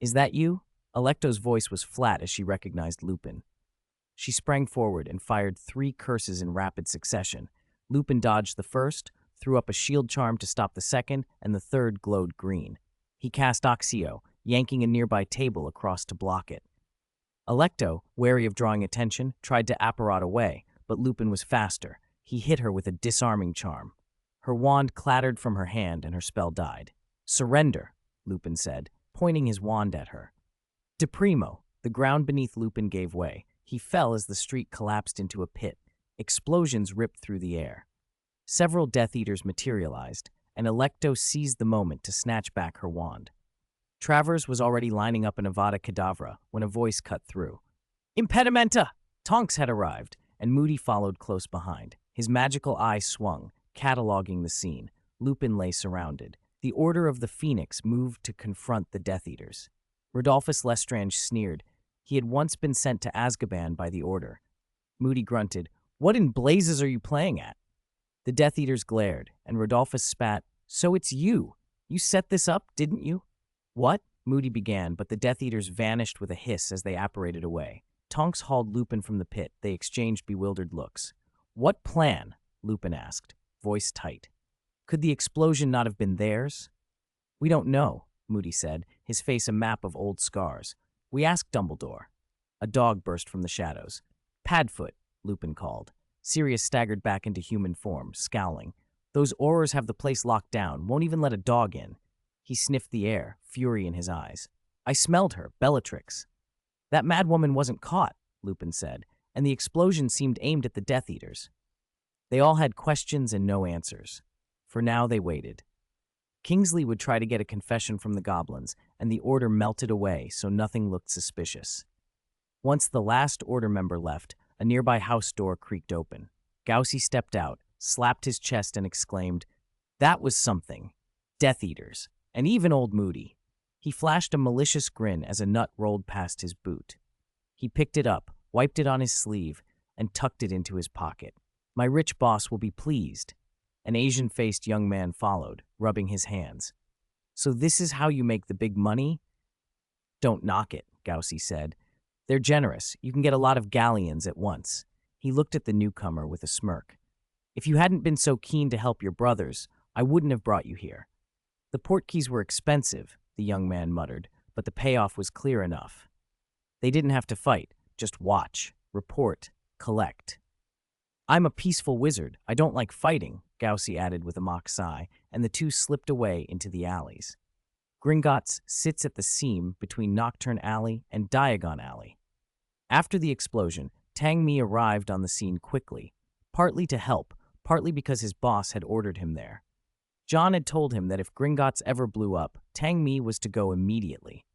Is that you? Alecto's voice was flat as she recognized Lupin. She sprang forward and fired 3 curses in rapid succession. Lupin dodged the first, threw up a shield charm to stop the second, and the third glowed green. He cast Oxio, yanking a nearby table across to block it. Alecto, wary of drawing attention, tried to apparat away, but Lupin was faster. He hit her with a disarming charm. Her wand clattered from her hand and her spell died. "Surrender," Lupin said, pointing his wand at her. De primo, the ground beneath Lupin gave way. He fell as the street collapsed into a pit. Explosions ripped through the air. Several Death Eaters materialized, and Alecto seized the moment to snatch back her wand. Travers was already lining up an Avada Kedavra when a voice cut through. "Impedimenta!" Tonks had arrived, and Moody followed close behind. His magical eye swung, cataloging the scene. Lupin lay surrounded. The Order of the Phoenix moved to confront the Death Eaters. Rodolphus Lestrange sneered. He had once been sent to Azkaban by the Order. Moody grunted, "What in blazes are you playing at?" The Death Eaters glared, and Rodolphus spat, "So it's you. You set this up, didn't you?" "What?" Moody began, but the Death Eaters vanished with a hiss as they apparated away. Tonks hauled Lupin from the pit. They exchanged bewildered looks. "What plan?" Lupin asked, voice tight. "Could the explosion not have been theirs?" "We don't know," Moody said, his face a map of old scars. "We asked Dumbledore." A dog burst from the shadows. "Padfoot," Lupin called. Sirius staggered back into human form, scowling. "Those Aurors have the place locked down, won't even let a dog in." He sniffed the air, fury in his eyes. "I smelled her, Bellatrix." "That madwoman wasn't caught," Lupin said, and the explosion seemed aimed at the Death Eaters. They all had questions and no answers. For now, they waited. Kingsley would try to get a confession from the goblins, and the Order melted away so nothing looked suspicious. Once the last Order member left, a nearby house door creaked open. Gaussy stepped out, slapped his chest, and exclaimed, "That was something. Death Eaters, and even old Moody." He flashed a malicious grin as a nut rolled past his boot. He picked it up, wiped it on his sleeve, and tucked it into his pocket. "My rich boss will be pleased." An Asian-faced young man followed, rubbing his hands. "So this is how you make the big money?" "Don't knock it," Gaussy said. "They're generous. You can get a lot of galleons at once." He looked at the newcomer with a smirk. "If you hadn't been so keen to help your brothers, I wouldn't have brought you here." "The portkeys were expensive," the young man muttered, "but the payoff was clear enough. They didn't have to fight, just watch, report, collect." "I'm a peaceful wizard. I don't like fighting," Gaussy added with a mock sigh, and the two slipped away into the alleys. Gringotts sits at the seam between Nocturne Alley and Diagon Alley. After the explosion, Tang Mi arrived on the scene quickly, partly to help, partly because his boss had ordered him there. John had told him that if Gringotts ever blew up, Tang Mi was to go immediately.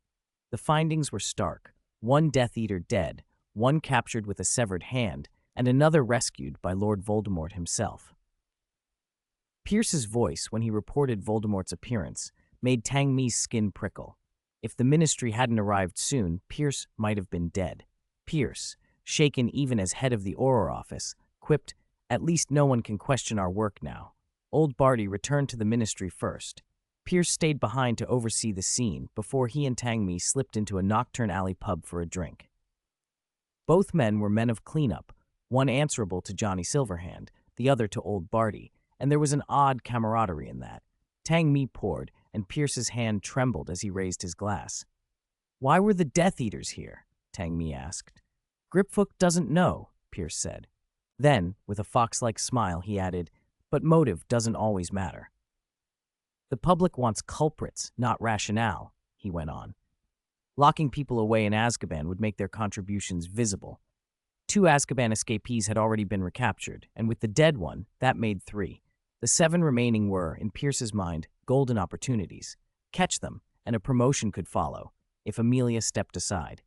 The findings were stark. 1 Death Eater dead, 1 captured with a severed hand, and another rescued by Lord Voldemort himself. Pierce's voice, when he reported Voldemort's appearance, made Tang Mi's skin prickle. If the Ministry hadn't arrived soon, Pierce might have been dead. Pierce, shaken even as head of the Auror office, quipped, "At least no one can question our work now." Old Barty returned to the Ministry first. Pierce stayed behind to oversee the scene before he and Tang Mi slipped into a Nocturne Alley pub for a drink. Both men were men of cleanup, one answerable to Johnny Silverhand, the other to Old Barty, and there was an odd camaraderie in that. Tang Mi poured, and Pierce's hand trembled as he raised his glass. "Why were the Death Eaters here?" Tang Mi asked. "Griphook doesn't know," Pierce said. Then, with a fox-like smile, he added, "But motive doesn't always matter." "The public wants culprits, not rationale," he went on. "Locking people away in Azkaban would make their contributions visible. 2 Azkaban escapees had already been recaptured, and with the dead one, that made 3. The 7 remaining were, in Pierce's mind, golden opportunities. Catch them, and a promotion could follow, if Amelia stepped aside.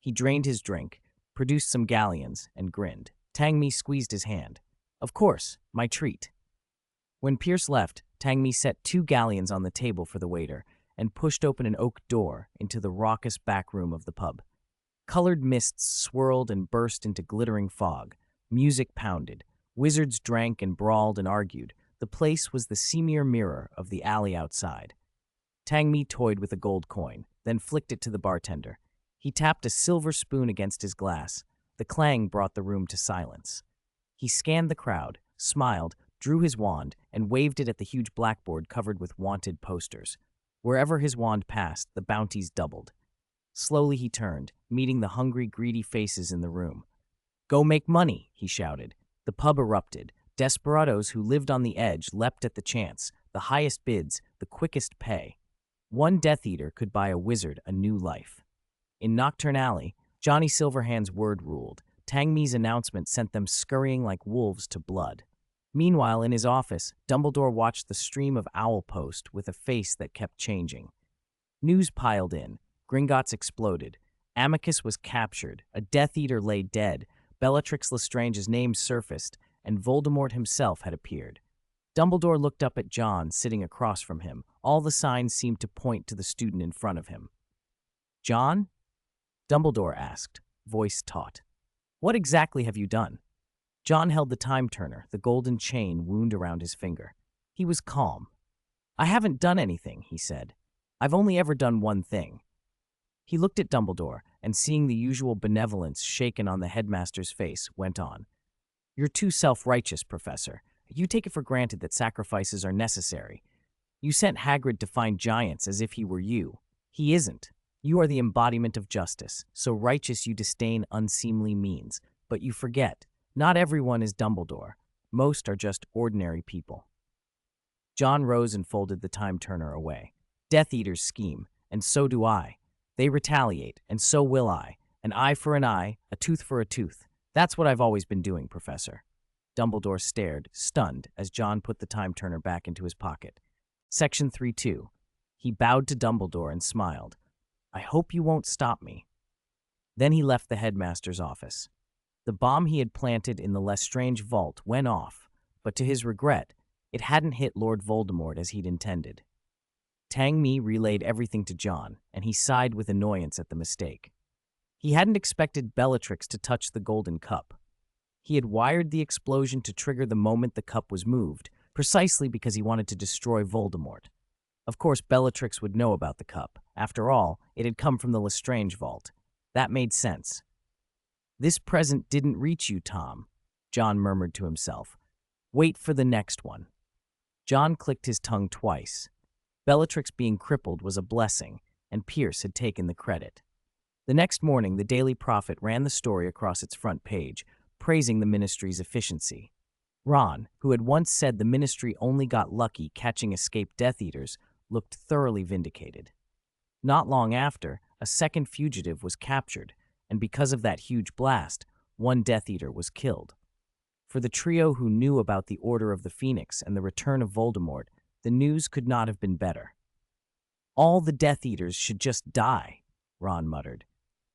He drained his drink, produced some galleons, and grinned. Tang Mi squeezed his hand. "Of course, my treat." When Pierce left, Tang Mi set 2 galleons on the table for the waiter and pushed open an oak door into the raucous back room of the pub. Colored mists swirled and burst into glittering fog. Music pounded. Wizards drank and brawled and argued. The place was the seamier mirror of the alley outside. Tang Mi toyed with a gold coin, then flicked it to the bartender. He tapped a silver spoon against his glass. The clang brought the room to silence. He scanned the crowd, smiled, drew his wand, and waved it at the huge blackboard covered with wanted posters. Wherever his wand passed, the bounties doubled. Slowly he turned, meeting the hungry, greedy faces in the room. "Go make money," he shouted. The pub erupted. Desperados who lived on the edge leapt at the chance, the highest bids, the quickest pay. One Death Eater could buy a wizard a new life. In Nocturne Alley, Johnny Silverhand's word ruled. Tangmi's announcement sent them scurrying like wolves to blood. Meanwhile, in his office, Dumbledore watched the stream of owl post with a face that kept changing. News piled in. Gringotts exploded. Amicus was captured. A Death Eater lay dead. Bellatrix Lestrange's name surfaced, and Voldemort himself had appeared. Dumbledore looked up at John, sitting across from him. All the signs seemed to point to the student in front of him. "John?" Dumbledore asked, voice taut. "What exactly have you done?" John held the time turner, the golden chain wound around his finger. He was calm. "I haven't done anything," he said. "I've only ever done one thing." He looked at Dumbledore, and seeing the usual benevolence shaken on the headmaster's face, went on. "You're too self-righteous, Professor. You take it for granted that sacrifices are necessary. You sent Hagrid to find giants as if he were you. He isn't. You are the embodiment of justice, so righteous you disdain unseemly means. But you forget, not everyone is Dumbledore. Most are just ordinary people." John rose and folded the time turner away. "Death Eaters scheme, and so do I. They retaliate, and so will I. An eye for an eye, a tooth for a tooth. That's what I've always been doing, Professor." Dumbledore stared, stunned, as John put the time turner back into his pocket. Section 3-2. He bowed to Dumbledore and smiled. "I hope you won't stop me." Then he left the headmaster's office. The bomb he had planted in the Lestrange vault went off, but to his regret, it hadn't hit Lord Voldemort as he'd intended. Tangmi relayed everything to John, and he sighed with annoyance at the mistake. He hadn't expected Bellatrix to touch the golden cup. He had wired the explosion to trigger the moment the cup was moved, precisely because he wanted to destroy Voldemort. Of course, Bellatrix would know about the cup. After all, it had come from the Lestrange vault. That made sense. "This present didn't reach you, Tom," John murmured to himself. "Wait for the next one." John clicked his tongue twice. Bellatrix being crippled was a blessing, and Pierce had taken the credit. The next morning, the Daily Prophet ran the story across its front page, praising the ministry's efficiency. Ron, who had once said the ministry only got lucky catching escaped Death Eaters, looked thoroughly vindicated. Not long after, a second fugitive was captured, and because of that huge blast, one Death Eater was killed. For the trio who knew about the Order of the Phoenix and the return of Voldemort, the news could not have been better. "All the Death Eaters should just die," Ron muttered.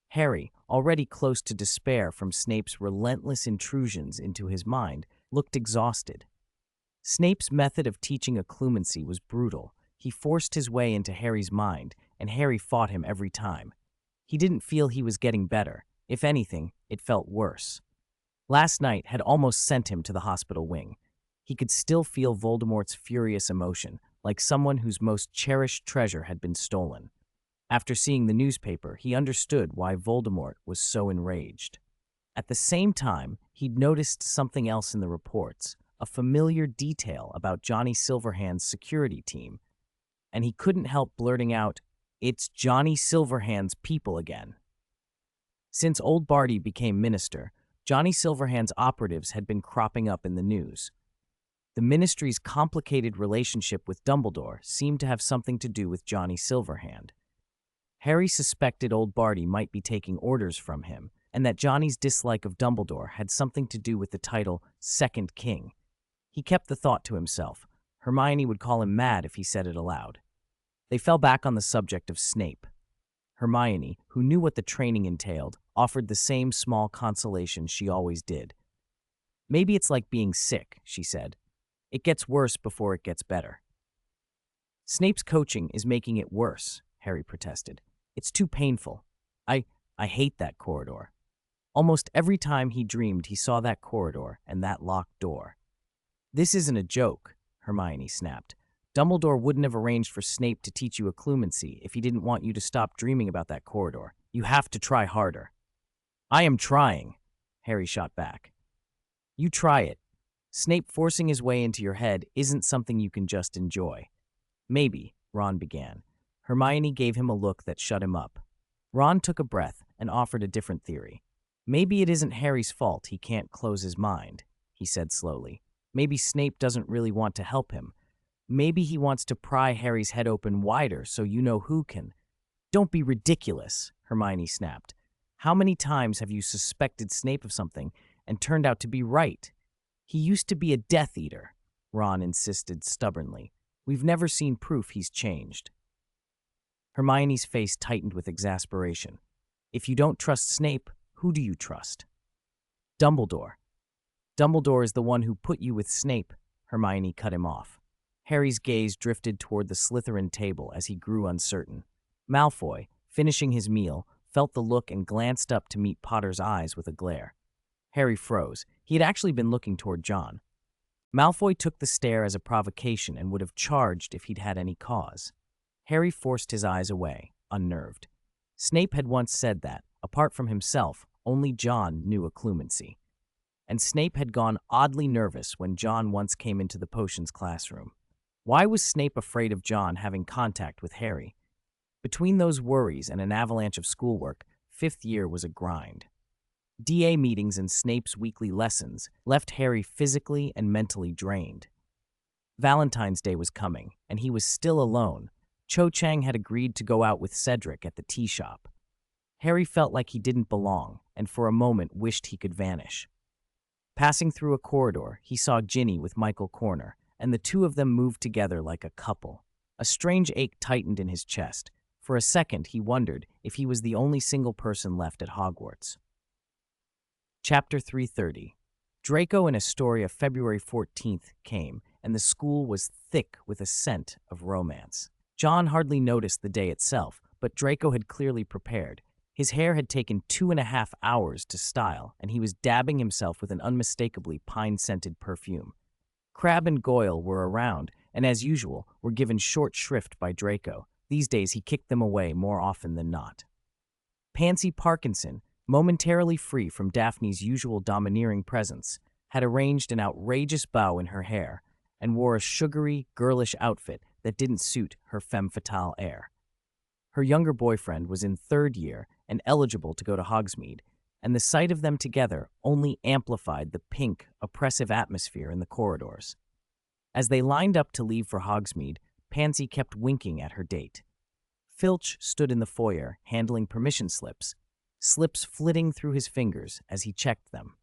Harry, already close to despair from Snape's relentless intrusions into his mind, looked exhausted. Snape's method of teaching occlumency was brutal. He forced his way into Harry's mind, and Harry fought him every time. He didn't feel he was getting better. If anything, it felt worse. Last night had almost sent him to the hospital wing. He could still feel Voldemort's furious emotion, like someone whose most cherished treasure had been stolen. After seeing the newspaper, he understood why Voldemort was so enraged. At the same time, he'd noticed something else in the reports, a familiar detail about Johnny Silverhand's security team, and he couldn't help blurting out, "It's Johnny Silverhand's people again." Since old Barty became minister, Johnny Silverhand's operatives had been cropping up in the news. The ministry's complicated relationship with Dumbledore seemed to have something to do with Johnny Silverhand. Harry suspected old Barty might be taking orders from him, and that Johnny's dislike of Dumbledore had something to do with the title Second King. He kept the thought to himself. Hermione would call him mad if he said it aloud. They fell back on the subject of Snape. Hermione, who knew what the training entailed, offered the same small consolation she always did. "Maybe it's like being sick," she said. "It gets worse before it gets better." "Snape's coaching is making it worse," Harry protested. "It's too painful. I hate that corridor." Almost every time he dreamed he saw that corridor and that locked door. "This isn't a joke," Hermione snapped. Dumbledore wouldn't have arranged for Snape to teach you occlumency if he didn't want you to stop dreaming about that corridor. You have to try harder. I am trying, Harry shot back. You try it. Snape forcing his way into your head isn't something you can just enjoy. Maybe, Ron began. Hermione gave him a look that shut him up. Ron took a breath and offered a different theory. Maybe it isn't Harry's fault he can't close his mind, he said slowly. Maybe Snape doesn't really want to help him. Maybe he wants to pry Harry's head open wider so you know who can. Don't be ridiculous, Hermione snapped. How many times have you suspected Snape of something and turned out to be right? He used to be a Death Eater, Ron insisted stubbornly. We've never seen proof he's changed. Hermione's face tightened with exasperation. If you don't trust Snape, who do you trust? Dumbledore. Dumbledore is the one who put you with Snape, Hermione cut him off. Harry's gaze drifted toward the Slytherin table as he grew uncertain. Malfoy, finishing his meal, felt the look and glanced up to meet Potter's eyes with a glare. Harry froze. He had actually been looking toward John. Malfoy took the stare as a provocation and would have charged if he'd had any cause. Harry forced his eyes away, unnerved. Snape had once said that, apart from himself, only John knew occlumency. And Snape had gone oddly nervous when John once came into the potions classroom. Why was Snape afraid of John having contact with Harry? Between those worries and an avalanche of schoolwork, 5th year was a grind. DA meetings and Snape's weekly lessons left Harry physically and mentally drained. Valentine's Day was coming, and he was still alone. Cho Chang had agreed to go out with Cedric at the tea shop. Harry felt like he didn't belong, and for a moment wished he could vanish. Passing through a corridor, he saw Ginny with Michael Corner, and the two of them moved together like a couple. A strange ache tightened in his chest. For a second, he wondered if he was the only single person left at Hogwarts. Chapter 330. Draco and Astoria February 14th came, and the school was thick with a scent of romance. John hardly noticed the day itself, but Draco had clearly prepared. His hair had taken 2.5 hours to style, and he was dabbing himself with an unmistakably pine-scented perfume. Crabbe and Goyle were around, and as usual, were given short shrift by Draco. These days he kicked them away more often than not. Pansy Parkinson, momentarily free from Daphne's usual domineering presence, had arranged an outrageous bow in her hair and wore a sugary, girlish outfit that didn't suit her femme fatale air. Her younger boyfriend was in 3rd year and eligible to go to Hogsmeade, and the sight of them together only amplified the pink, oppressive atmosphere in the corridors. As they lined up to leave for Hogsmeade, Pansy kept winking at her date. Filch stood in the foyer, handling permission slips flitting through his fingers as he checked them.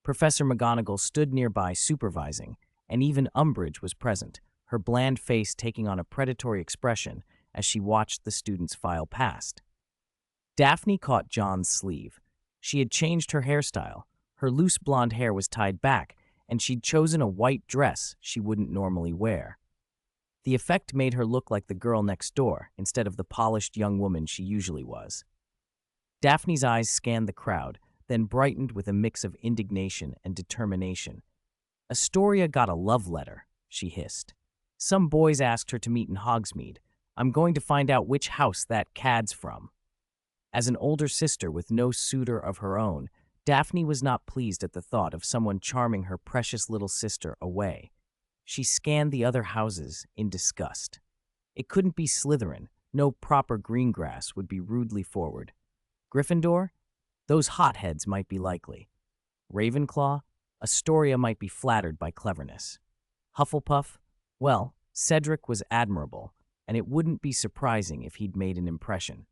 Professor McGonagall stood nearby supervising, and even Umbridge was present, her bland face taking on a predatory expression as she watched the students file past. Daphne caught John's sleeve. She had changed her hairstyle. Her loose blonde hair was tied back, and she'd chosen a white dress she wouldn't normally wear. The effect made her look like the girl next door instead of the polished young woman she usually was. Daphne's eyes scanned the crowd, then brightened with a mix of indignation and determination. Astoria got a love letter, she hissed. Some boys asked her to meet in Hogsmeade. I'm going to find out which house that cad's from. As an older sister with no suitor of her own, Daphne was not pleased at the thought of someone charming her precious little sister away. She scanned the other houses in disgust. It couldn't be Slytherin. No proper green grass would be rudely forward. Gryffindor? Those hotheads might be likely. Ravenclaw? Astoria might be flattered by cleverness. Hufflepuff? Well, Cedric was admirable, and it wouldn't be surprising if he'd made an impression.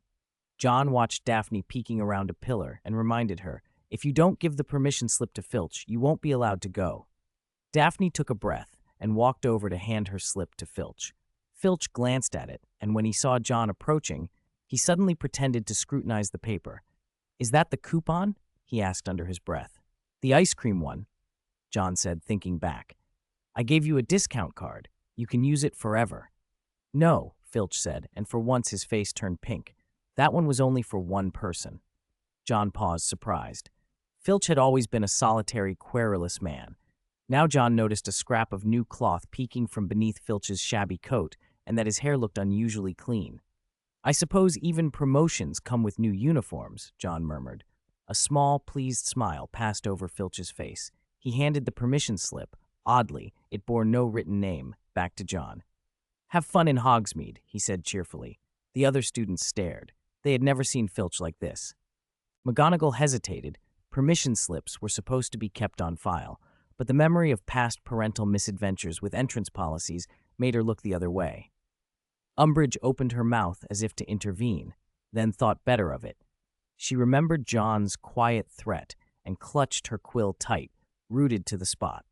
John watched Daphne peeking around a pillar and reminded her, if you don't give the permission slip to Filch, you won't be allowed to go. Daphne took a breath and walked over to hand her slip to Filch. Filch glanced at it, and when he saw John approaching, he suddenly pretended to scrutinize the paper. Is that the coupon? He asked under his breath. The ice cream one, John said, thinking back. I gave you a discount card. You can use it forever. No, Filch said, and for once his face turned pink. That one was only for one person. John paused, surprised. Filch had always been a solitary, querulous man. Now John noticed a scrap of new cloth peeking from beneath Filch's shabby coat, and that his hair looked unusually clean. "I suppose even promotions come with new uniforms," John murmured. A small, pleased smile passed over Filch's face. He handed the permission slip. Oddly, it bore no written name, back to John. "Have fun in Hogsmeade," he said cheerfully. The other students stared. They had never seen Filch like this. McGonagall hesitated. Permission slips were supposed to be kept on file, but the memory of past parental misadventures with entrance policies made her look the other way. Umbridge opened her mouth as if to intervene, then thought better of it. She remembered John's quiet threat and clutched her quill tight, rooted to the spot.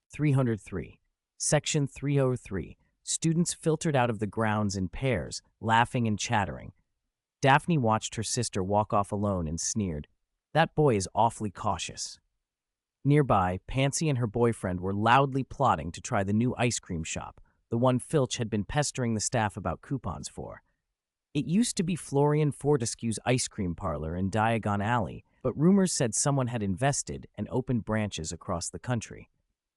303. Section 303. Students filtered out of the grounds in pairs, laughing and chattering. Daphne watched her sister walk off alone and sneered, "That boy is awfully cautious." Nearby, Pansy and her boyfriend were loudly plotting to try the new ice cream shop, the one Filch had been pestering the staff about coupons for. It used to be Florian Fortescue's ice cream parlor in Diagon Alley, but rumors said someone had invested and opened branches across the country.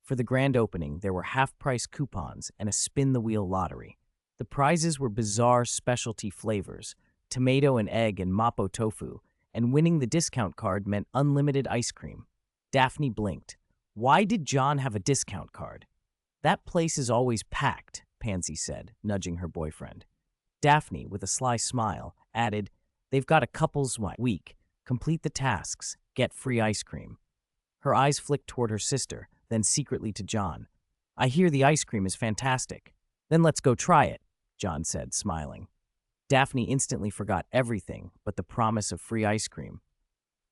For the grand opening, there were half-price coupons and a spin-the-wheel lottery. The prizes were bizarre specialty flavors, tomato and egg and mapo tofu, and winning the discount card meant unlimited ice cream. Daphne blinked. Why did John have a discount card? "That place is always packed," Pansy said, nudging her boyfriend. Daphne, with a sly smile, added, "They've got a couple's week. Complete the tasks. Get free ice cream." Her eyes flicked toward her sister, then secretly to John. "I hear the ice cream is fantastic." "Then let's go try it," John said, smiling. Daphne instantly forgot everything but the promise of free ice cream.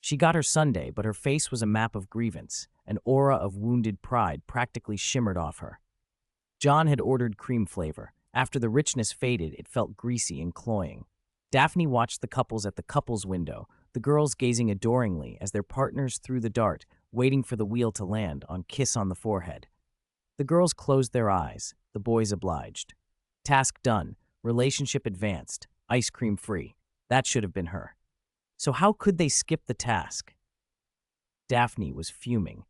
She got her sundae, but her face was a map of grievance. An aura of wounded pride practically shimmered off her. John had ordered cream flavor. After the richness faded, it felt greasy and cloying. Daphne watched the couples at the couples window, the girls gazing adoringly as their partners threw the dart, waiting for the wheel to land on kiss on the forehead. The girls closed their eyes. The boys obliged. Task done. Relationship advanced. Ice cream free. That should have been her. So how could they skip the task? Daphne was fuming.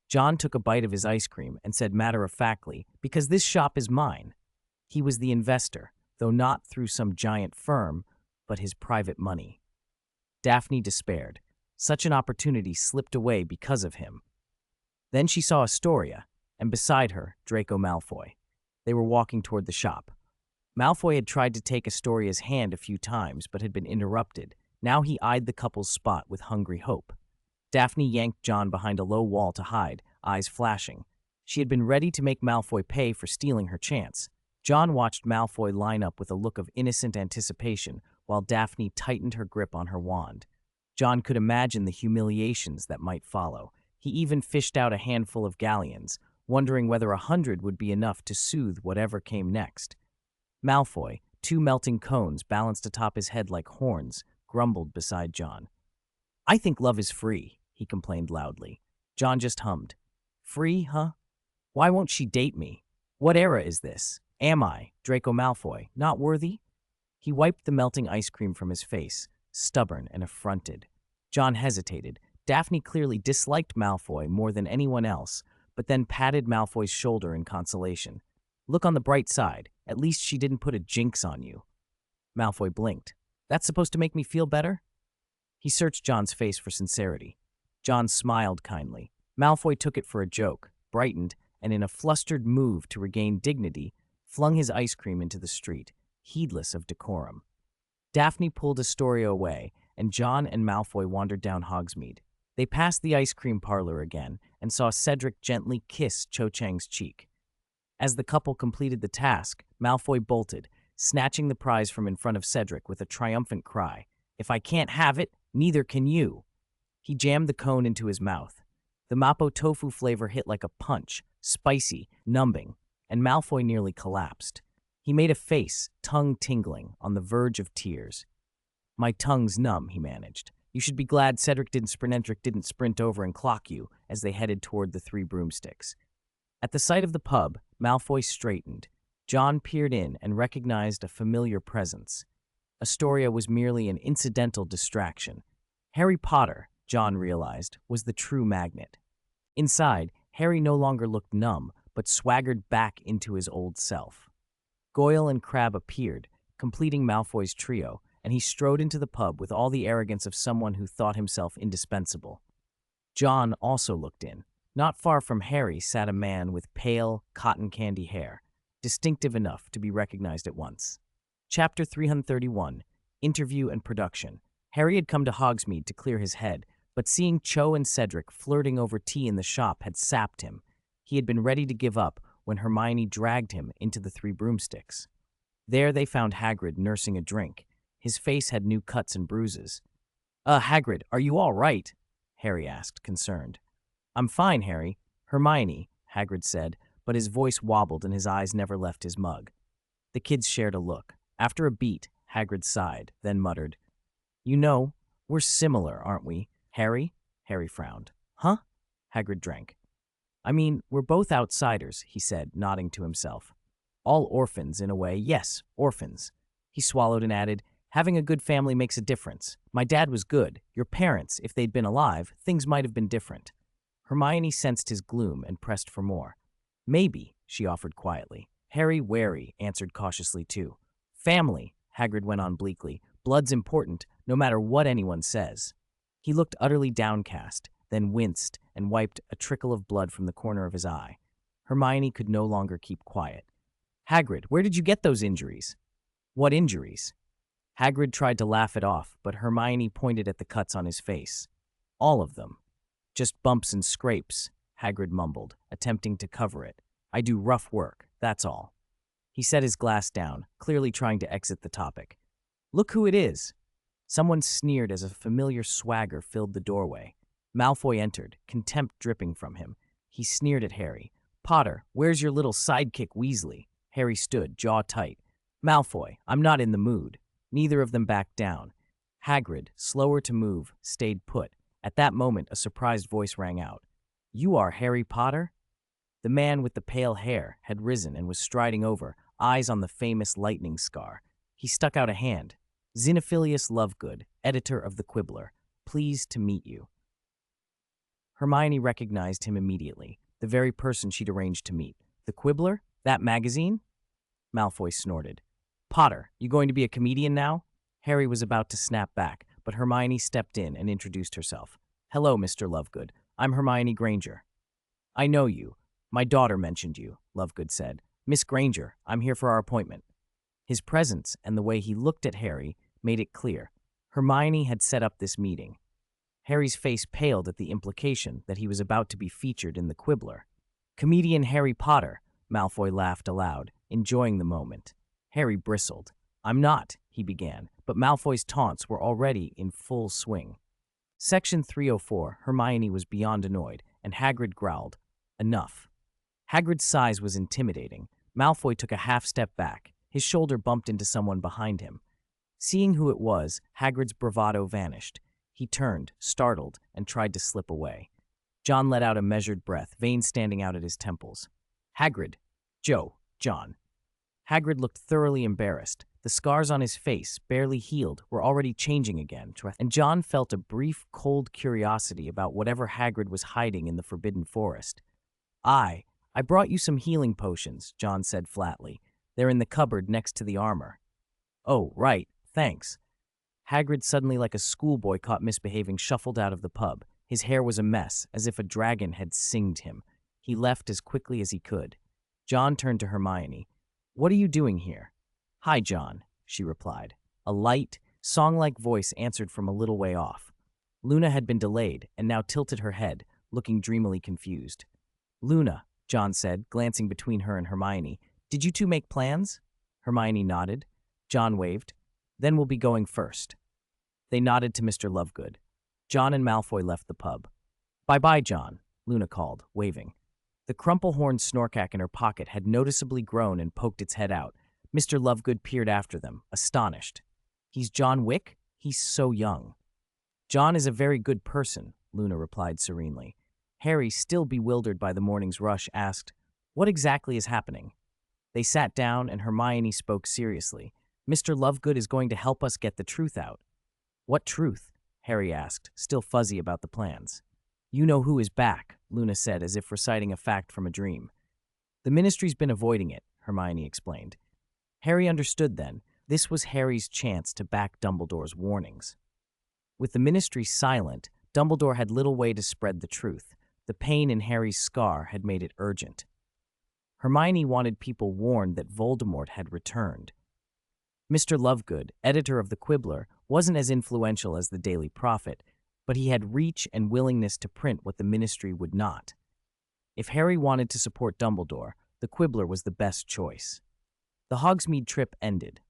John took a bite of his ice cream and said matter-of-factly, "Because this shop is mine." He was the investor, though not through some giant firm, but his private money. Daphne despaired. Such an opportunity slipped away because of him. Then she saw Astoria, and beside her, Draco Malfoy. They were walking toward the shop. Malfoy had tried to take Astoria's hand a few times, but had been interrupted. Now he eyed the couple's spot with hungry hope. Daphne yanked John behind a low wall to hide, eyes flashing. She had been ready to make Malfoy pay for stealing her chance. John watched Malfoy line up with a look of innocent anticipation, while Daphne tightened her grip on her wand. John could imagine the humiliations that might follow. He even fished out a handful of galleons, wondering whether 100 would be enough to soothe whatever came next. Malfoy, two melting cones balanced atop his head like horns, grumbled beside John. "I think love is free," he complained loudly. John just hummed. "Free, huh? Why won't she date me? What era is this? Am I, Draco Malfoy, not worthy?" He wiped the melting ice cream from his face, stubborn and affronted. John hesitated. Daphne clearly disliked Malfoy more than anyone else, but then patted Malfoy's shoulder in consolation. "Look on the bright side. At least she didn't put a jinx on you." Malfoy blinked. "That's supposed to make me feel better?" He searched John's face for sincerity. John smiled kindly. Malfoy took it for a joke, brightened, and in a flustered move to regain dignity, flung his ice cream into the street, heedless of decorum. Daphne pulled Astoria away, and John and Malfoy wandered down Hogsmeade. They passed the ice cream parlor again and saw Cedric gently kiss Cho Chang's cheek. As the couple completed the task, Malfoy bolted, snatching the prize from in front of Cedric with a triumphant cry. "If I can't have it, neither can you." He jammed the cone into his mouth. The mapo tofu flavor hit like a punch, spicy, numbing, and Malfoy nearly collapsed. He made a face, tongue tingling, on the verge of tears. "My tongue's numb," he managed. "You should be glad Cedric didn't sprint over and clock you," as they headed toward the three broomsticks. At the sight of the pub, Malfoy straightened. John peered in and recognized a familiar presence. Astoria was merely an incidental distraction. Harry Potter, John realized, was the true magnet. Inside, Harry no longer looked numb, but swaggered back into his old self. Goyle and Crabbe appeared, completing Malfoy's trio, and he strode into the pub with all the arrogance of someone who thought himself indispensable. John also looked in. Not far from Harry sat a man with pale, cotton candy hair, distinctive enough to be recognized at once. Chapter 331, Interview and Production. Harry had come to Hogsmeade to clear his head, but seeing Cho and Cedric flirting over tea in the shop had sapped him. He had been ready to give up when Hermione dragged him into the Three Broomsticks. There they found Hagrid nursing a drink. His face had new cuts and bruises. Hagrid, are you all right?" Harry asked, concerned. "I'm fine, Harry." "Hermione," Hagrid said, but his voice wobbled and his eyes never left his mug. The kids shared a look. After a beat, Hagrid sighed, then muttered, "You know, we're similar, aren't we, Harry?" Harry frowned. "Huh?" Hagrid drank. "I mean, we're both outsiders," he said, nodding to himself. "All orphans, in a way. Yes, orphans." He swallowed and added, "Having a good family makes a difference. My dad was good. Your parents, if they'd been alive, things might have been different." Hermione sensed his gloom and pressed for more. "Maybe," she offered quietly. Harry, wary, answered cautiously too. "Family," Hagrid went on bleakly. "Blood's important, no matter what anyone says." He looked utterly downcast, then winced and wiped a trickle of blood from the corner of his eye. Hermione could no longer keep quiet. "Hagrid, where did you get those injuries?" "What injuries?" Hagrid tried to laugh it off, but Hermione pointed at the cuts on his face. "All of them." "Just bumps and scrapes," Hagrid mumbled, attempting to cover it. "I do rough work, that's all." He set his glass down, clearly trying to exit the topic. "Look who it is." Someone sneered as a familiar swagger filled the doorway. Malfoy entered, contempt dripping from him. He sneered at Harry. "Potter, where's your little sidekick Weasley?" Harry stood, jaw tight. "Malfoy, I'm not in the mood." Neither of them backed down. Hagrid, slower to move, stayed put. At that moment, a surprised voice rang out. "You are Harry Potter?" The man with the pale hair had risen and was striding over, eyes on the famous lightning scar. He stuck out a hand. "Xenophilius Lovegood, editor of The Quibbler. Pleased to meet you." Hermione recognized him immediately, the very person she'd arranged to meet. "The Quibbler? That magazine?" Malfoy snorted. "Potter, you going to be a comedian now?" Harry was about to snap back, but Hermione stepped in and introduced herself. "Hello, Mr. Lovegood. I'm Hermione Granger." "I know you. My daughter mentioned you," Lovegood said. "Miss Granger, I'm here for our appointment." His presence and the way he looked at Harry made it clear. Hermione had set up this meeting. Harry's face paled at the implication that he was about to be featured in The Quibbler. "Comedian Harry Potter," Malfoy laughed aloud, enjoying the moment. Harry bristled. "I'm not," he began, but Malfoy's taunts were already in full swing. Section 304, Hermione was beyond annoyed, and Hagrid growled, "Enough." Hagrid's size was intimidating. Malfoy took a half-step back. His shoulder bumped into someone behind him. Seeing who it was, Hagrid's bravado vanished. He turned, startled, and tried to slip away. John let out a measured breath, veins standing out at his temples. "Hagrid." John. Hagrid looked thoroughly embarrassed. The scars on his face, barely healed, were already changing again, and John felt a brief, cold curiosity about whatever Hagrid was hiding in the Forbidden Forest. I brought you some healing potions," John said flatly. "They're in the cupboard next to the armor." "Oh, right, thanks." Hagrid, suddenly like a schoolboy caught misbehaving, shuffled out of the pub. His hair was a mess, as if a dragon had singed him. He left as quickly as he could. John turned to Hermione. "What are you doing here?" "Hi, John," she replied. A light, song-like voice answered from a little way off. Luna had been delayed and now tilted her head, looking dreamily confused. "Luna," John said, glancing between her and Hermione. "Did you two make plans?" Hermione nodded. John waved. "Then we'll be going first." They nodded to Mr. Lovegood. John and Malfoy left the pub. "Bye-bye, John," Luna called, waving. The crumple-horned snorkack in her pocket had noticeably grown and poked its head out. Mr. Lovegood peered after them, astonished. "He's John Wick? He's so young." "John is a very good person," Luna replied serenely. Harry, still bewildered by the morning's rush, asked, "What exactly is happening?" They sat down and Hermione spoke seriously. "Mr. Lovegood is going to help us get the truth out." "What truth?" Harry asked, still fuzzy about the plans. You know who is back, Luna said as if reciting a fact from a dream. The Ministry's been avoiding it, Hermione explained. Harry understood then. This was Harry's chance to back Dumbledore's warnings. With the Ministry silent, Dumbledore had little way to spread the truth. The pain in Harry's scar had made it urgent. Hermione wanted people warned that Voldemort had returned. Mr. Lovegood, editor of the Quibbler, wasn't as influential as the Daily Prophet, but he had reach and willingness to print what the Ministry would not. If Harry wanted to support Dumbledore, the Quibbler was the best choice. The Hogsmeade trip ended.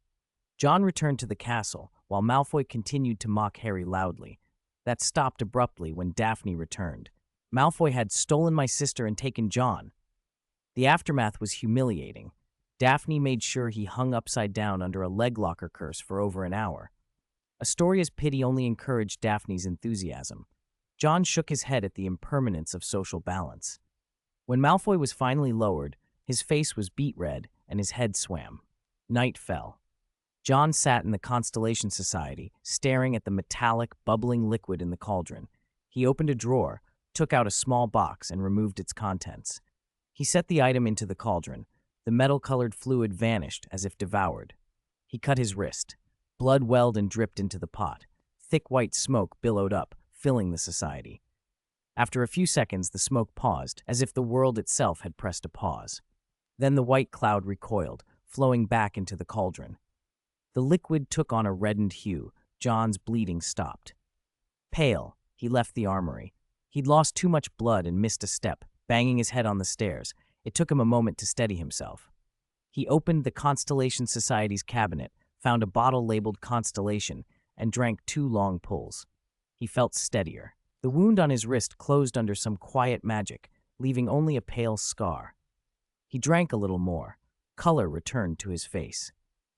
John returned to the castle, while Malfoy continued to mock Harry loudly. That stopped abruptly when Daphne returned. Malfoy had stolen my sister and taken John. The aftermath was humiliating. Daphne made sure he hung upside down under a leg locker curse for over an hour. Astoria's pity only encouraged Daphne's enthusiasm. John shook his head at the impermanence of social balance. When Malfoy was finally lowered, his face was beet red and his head swam. Night fell. John sat in the Constellation Society, staring at the metallic, bubbling liquid in the cauldron. He opened a drawer, took out a small box, and removed its contents. He set the item into the cauldron. The metal-colored fluid vanished as if devoured. He cut his wrist. Blood welled and dripped into the pot. Thick white smoke billowed up, filling the society. After a few seconds, the smoke paused, as if the world itself had pressed a pause. Then the white cloud recoiled, flowing back into the cauldron. The liquid took on a reddened hue. John's bleeding stopped. Pale, he left the armory. He'd lost too much blood and missed a step, banging his head on the stairs. It took him a moment to steady himself. He opened the Constellation Society's cabinet, found a bottle labeled Constellation, and drank 2 long pulls. He felt steadier. The wound on his wrist closed under some quiet magic, leaving only a pale scar. He drank a little more. Color returned to his face.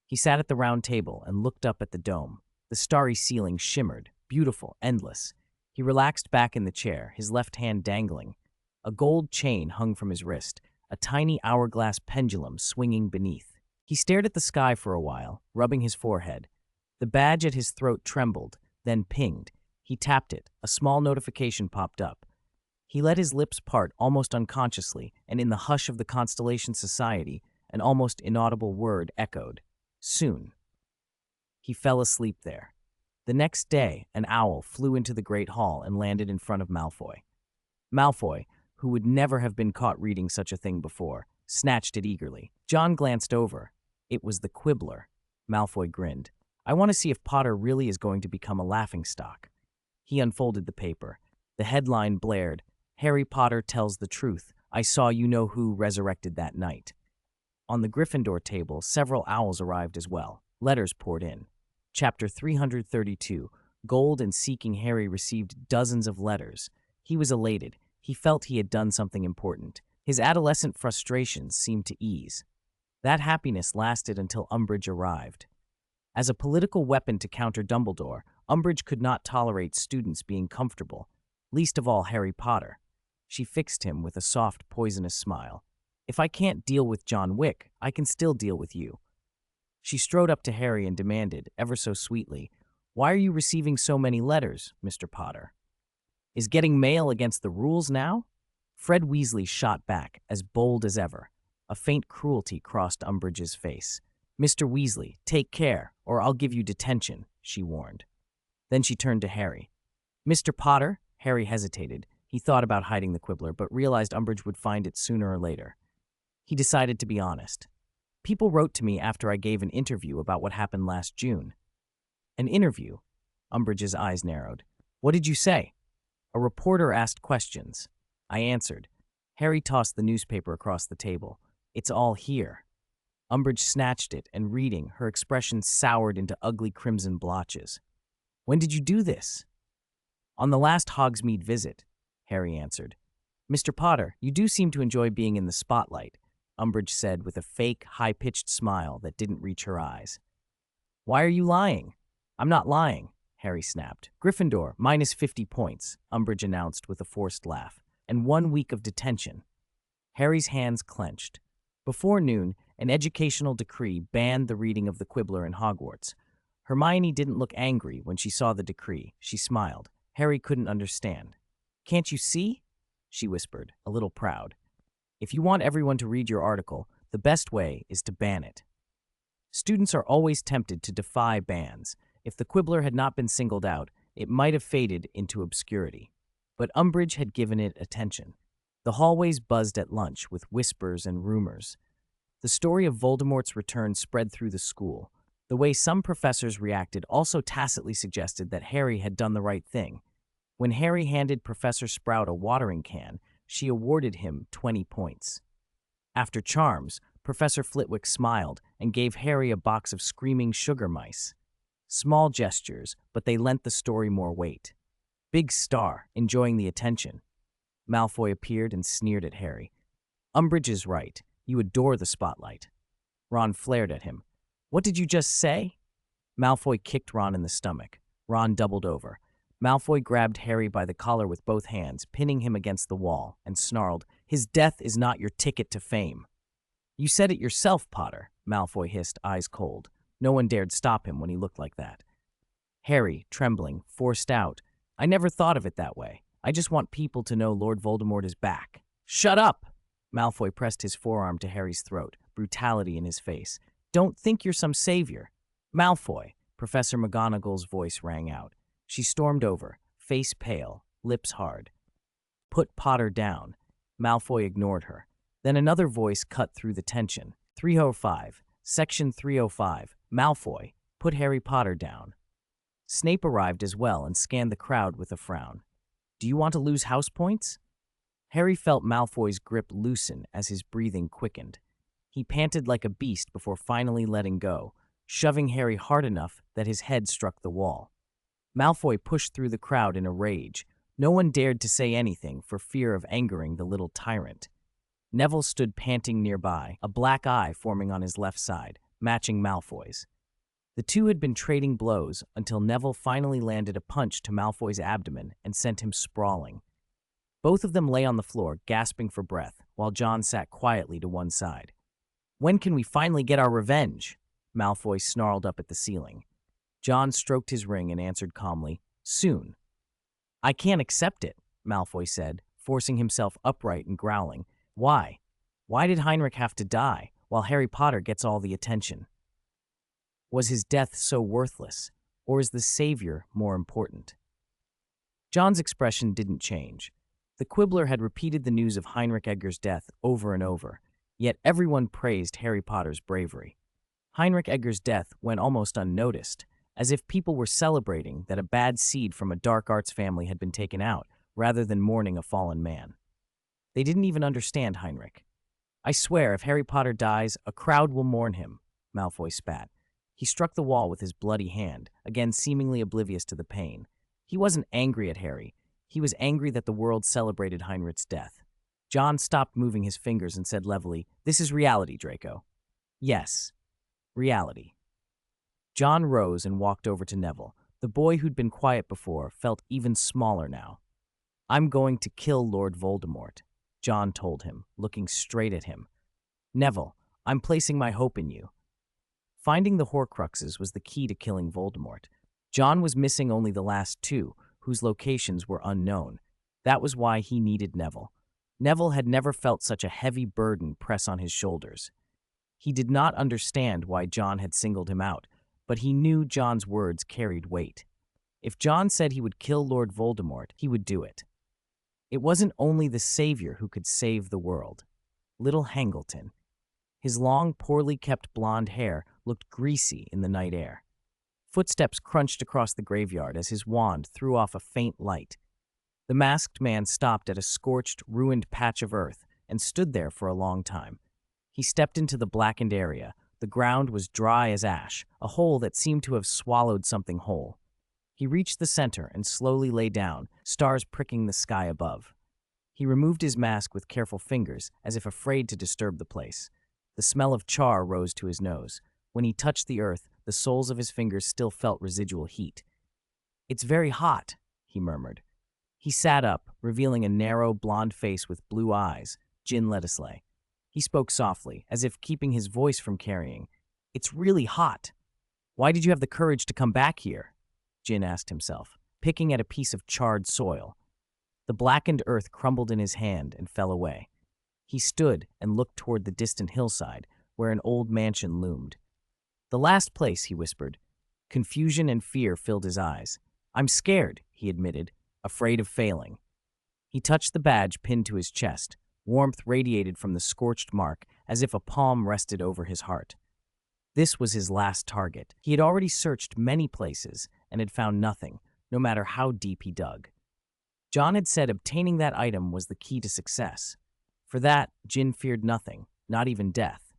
He sat at the round table and looked up at the dome. The starry ceiling shimmered, beautiful, endless. He relaxed back in the chair, his left hand dangling. A gold chain hung from his wrist, a tiny hourglass pendulum swinging beneath. He stared at the sky for a while, rubbing his forehead. The badge at his throat trembled, then pinged. He tapped it. A small notification popped up. He let his lips part almost unconsciously, and in the hush of the Constellation Society, an almost inaudible word echoed. Soon. He fell asleep there. The next day, an owl flew into the Great Hall and landed in front of Malfoy. Malfoy, who would never have been caught reading such a thing before, snatched it eagerly. John glanced over. It was the Quibbler. Malfoy grinned. I want to see if Potter really is going to become a laughingstock. He unfolded the paper. The headline blared, Harry Potter tells the truth. I saw you-know-who resurrected that night. On the Gryffindor table, several owls arrived as well. Letters poured in. Chapter 332, Gold and Seeking Harry received dozens of letters. He was elated. He felt he had done something important. His adolescent frustrations seemed to ease. That happiness lasted until Umbridge arrived. As a political weapon to counter Dumbledore, Umbridge could not tolerate students being comfortable, least of all Harry Potter. She fixed him with a soft, poisonous smile. If I can't deal with John Wick, I can still deal with you. She strode up to Harry and demanded, ever so sweetly, Why are you receiving so many letters, Mr. Potter? Is getting mail against the rules now? Fred Weasley shot back, as bold as ever. A faint cruelty crossed Umbridge's face. Mr. Weasley, take care, or I'll give you detention, she warned. Then she turned to Harry. Mr. Potter? Harry hesitated. He thought about hiding the Quibbler, but realized Umbridge would find it sooner or later. He decided to be honest. People wrote to me after I gave an interview about what happened last June. An interview? Umbridge's eyes narrowed. What did you say? A reporter asked questions. I answered. Harry tossed the newspaper across the table. It's all here. Umbridge snatched it, and reading, her expression soured into ugly crimson blotches. When did you do this? On the last Hogsmeade visit, Harry answered. Mr. Potter, you do seem to enjoy being in the spotlight, Umbridge said with a fake, high-pitched smile that didn't reach her eyes. Why are you lying? I'm not lying, Harry snapped. Gryffindor, minus 50 points, Umbridge announced with a forced laugh, and 1 week of detention. Harry's hands clenched. Before noon, an educational decree banned the reading of the Quibbler in Hogwarts. Hermione didn't look angry when she saw the decree. She smiled. Harry couldn't understand. Can't you see? She whispered, a little proud. If you want everyone to read your article, the best way is to ban it. Students are always tempted to defy bans. If the Quibbler had not been singled out, it might have faded into obscurity. But Umbridge had given it attention. The hallways buzzed at lunch with whispers and rumors. The story of Voldemort's return spread through the school. The way some professors reacted also tacitly suggested that Harry had done the right thing. When Harry handed Professor Sprout a watering can, she awarded him 20 points. After charms, Professor Flitwick smiled and gave Harry a box of screaming sugar mice. Small gestures, but they lent the story more weight. Big Star, enjoying the attention. Malfoy appeared and sneered at Harry. Umbridge is right. You adore the spotlight. Ron flared at him. What did you just say? Malfoy kicked Ron in the stomach. Ron doubled over. Malfoy grabbed Harry by the collar with both hands, pinning him against the wall, and snarled, His death is not your ticket to fame. You said it yourself, Potter, Malfoy hissed, eyes cold. No one dared stop him when he looked like that. Harry, trembling, forced out, I never thought of it that way. I just want people to know Lord Voldemort is back. Shut up! Malfoy pressed his forearm to Harry's throat, brutality in his face. Don't think you're some savior. Malfoy, Professor McGonagall's voice rang out. She stormed over, face pale, lips hard. Put Potter down. Malfoy ignored her. Then another voice cut through the tension. 305, Section 305, Malfoy, put Harry Potter down. Snape arrived as well and scanned the crowd with a frown. Do you want to lose house points? Harry felt Malfoy's grip loosen as his breathing quickened. He panted like a beast before finally letting go, shoving Harry hard enough that his head struck the wall. Malfoy pushed through the crowd in a rage. No one dared to say anything for fear of angering the little tyrant. Neville stood panting nearby, a black eye forming on his left side, matching Malfoy's. The two had been trading blows until Neville finally landed a punch to Malfoy's abdomen and sent him sprawling. Both of them lay on the floor, gasping for breath, while John sat quietly to one side. When can we finally get our revenge? Malfoy snarled up at the ceiling. John stroked his ring and answered calmly, Soon. I can't accept it, Malfoy said, forcing himself upright and growling. Why? Why did Heinrich have to die, while Harry Potter gets all the attention? Was his death so worthless, or is the savior more important? John's expression didn't change. The Quibbler had repeated the news of Heinrich Edgar's death over and over, yet everyone praised Harry Potter's bravery. Heinrich Edgar's death went almost unnoticed, as if people were celebrating that a bad seed from a dark arts family had been taken out, rather than mourning a fallen man. They didn't even understand Heinrich. I swear, if Harry Potter dies, a crowd will mourn him, Malfoy spat. He struck the wall with his bloody hand, again seemingly oblivious to the pain. He wasn't angry at Harry. He was angry that the world celebrated Heinrich's death. John stopped moving his fingers and said levelly, This is reality, Draco. Yes, reality. John rose and walked over to Neville. The boy who'd been quiet before felt even smaller now. I'm going to kill Lord Voldemort, John told him, looking straight at him. Neville, I'm placing my hope in you. Finding the Horcruxes was the key to killing Voldemort. John was missing only the last two, whose locations were unknown. That was why he needed Neville. Neville had never felt such a heavy burden press on his shoulders. He did not understand why John had singled him out, but he knew John's words carried weight. If John said he would kill Lord Voldemort, he would do it. It wasn't only the savior who could save the world. Little Hangleton. His long, poorly kept blonde hair looked greasy in the night air. Footsteps crunched across the graveyard as his wand threw off a faint light. The masked man stopped at a scorched, ruined patch of earth and stood there for a long time. He stepped into the blackened area. The ground was dry as ash, a hole that seemed to have swallowed something whole. He reached the center and slowly lay down, stars pricking the sky above. He removed his mask with careful fingers, as if afraid to disturb the place. The smell of char rose to his nose. When he touched the earth, the soles of his fingers still felt residual heat. It's very hot, he murmured. He sat up, revealing a narrow, blonde face with blue eyes, Gin Ledisley. He spoke softly, as if keeping his voice from carrying. It's really hot. Why did you have the courage to come back here? Gin asked himself, picking at a piece of charred soil. The blackened earth crumbled in his hand and fell away. He stood and looked toward the distant hillside, where an old mansion loomed. "The last place," he whispered. Confusion and fear filled his eyes. "I'm scared," he admitted, afraid of failing. He touched the badge pinned to his chest. Warmth radiated from the scorched mark as if a palm rested over his heart. This was his last target. He had already searched many places and had found nothing, no matter how deep he dug. John had said obtaining that item was the key to success. For that, Jin feared nothing, not even death.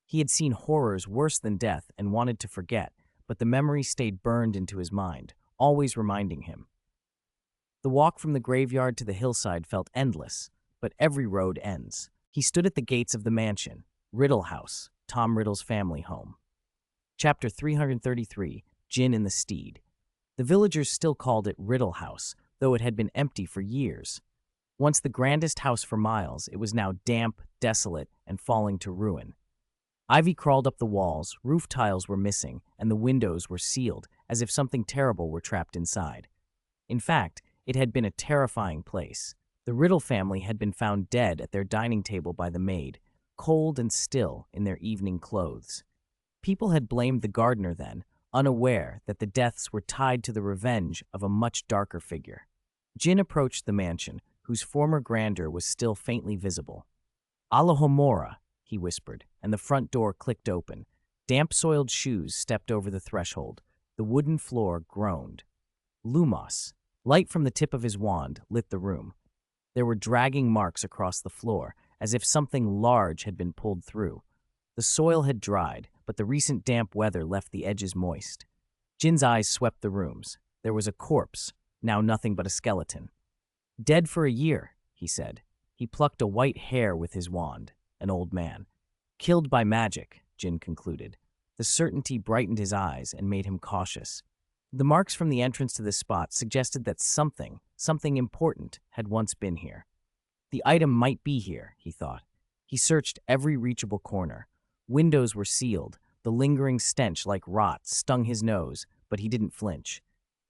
He had seen horrors worse than death and wanted to forget, but the memory stayed burned into his mind, always reminding him. The walk from the graveyard to the hillside felt endless, but every road ends. He stood at the gates of the mansion, Riddle House, Tom Riddle's family home. Chapter 333, Jin and the Steed. The villagers still called it Riddle House, though it had been empty for years. Once the grandest house for miles, it was now damp, desolate, and falling to ruin. Ivy crawled up the walls, roof tiles were missing, and the windows were sealed, as if something terrible were trapped inside. In fact, it had been a terrifying place. The Riddle family had been found dead at their dining table by the maid, cold and still in their evening clothes. People had blamed the gardener then, unaware that the deaths were tied to the revenge of a much darker figure. Jin approached the mansion, whose former grandeur was still faintly visible. "Alohomora," he whispered, and the front door clicked open. Damp-soiled shoes stepped over the threshold. The wooden floor groaned. Lumos. Light from the tip of his wand lit the room. There were dragging marks across the floor, as if something large had been pulled through. The soil had dried, but the recent damp weather left the edges moist. Jin's eyes swept the rooms. There was a corpse, now nothing but a skeleton. "Dead for a year," he said. He plucked a white hair with his wand, an old man. "Killed by magic," Jin concluded. The certainty brightened his eyes and made him cautious. The marks from the entrance to the spot suggested that something important had once been here. The item might be here, he thought. He searched every reachable corner. Windows were sealed. The lingering stench like rot stung his nose, but he didn't flinch.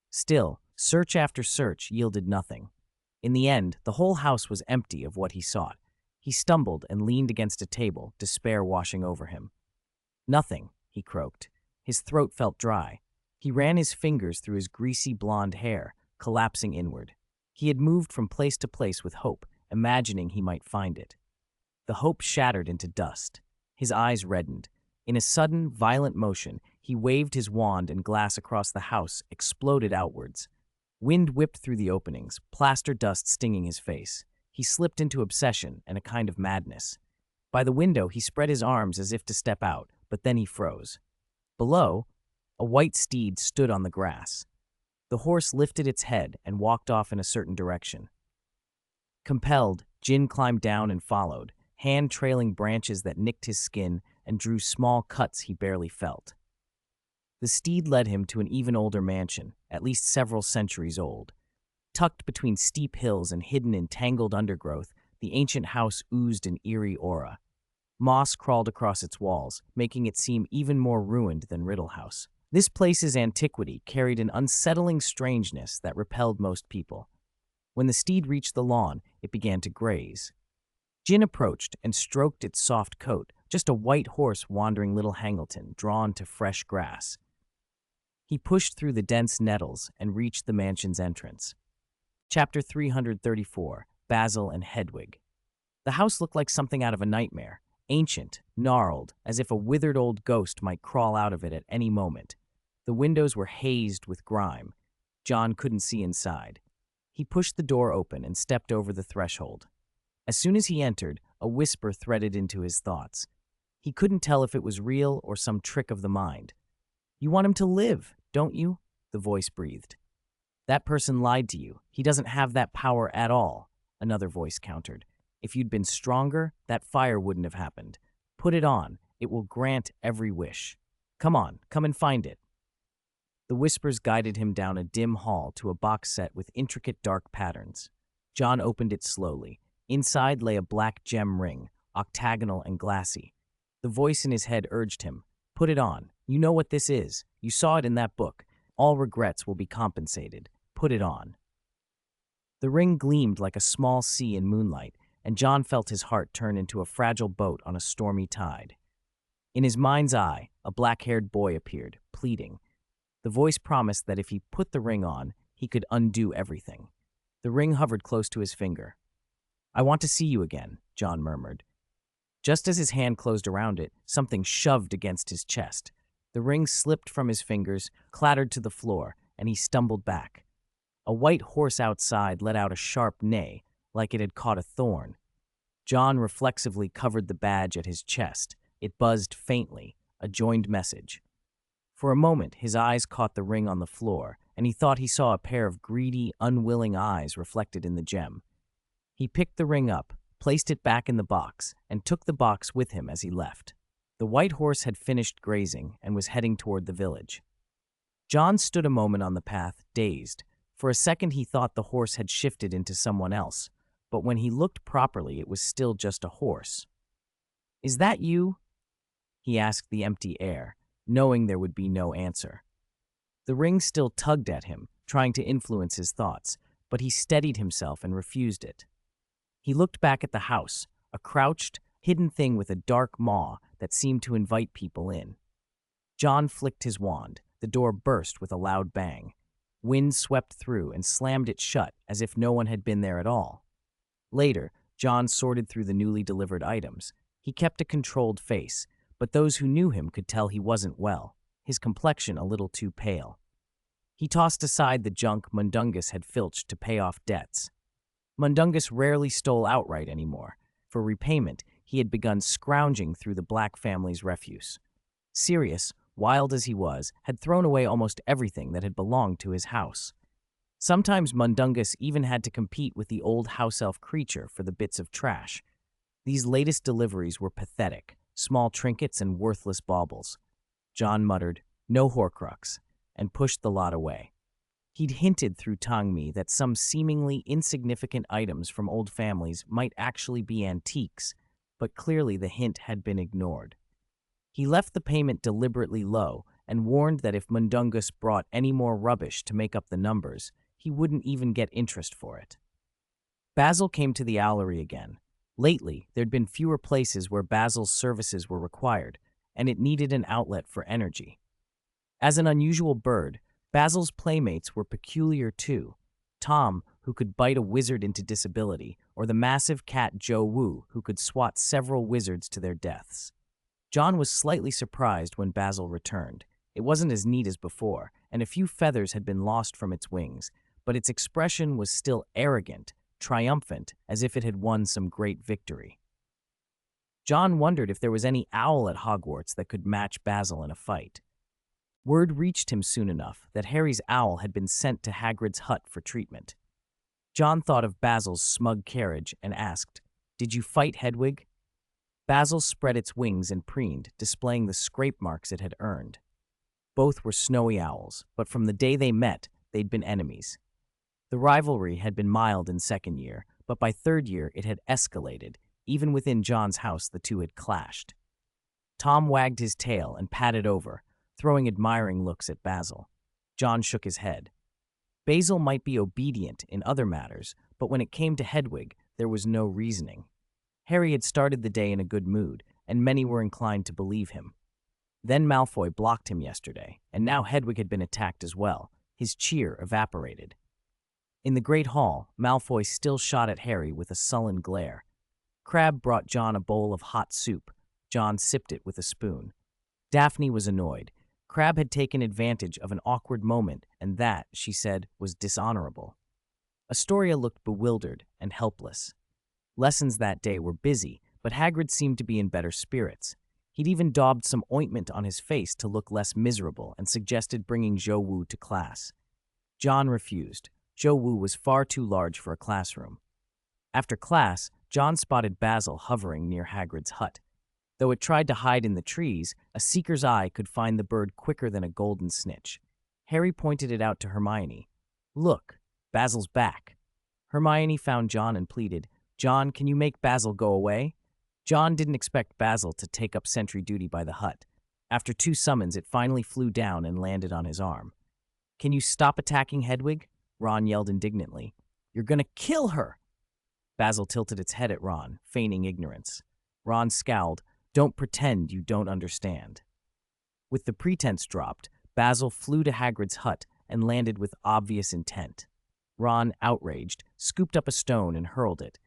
Still, search after search yielded nothing. In the end, the whole house was empty of what he sought. He stumbled and leaned against a table, despair washing over him. "Nothing," he croaked. His throat felt dry. He ran his fingers through his greasy blonde hair, collapsing inward. He had moved from place to place with hope, imagining he might find it. The hope shattered into dust. His eyes reddened. In a sudden, violent motion, he waved his wand and glass across the house, exploded outwards. Wind whipped through the openings, plaster dust stinging his face. He slipped into obsession and a kind of madness. By the window, he spread his arms as if to step out, but then he froze. Below, a white steed stood on the grass. The horse lifted its head and walked off in a certain direction. Compelled, Jin climbed down and followed, hand trailing branches that nicked his skin and drew small cuts he barely felt. The steed led him to an even older mansion, at least several centuries old. Tucked between steep hills and hidden in tangled undergrowth, the ancient house oozed an eerie aura. Moss crawled across its walls, making it seem even more ruined than Riddle House. This place's antiquity carried an unsettling strangeness that repelled most people. When the steed reached the lawn, it began to graze. Jin approached and stroked its soft coat, just a white horse wandering Little Hangleton, drawn to fresh grass. He pushed through the dense nettles and reached the mansion's entrance. Chapter 334, Basil and Hedwig. The house looked like something out of a nightmare, ancient, gnarled, as if a withered old ghost might crawl out of it at any moment. The windows were hazed with grime. John couldn't see inside. He pushed the door open and stepped over the threshold. As soon as he entered, a whisper threaded into his thoughts. He couldn't tell if it was real or some trick of the mind. "You want him to live, don't you?" the voice breathed. "That person lied to you. He doesn't have that power at all," another voice countered. "If you'd been stronger, that fire wouldn't have happened. Put it on. It will grant every wish. Come on, come and find it." The whispers guided him down a dim hall to a box set with intricate dark patterns. John opened it slowly. Inside lay a black gem ring, octagonal and glassy. The voice in his head urged him, "Put it on. You know what this is. You saw it in that book. All regrets will be compensated. Put it on." The ring gleamed like a small sea in moonlight, and John felt his heart turn into a fragile boat on a stormy tide. In his mind's eye, a black-haired boy appeared, pleading. The voice promised that if he put the ring on, he could undo everything. The ring hovered close to his finger. "I want to see you again," John murmured. Just as his hand closed around it, something shoved against his chest. The ring slipped from his fingers, clattered to the floor, and he stumbled back. A white horse outside let out a sharp neigh, like it had caught a thorn. John reflexively covered the badge at his chest. It buzzed faintly, a joined message. For a moment, his eyes caught the ring on the floor, and he thought he saw a pair of greedy, unwilling eyes reflected in the gem. He picked the ring up, placed it back in the box, and took the box with him as he left. The white horse had finished grazing and was heading toward the village. John stood a moment on the path, dazed. For a second he thought the horse had shifted into someone else, but when he looked properly it was still just a horse. "Is that you?" he asked the empty air, knowing there would be no answer. The ring still tugged at him, trying to influence his thoughts, but he steadied himself and refused it. He looked back at the house, a crouched, hidden thing with a dark maw that seemed to invite people in. John flicked his wand. The door burst with a loud bang. Wind swept through and slammed it shut as if no one had been there at all. Later, John sorted through the newly delivered items. He kept a controlled face, but those who knew him could tell he wasn't well, his complexion a little too pale. He tossed aside the junk Mundungus had filched to pay off debts. Mundungus rarely stole outright anymore. For repayment, he had begun scrounging through the Black family's refuse. Sirius, wild as he was, had thrown away almost everything that had belonged to his house. Sometimes Mundungus even had to compete with the old house-elf creature for the bits of trash. These latest deliveries were pathetic, small trinkets and worthless baubles. John muttered, "No Horcrux," and pushed the lot away. He'd hinted through Tangmi that some seemingly insignificant items from old families might actually be antiques, but clearly the hint had been ignored. He left the payment deliberately low and warned that if Mundungus brought any more rubbish to make up the numbers, he wouldn't even get interest for it. Basil came to the owlery again. Lately, there'd been fewer places where Basil's services were required, and it needed an outlet for energy. As an unusual bird, Basil's playmates were peculiar too. Tom, who could bite a wizard into disability, or the massive cat Joe Wu, who could swat several wizards to their deaths. John was slightly surprised when Basil returned. It wasn't as neat as before, and a few feathers had been lost from its wings, but its expression was still arrogant, triumphant, as if it had won some great victory. John wondered if there was any owl at Hogwarts that could match Basil in a fight. Word reached him soon enough that Harry's owl had been sent to Hagrid's hut for treatment. John thought of Basil's smug carriage and asked, "Did you fight Hedwig?" Basil spread its wings and preened, displaying the scrape marks it had earned. Both were snowy owls, but from the day they met, they'd been enemies. The rivalry had been mild in second year, but by third year it had escalated. Even within John's house, the two had clashed. Tom wagged his tail and patted over, throwing admiring looks at Basil. John shook his head. Basil might be obedient in other matters, but when it came to Hedwig, there was no reasoning. Harry had started the day in a good mood, and many were inclined to believe him. Then Malfoy blocked him yesterday, and now Hedwig had been attacked as well. His cheer evaporated. In the Great Hall, Malfoy still shot at Harry with a sullen glare. Crabbe brought John a bowl of hot soup. John sipped it with a spoon. Daphne was annoyed. Crabbe had taken advantage of an awkward moment, and that, she said, was dishonorable. Astoria looked bewildered and helpless. Lessons that day were busy, but Hagrid seemed to be in better spirits. He'd even daubed some ointment on his face to look less miserable and suggested bringing Joe Wu to class. John refused. Joe Wu was far too large for a classroom. After class, John spotted Basil hovering near Hagrid's hut. Though it tried to hide in the trees, a seeker's eye could find the bird quicker than a golden snitch. Harry pointed it out to Hermione. "Look, Basil's back." Hermione found John and pleaded, "John, can you make Basil go away?" John didn't expect Basil to take up sentry duty by the hut. After 2 summons, it finally flew down and landed on his arm. "Can you stop attacking Hedwig?" Ron yelled indignantly. You're gonna kill her! Basil tilted its head at Ron, feigning ignorance. Ron scowled. Don't pretend you don't understand. With the pretense dropped, Basil flew to Hagrid's hut and landed with obvious intent. Ron, outraged, scooped up a stone and hurled it.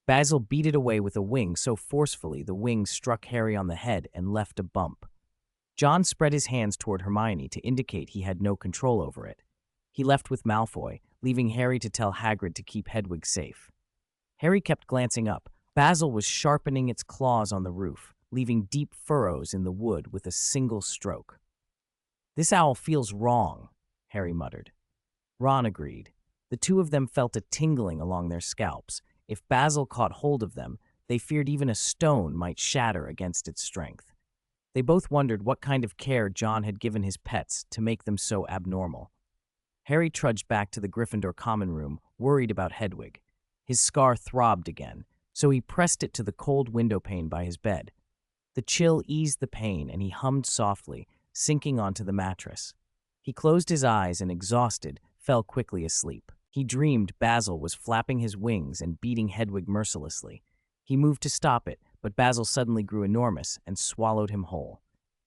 Basil beat it away with a wing so forcefully the wing struck Harry on the head and left a bump. John spread his hands toward Hermione to indicate he had no control over it. He left with Malfoy, leaving Harry to tell Hagrid to keep Hedwig safe. Harry kept glancing up. Basil was sharpening its claws on the roof, leaving deep furrows in the wood with a single stroke. This owl feels wrong, Harry muttered. Ron agreed. The two of them felt a tingling along their scalps. If Basil caught hold of them, they feared even a stone might shatter against its strength. They both wondered what kind of care John had given his pets to make them so abnormal. Harry trudged back to the Gryffindor common room, worried about Hedwig. His scar throbbed again, so he pressed it to the cold windowpane by his bed. The chill eased the pain, and he hummed softly, sinking onto the mattress. He closed his eyes and, exhausted, fell quickly asleep. He dreamed Basil was flapping his wings and beating Hedwig mercilessly. He moved to stop it, but Basil suddenly grew enormous and swallowed him whole.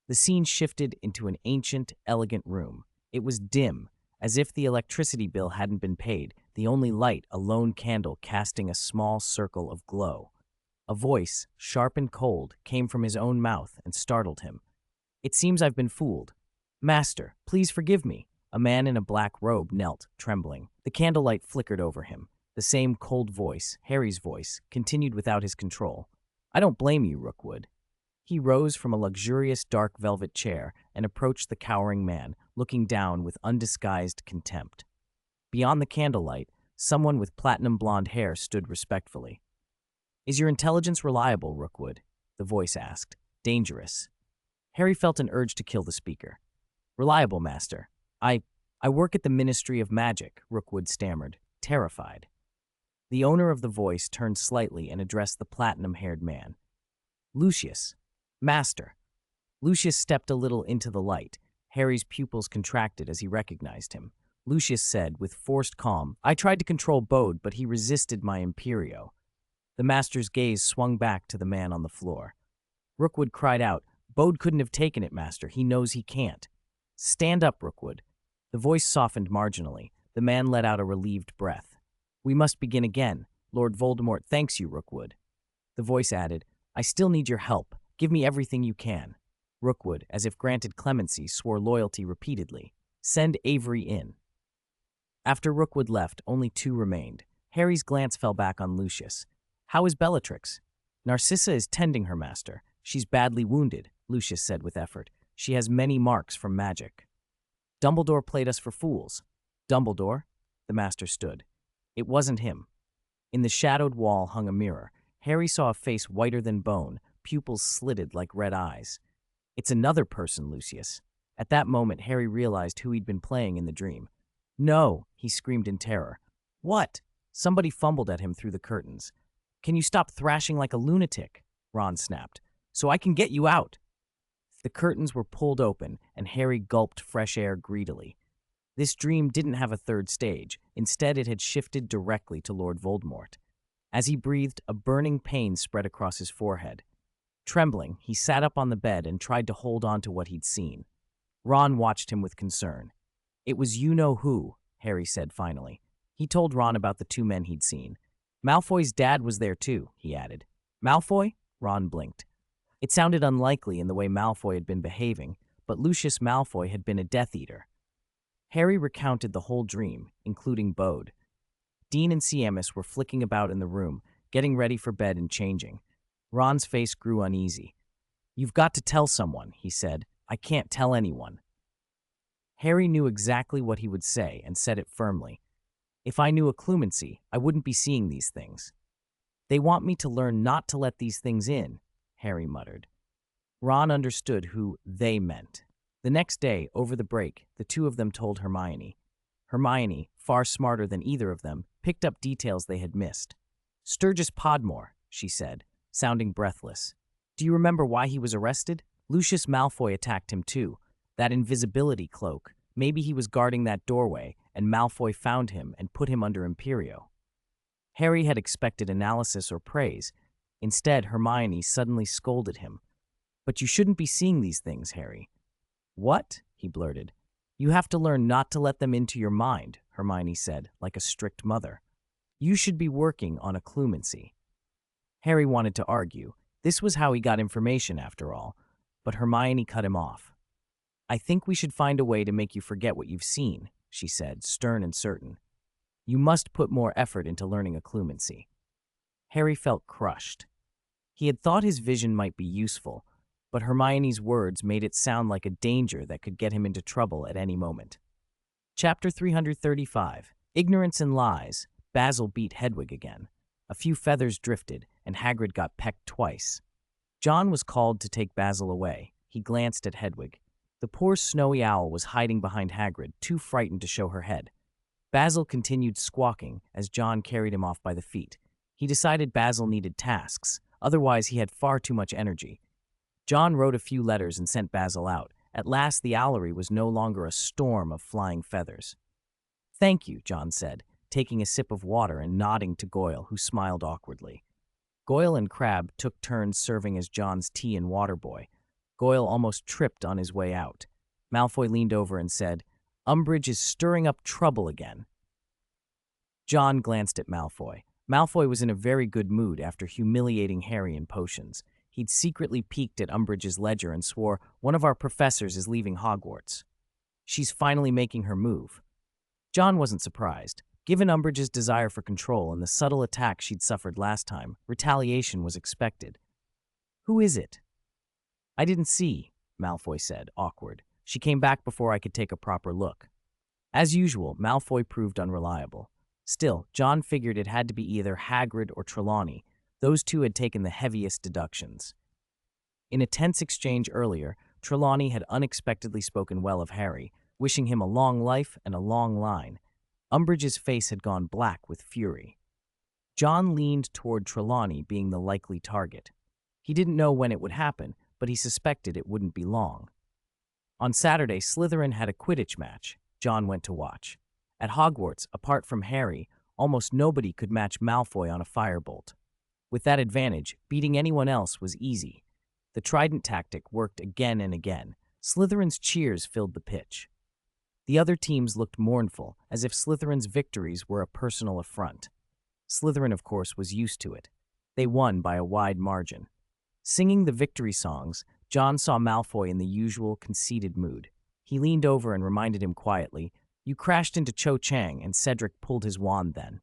The scene shifted into an ancient, elegant room. It was dim, as if the electricity bill hadn't been paid, the only light a lone candle casting a small circle of glow. A voice, sharp and cold, came from his own mouth and startled him. It seems I've been fooled. Master, please forgive me. A man in a black robe knelt, trembling. The candlelight flickered over him. The same cold voice, Harry's voice, continued without his control. I don't blame you, Rookwood. He rose from a luxurious dark velvet chair and approached the cowering man, looking down with undisguised contempt. Beyond the candlelight, someone with platinum blonde hair stood respectfully. Is your intelligence reliable, Rookwood? The voice asked. Dangerous. Harry felt an urge to kill the speaker. Reliable, Master. I work at the Ministry of Magic, Rookwood stammered, terrified. The owner of the voice turned slightly and addressed the platinum-haired man. Lucius. Master. Lucius stepped a little into the light. Harry's pupils contracted as he recognized him. Lucius said, with forced calm, I tried to control Bode, but he resisted my imperio. The master's gaze swung back to the man on the floor. Rookwood cried out, Bode couldn't have taken it, Master. He knows he can't. Stand up, Rookwood. The voice softened marginally. The man let out a relieved breath. We must begin again. Lord Voldemort thanks you, Rookwood. The voice added, I still need your help. Give me everything you can. Rookwood, as if granted clemency, swore loyalty repeatedly. Send Avery in. After Rookwood left, only two remained. Harry's glance fell back on Lucius. How is Bellatrix? Narcissa is tending her, Master. She's badly wounded, Lucius said with effort. She has many marks from magic. Dumbledore played us for fools. Dumbledore? The Master stood. It wasn't him. In the shadowed wall hung a mirror. Harry saw a face whiter than bone, pupils slitted like red eyes. It's another person, Lucius. At that moment, Harry realized who he'd been playing in the dream. No, he screamed in terror. What? Somebody fumbled at him through the curtains. Can you stop thrashing like a lunatic? Ron snapped. So I can get you out. The curtains were pulled open, and Harry gulped fresh air greedily. This dream didn't have a third stage. Instead, it had shifted directly to Lord Voldemort. As he breathed, a burning pain spread across his forehead. Trembling, he sat up on the bed and tried to hold on to what he'd seen. Ron watched him with concern. It was you-know-who, Harry said finally. He told Ron about the two men he'd seen. Malfoy's dad was there too, he added. Malfoy? Ron blinked. It sounded unlikely in the way Malfoy had been behaving, but Lucius Malfoy had been a Death Eater. Harry recounted the whole dream, including Bode. Dean and Seamus were flicking about in the room, getting ready for bed and changing. Ron's face grew uneasy. You've got to tell someone, he said. I can't tell anyone. Harry knew exactly what he would say and said it firmly. If I knew occlumency, I wouldn't be seeing these things. They want me to learn not to let these things in, Harry muttered. Ron understood who they meant. The next day, over the break, the two of them told Hermione. Hermione, far smarter than either of them, picked up details they had missed. Sturgis Podmore, she said, sounding breathless. Do you remember why he was arrested? Lucius Malfoy attacked him too. That invisibility cloak. Maybe he was guarding that doorway, and Malfoy found him and put him under Imperio. Harry had expected analysis or praise. Instead, Hermione suddenly scolded him. "But you shouldn't be seeing these things, Harry." "What?" he blurted. "You have to learn not to let them into your mind," Hermione said, like a strict mother. "You should be working on occlumency." Harry wanted to argue. This was how he got information, after all. But Hermione cut him off. "I think we should find a way to make you forget what you've seen," she said, stern and certain. "You must put more effort into learning occlumency." Harry felt crushed. He had thought his vision might be useful, but Hermione's words made it sound like a danger that could get him into trouble at any moment. Chapter 335. Ignorance and Lies. Basil beat Hedwig again. A few feathers drifted, and Hagrid got pecked twice. John was called to take Basil away. He glanced at Hedwig. The poor snowy owl was hiding behind Hagrid, too frightened to show her head. Basil continued squawking as John carried him off by the feet. He decided Basil needed tasks, otherwise he had far too much energy. John wrote a few letters and sent Basil out. At last the owlery was no longer a storm of flying feathers. "Thank you," John said, taking a sip of water and nodding to Goyle, who smiled awkwardly. Goyle and Crabbe took turns serving as John's tea and water boy. Goyle almost tripped on his way out. Malfoy leaned over and said, "Umbridge is stirring up trouble again." John glanced at Malfoy. Malfoy was in a very good mood after humiliating Harry in potions. He'd secretly peeked at Umbridge's ledger and swore, "One of our professors is leaving Hogwarts. She's finally making her move." John wasn't surprised. Given Umbridge's desire for control and the subtle attack she'd suffered last time, retaliation was expected. "Who is it?" "I didn't see," Malfoy said, awkward. "She came back before I could take a proper look." As usual, Malfoy proved unreliable. Still, John figured it had to be either Hagrid or Trelawney. Those two had taken the heaviest deductions. In a tense exchange earlier, Trelawney had unexpectedly spoken well of Harry, wishing him a long life and a long line. Umbridge's face had gone black with fury. John leaned toward Trelawney being the likely target. He didn't know when it would happen, but he suspected it wouldn't be long. On Saturday, Slytherin had a Quidditch match. John went to watch. At Hogwarts, apart from Harry, almost nobody could match Malfoy on a firebolt. With that advantage, beating anyone else was easy. The trident tactic worked again and again. Slytherin's cheers filled the pitch. The other teams looked mournful, as if Slytherin's victories were a personal affront. Slytherin, of course, was used to it. They won by a wide margin. Singing the victory songs, John saw Malfoy in the usual conceited mood. He leaned over and reminded him quietly, "You crashed into Cho Chang and Cedric pulled his wand then."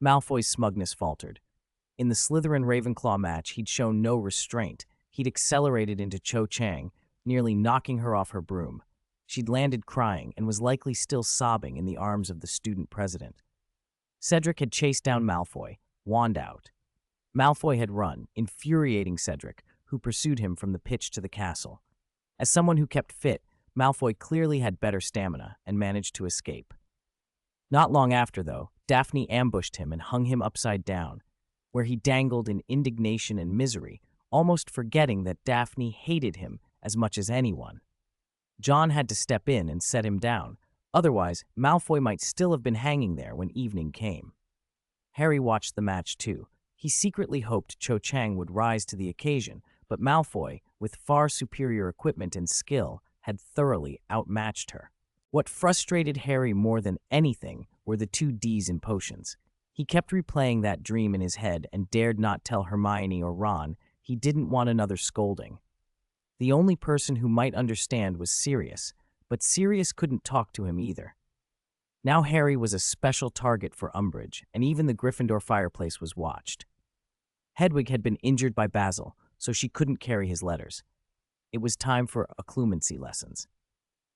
Malfoy's smugness faltered. In the Slytherin-Ravenclaw match, he'd shown no restraint. He'd accelerated into Cho Chang, nearly knocking her off her broom. She'd landed crying and was likely still sobbing in the arms of the student president. Cedric had chased down Malfoy, wand out. Malfoy had run, infuriating Cedric, who pursued him from the pitch to the castle. As someone who kept fit, Malfoy clearly had better stamina and managed to escape. Not long after, though, Daphne ambushed him and hung him upside down, where he dangled in indignation and misery, almost forgetting that Daphne hated him as much as anyone. John had to step in and set him down. Otherwise, Malfoy might still have been hanging there when evening came. Harry watched the match too. He secretly hoped Cho Chang would rise to the occasion, but Malfoy, with far superior equipment and skill, had thoroughly outmatched her. What frustrated Harry more than anything were the two Ds in potions. He kept replaying that dream in his head and dared not tell Hermione or Ron. He didn't want another scolding. The only person who might understand was Sirius, but Sirius couldn't talk to him either. Now Harry was a special target for Umbridge, and even the Gryffindor fireplace was watched. Hedwig had been injured by Basil, so she couldn't carry his letters. It was time for occlumency lessons.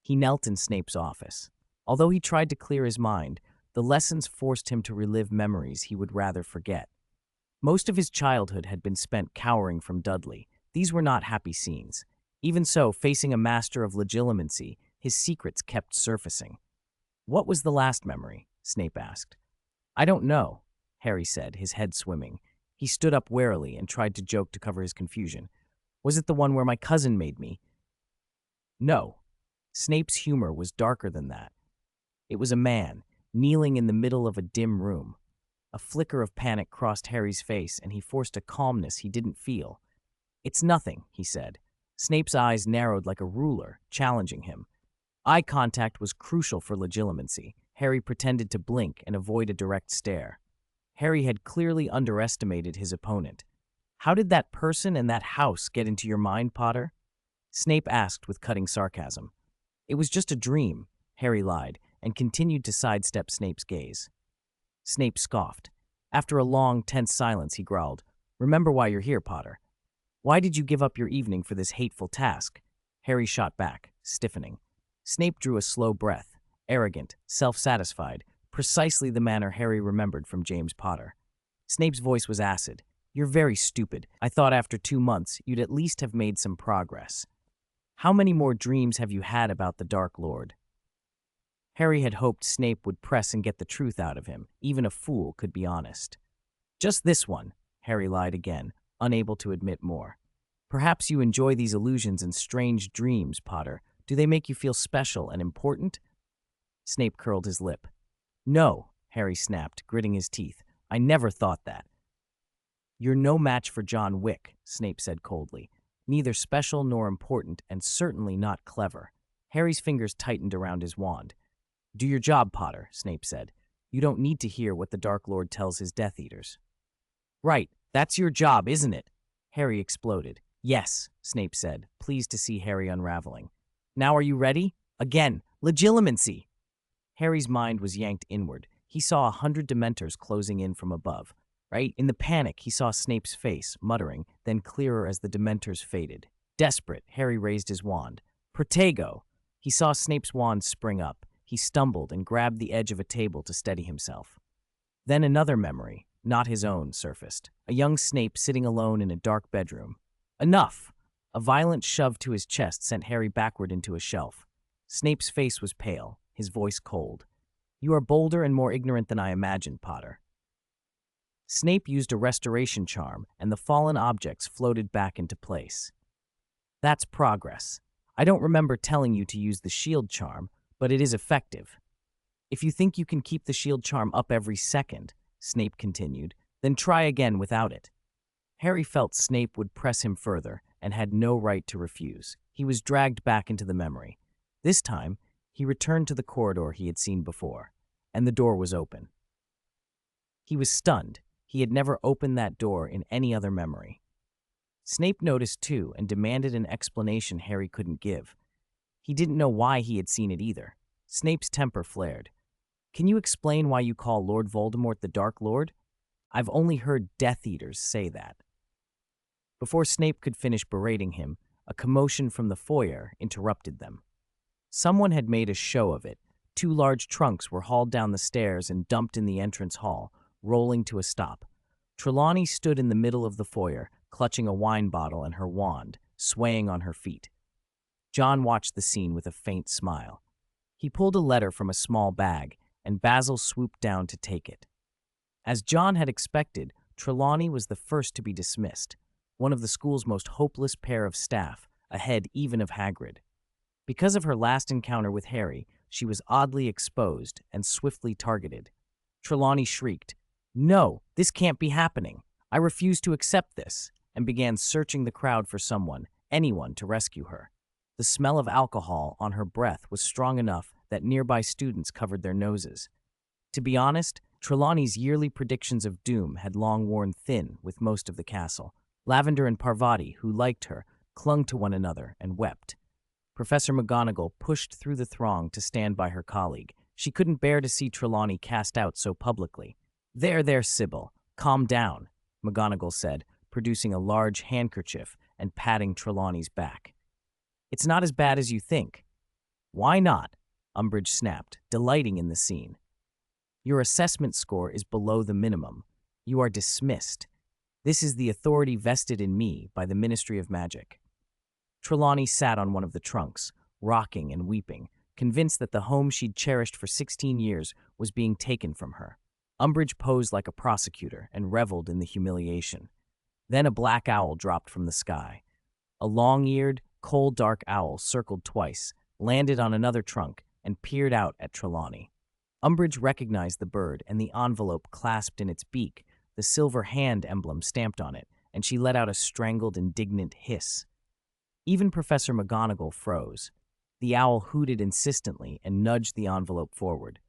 He knelt in Snape's office. Although he tried to clear his mind, the lessons forced him to relive memories he would rather forget. Most of his childhood had been spent cowering from Dudley. These were not happy scenes. Even so, facing a master of legilimency, his secrets kept surfacing. "What was the last memory?" Snape asked. "I don't know," Harry said, his head swimming. He stood up warily and tried to joke to cover his confusion. "Was it the one where my cousin made me?" "No." Snape's humor was darker than that. "It was a man, kneeling in the middle of a dim room. A flicker of panic crossed Harry's face, and he forced a calmness he didn't feel. "It's nothing," he said. Snape's eyes narrowed like a ruler, challenging him. Eye contact was crucial for legitimacy. Harry pretended to blink and avoid a direct stare. Harry had clearly underestimated his opponent. "How did that person and that house get into your mind, Potter?" Snape asked with cutting sarcasm. "It was just a dream," Harry lied, and continued to sidestep Snape's gaze. Snape scoffed. After a long, tense silence, he growled, "Remember why you're here, Potter. Why did you give up your evening for this hateful task?" Harry shot back, stiffening. Snape drew a slow breath, arrogant, self-satisfied, precisely the manner Harry remembered from James Potter. Snape's voice was acid. "You're very stupid. I thought after 2 months you'd at least have made some progress. How many more dreams have you had about the Dark Lord?" Harry had hoped Snape would press and get the truth out of him. Even a fool could be honest. "Just this one," Harry lied again, unable to admit more. "Perhaps you enjoy these illusions and strange dreams, Potter. Do they make you feel special and important?" Snape curled his lip. "No," Harry snapped, gritting his teeth. "I never thought that." "You're no match for John Wick," Snape said coldly. "Neither special nor important, and certainly not clever." Harry's fingers tightened around his wand. "Do your job, Potter," Snape said. "You don't need to hear what the Dark Lord tells his Death Eaters." "Right, that's your job, isn't it?" Harry exploded. "Yes," Snape said, pleased to see Harry unraveling. "Now are you ready? Again, legitimacy!" Harry's mind was yanked inward. He saw 100 Dementors closing in from above. Right? In the panic, he saw Snape's face, muttering, then clearer as the Dementors faded. Desperate, Harry raised his wand. "Protego!" He saw Snape's wand spring up. He stumbled and grabbed the edge of a table to steady himself. Then another memory, not his own, surfaced. A young Snape sitting alone in a dark bedroom. "Enough!" A violent shove to his chest sent Harry backward into a shelf. Snape's face was pale, his voice cold. "You are bolder and more ignorant than I imagined, Potter." Snape used a restoration charm, and the fallen objects floated back into place. "That's progress. I don't remember telling you to use the shield charm, but it is effective. If you think you can keep the shield charm up every second," Snape continued, "then try again without it." Harry felt Snape would press him further, and had no right to refuse. He was dragged back into the memory. This time, he returned to the corridor he had seen before, and the door was open. He was stunned. He had never opened that door in any other memory. Snape noticed too and demanded an explanation Harry couldn't give. He didn't know why he had seen it either. Snape's temper flared. "Can you explain why you call Lord Voldemort the Dark Lord? I've only heard Death Eaters say that." Before Snape could finish berating him, a commotion from the foyer interrupted them. Someone had made a show of it. 2 large trunks were hauled down the stairs and dumped in the entrance hall, rolling to a stop. Trelawney stood in the middle of the foyer, clutching a wine bottle and her wand, swaying on her feet. John watched the scene with a faint smile. He pulled a letter from a small bag, and Basil swooped down to take it. As John had expected, Trelawney was the first to be dismissed, one of the school's most hopeless pair of staff, ahead even of Hagrid. Because of her last encounter with Harry, she was oddly exposed and swiftly targeted. Trelawney shrieked, "No, this can't be happening. I refuse to accept this," and began searching the crowd for someone, anyone, to rescue her. The smell of alcohol on her breath was strong enough that nearby students covered their noses. To be honest, Trelawney's yearly predictions of doom had long worn thin with most of the castle. Lavender and Parvati, who liked her, clung to one another and wept. Professor McGonagall pushed through the throng to stand by her colleague. She couldn't bear to see Trelawney cast out so publicly. There, Sybil. Calm down," McGonagall said, producing a large handkerchief and patting Trelawney's back. "It's not as bad as you think." "Why not?" Umbridge snapped, delighting in the scene. "Your assessment score is below the minimum. You are dismissed. This is the authority vested in me by the Ministry of Magic." Trelawney sat on one of the trunks, rocking and weeping, convinced that the home she'd cherished for 16 years was being taken from her. Umbridge posed like a prosecutor and reveled in the humiliation. Then a black owl dropped from the sky. A long-eared, cold dark owl circled twice, landed on another trunk, and peered out at Trelawney. Umbridge recognized the bird and the envelope clasped in its beak, the silver hand emblem stamped on it, and she let out a strangled, indignant hiss. Even Professor McGonagall froze. The owl hooted insistently and nudged the envelope forward.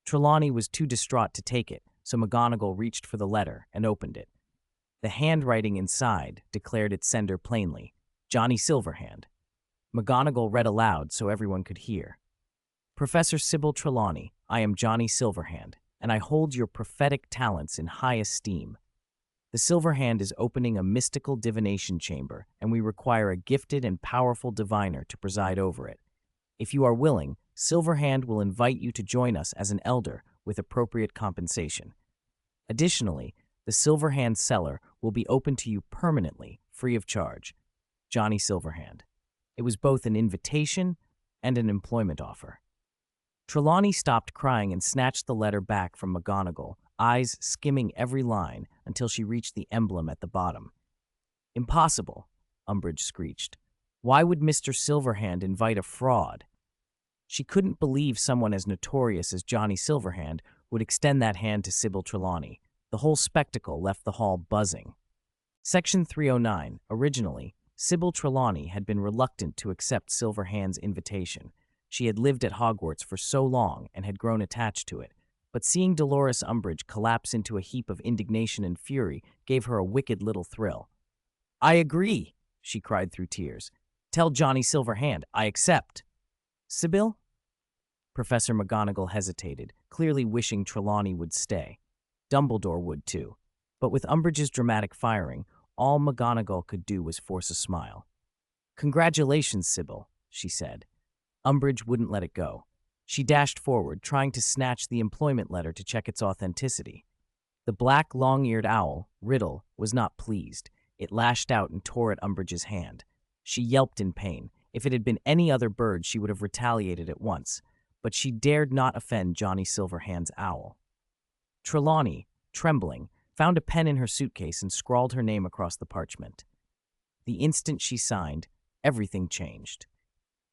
Trelawney was too distraught to take it, so McGonagall reached for the letter and opened it. The handwriting inside declared its sender plainly, Johnny Silverhand. McGonagall read aloud so everyone could hear. Professor Sybil Trelawney, I am Johnny Silverhand, and I hold your prophetic talents in high esteem. The Silverhand is opening a mystical divination chamber, and we require a gifted and powerful diviner to preside over it. If you are willing, Silverhand will invite you to join us as an elder with appropriate compensation. Additionally, the Silverhand cellar will be open to you permanently, free of charge. Johnny Silverhand. It was both an invitation and an employment offer. Trelawney stopped crying and snatched the letter back from McGonagall, eyes skimming every line until she reached the emblem at the bottom. Impossible, Umbridge screeched. Why would Mr. Silverhand invite a fraud? She couldn't believe someone as notorious as Johnny Silverhand would extend that hand to Sybil Trelawney. The whole spectacle left the hall buzzing. Section 309. Originally, Sybil Trelawney had been reluctant to accept Silverhand's invitation. She had lived at Hogwarts for so long and had grown attached to it, but seeing Dolores Umbridge collapse into a heap of indignation and fury gave her a wicked little thrill. I agree, she cried through tears. Tell Johnny Silverhand, I accept. Sybil? Professor McGonagall hesitated, clearly wishing Trelawney would stay. Dumbledore would too. But with Umbridge's dramatic firing, all McGonagall could do was force a smile. Congratulations, Sybil, she said. Umbridge wouldn't let it go. She dashed forward, trying to snatch the employment letter to check its authenticity. The black, long-eared owl, Riddle, was not pleased. It lashed out and tore at Umbridge's hand. She yelped in pain. If it had been any other bird, she would have retaliated at once, but she dared not offend Johnny Silverhand's owl. Trelawney, trembling, found a pen in her suitcase and scrawled her name across the parchment. The instant she signed, everything changed.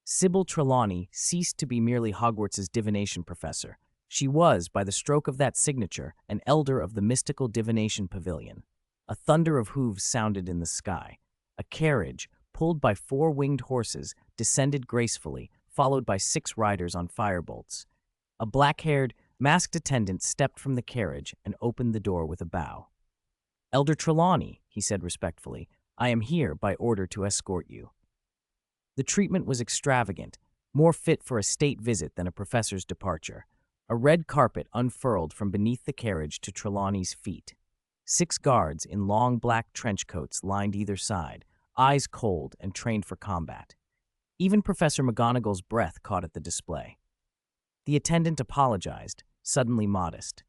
Sybil Trelawney ceased to be merely Hogwarts's divination professor. She was, by the stroke of that signature, an elder of the mystical divination pavilion. A thunder of hooves sounded in the sky. A carriage, pulled by 4 winged horses, descended gracefully, followed by 6 riders on firebolts. A black-haired, masked attendant stepped from the carriage and opened the door with a bow. Elder Trelawney, he said respectfully, I am here by order to escort you. The treatment was extravagant, more fit for a state visit than a professor's departure. A red carpet unfurled from beneath the carriage to Trelawney's feet. 6 guards in long black trench coats lined either side, eyes cold and trained for combat. Even Professor McGonagall's breath caught at the display. The attendant apologized, suddenly modest.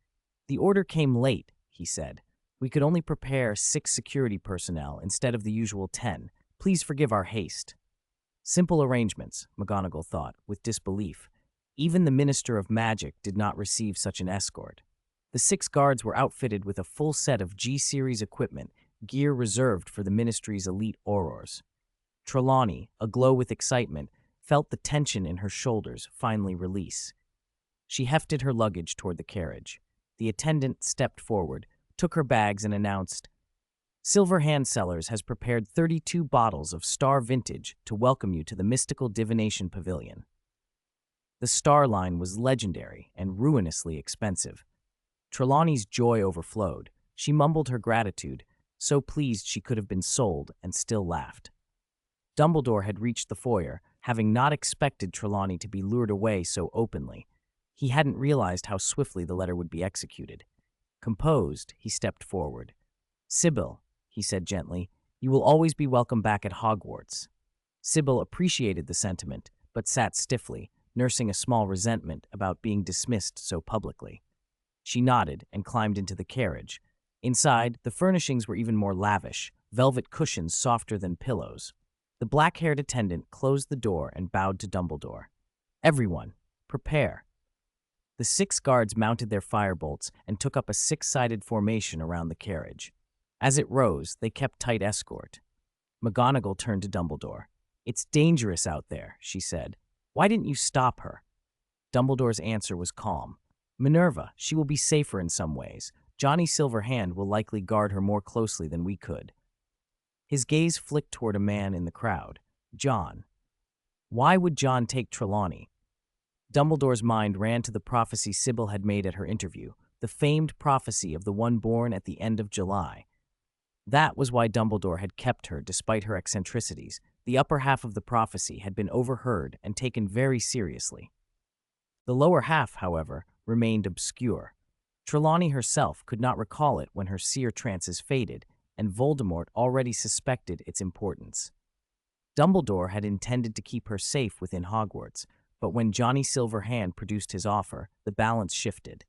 The order came late, he said. We could only prepare 6 security personnel instead of the usual 10. Please forgive our haste. Simple arrangements, McGonagall thought, with disbelief. Even the Minister of Magic did not receive such an escort. The 6 guards were outfitted with a full set of G-Series equipment, gear reserved for the Ministry's elite aurors. Trelawney, aglow with excitement, felt the tension in her shoulders finally release. She hefted her luggage toward the carriage. The attendant stepped forward, took her bags, and announced, Silverhand Cellars has prepared 32 bottles of Star Vintage to welcome you to the mystical divination pavilion. The Star line was legendary and ruinously expensive. Trelawney's joy overflowed. She mumbled her gratitude, so pleased she could have been sold, and still laughed. Dumbledore had reached the foyer, having not expected Trelawney to be lured away so openly. He hadn't realized how swiftly the letter would be executed. Composed, he stepped forward. Sybil, he said gently, you will always be welcome back at Hogwarts. Sybil appreciated the sentiment, but sat stiffly, nursing a small resentment about being dismissed so publicly. She nodded and climbed into the carriage. Inside, the furnishings were even more lavish, velvet cushions softer than pillows. The black-haired attendant closed the door and bowed to Dumbledore. Everyone, prepare. The 6 guards mounted their firebolts and took up a 6-sided formation around the carriage. As it rose, they kept tight escort. McGonagall turned to Dumbledore. It's dangerous out there, she said. Why didn't you stop her? Dumbledore's answer was calm. Minerva, she will be safer in some ways. Johnny Silverhand will likely guard her more closely than we could. His gaze flicked toward a man in the crowd. John. Why would John take Trelawney? Dumbledore's mind ran to the prophecy Sybil had made at her interview, the famed prophecy of the one born at the end of July. That was why Dumbledore had kept her despite her eccentricities. The upper half of the prophecy had been overheard and taken very seriously. The lower half, however, remained obscure. Trelawney herself could not recall it when her seer trances faded, and Voldemort already suspected its importance. Dumbledore had intended to keep her safe within Hogwarts, but when Johnny Silverhand produced his offer, the balance shifted.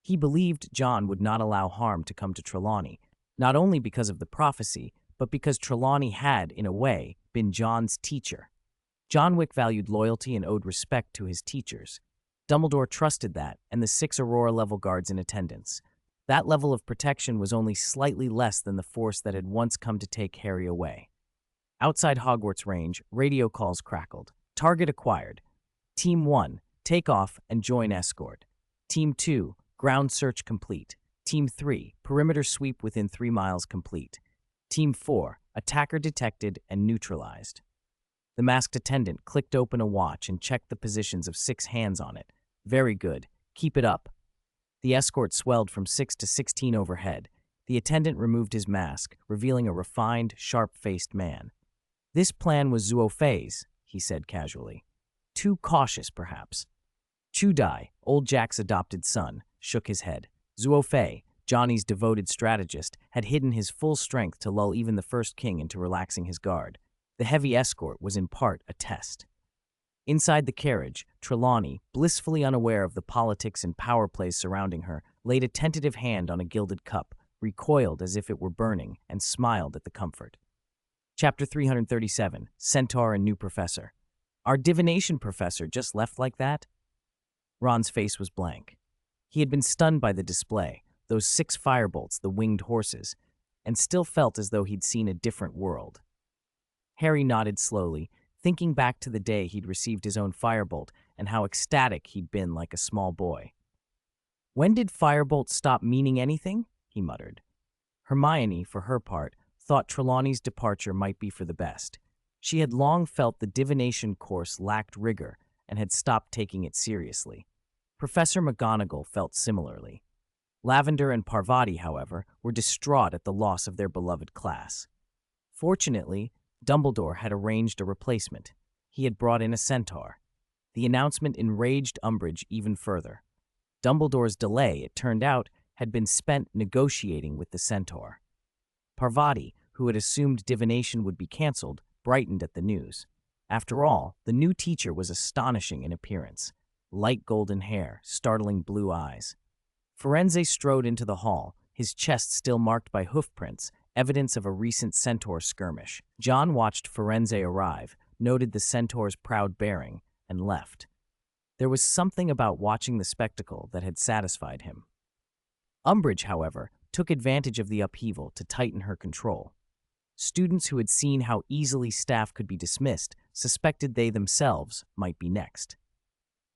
He believed John would not allow harm to come to Trelawney, not only because of the prophecy, but because Trelawney had, in a way, been John's teacher. John Wick valued loyalty and owed respect to his teachers. Dumbledore trusted that, and the 6 Aurora-level guards in attendance. That level of protection was only slightly less than the force that had once come to take Harry away. Outside Hogwarts range, radio calls crackled. Target acquired. Team 1, take off and join escort. Team 2, ground search complete. Team 3, perimeter sweep within 3 miles complete. Team 4, attacker detected and neutralized. The masked attendant clicked open a watch and checked the positions of 6 hands on it. Very good. Keep it up. The escort swelled from 6 to 16 overhead. The attendant removed his mask, revealing a refined, sharp-faced man. This plan was Zuofei's, he said casually. Too cautious, perhaps. Chudai, old Jack's adopted son, shook his head. Zuofei, Johnny's devoted strategist, had hidden his full strength to lull even the first king into relaxing his guard. The heavy escort was in part a test. Inside the carriage, Trelawney, blissfully unaware of the politics and power plays surrounding her, laid a tentative hand on a gilded cup, recoiled as if it were burning, and smiled at the comfort. Chapter 337, Centaur and New Professor. Our divination professor just left like that? Ron's face was blank. He had been stunned by the display, those 6 firebolts, the winged horses, and still felt as though he'd seen a different world. Harry nodded slowly, thinking back to the day he'd received his own firebolt and how ecstatic he'd been like a small boy. When did firebolt stop meaning anything? He muttered. Hermione, for her part, thought Trelawney's departure might be for the best. She had long felt the divination course lacked rigor and had stopped taking it seriously. Professor McGonagall felt similarly. Lavender and Parvati, however, were distraught at the loss of their beloved class. Fortunately, Dumbledore had arranged a replacement. He had brought in a centaur. The announcement enraged Umbridge even further. Dumbledore's delay, it turned out, had been spent negotiating with the centaur. Parvati, who had assumed divination would be cancelled, brightened at the news. After all, the new teacher was astonishing in appearance. Light golden hair, startling blue eyes. Firenze strode into the hall, his chest still marked by hoofprints, evidence of a recent centaur skirmish. John watched Firenze arrive, noted the centaur's proud bearing, and left. There was something about watching the spectacle that had satisfied him. Umbridge, however, took advantage of the upheaval to tighten her control. Students who had seen how easily staff could be dismissed suspected they themselves might be next.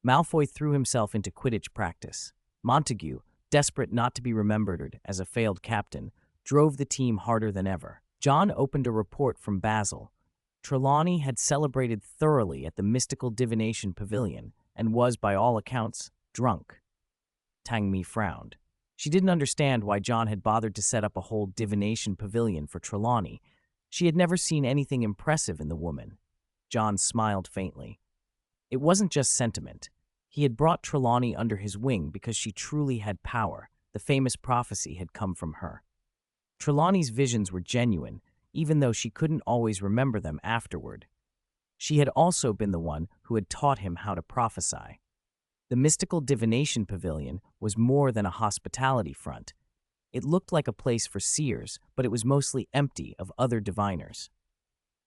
Malfoy threw himself into Quidditch practice. Montague, desperate not to be remembered as a failed captain, drove the team harder than ever. John opened a report from Basil. Trelawney had celebrated thoroughly at the mystical divination pavilion and was, by all accounts, drunk. Tangmi frowned. She didn't understand why John had bothered to set up a whole divination pavilion for Trelawney. She had never seen anything impressive in the woman. John smiled faintly. It wasn't just sentiment. He had brought Trelawney under his wing because she truly had power. The famous prophecy had come from her. Trelawney's visions were genuine, even though she couldn't always remember them afterward. She had also been the one who had taught him how to prophesy. The mystical divination pavilion was more than a hospitality front. It looked like a place for seers, but it was mostly empty of other diviners.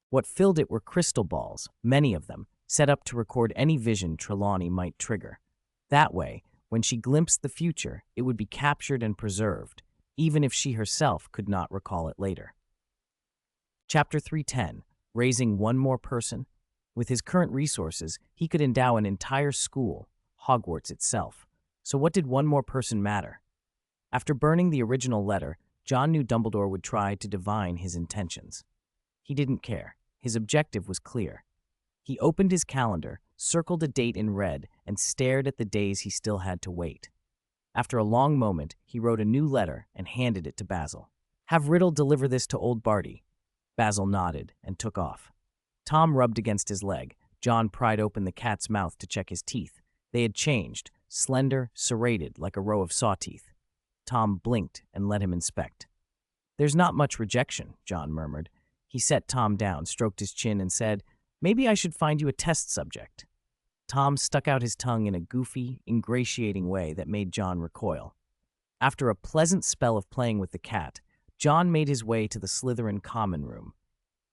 What filled it were crystal balls, many of them, set up to record any vision Trelawney might trigger. That way, when she glimpsed the future, it would be captured and preserved, even if she herself could not recall it later. Chapter 310, Raising One More Person. With his current resources, he could endow an entire school, Hogwarts itself. So what did one more person matter? After burning the original letter, John knew Dumbledore would try to divine his intentions. He didn't care. His objective was clear. He opened his calendar, circled a date in red, and stared at the days he still had to wait. After a long moment, he wrote a new letter and handed it to Basil. "Have Riddle deliver this to old Barty." Basil nodded and took off. Tom rubbed against his leg. John pried open the cat's mouth to check his teeth. They had changed, slender, serrated like a row of saw teeth. Tom blinked and let him inspect. "There's not much rejection," John murmured. He set Tom down, stroked his chin, and said, "Maybe I should find you a test subject." Tom stuck out his tongue in a goofy, ingratiating way that made John recoil. After a pleasant spell of playing with the cat, John made his way to the Slytherin common room.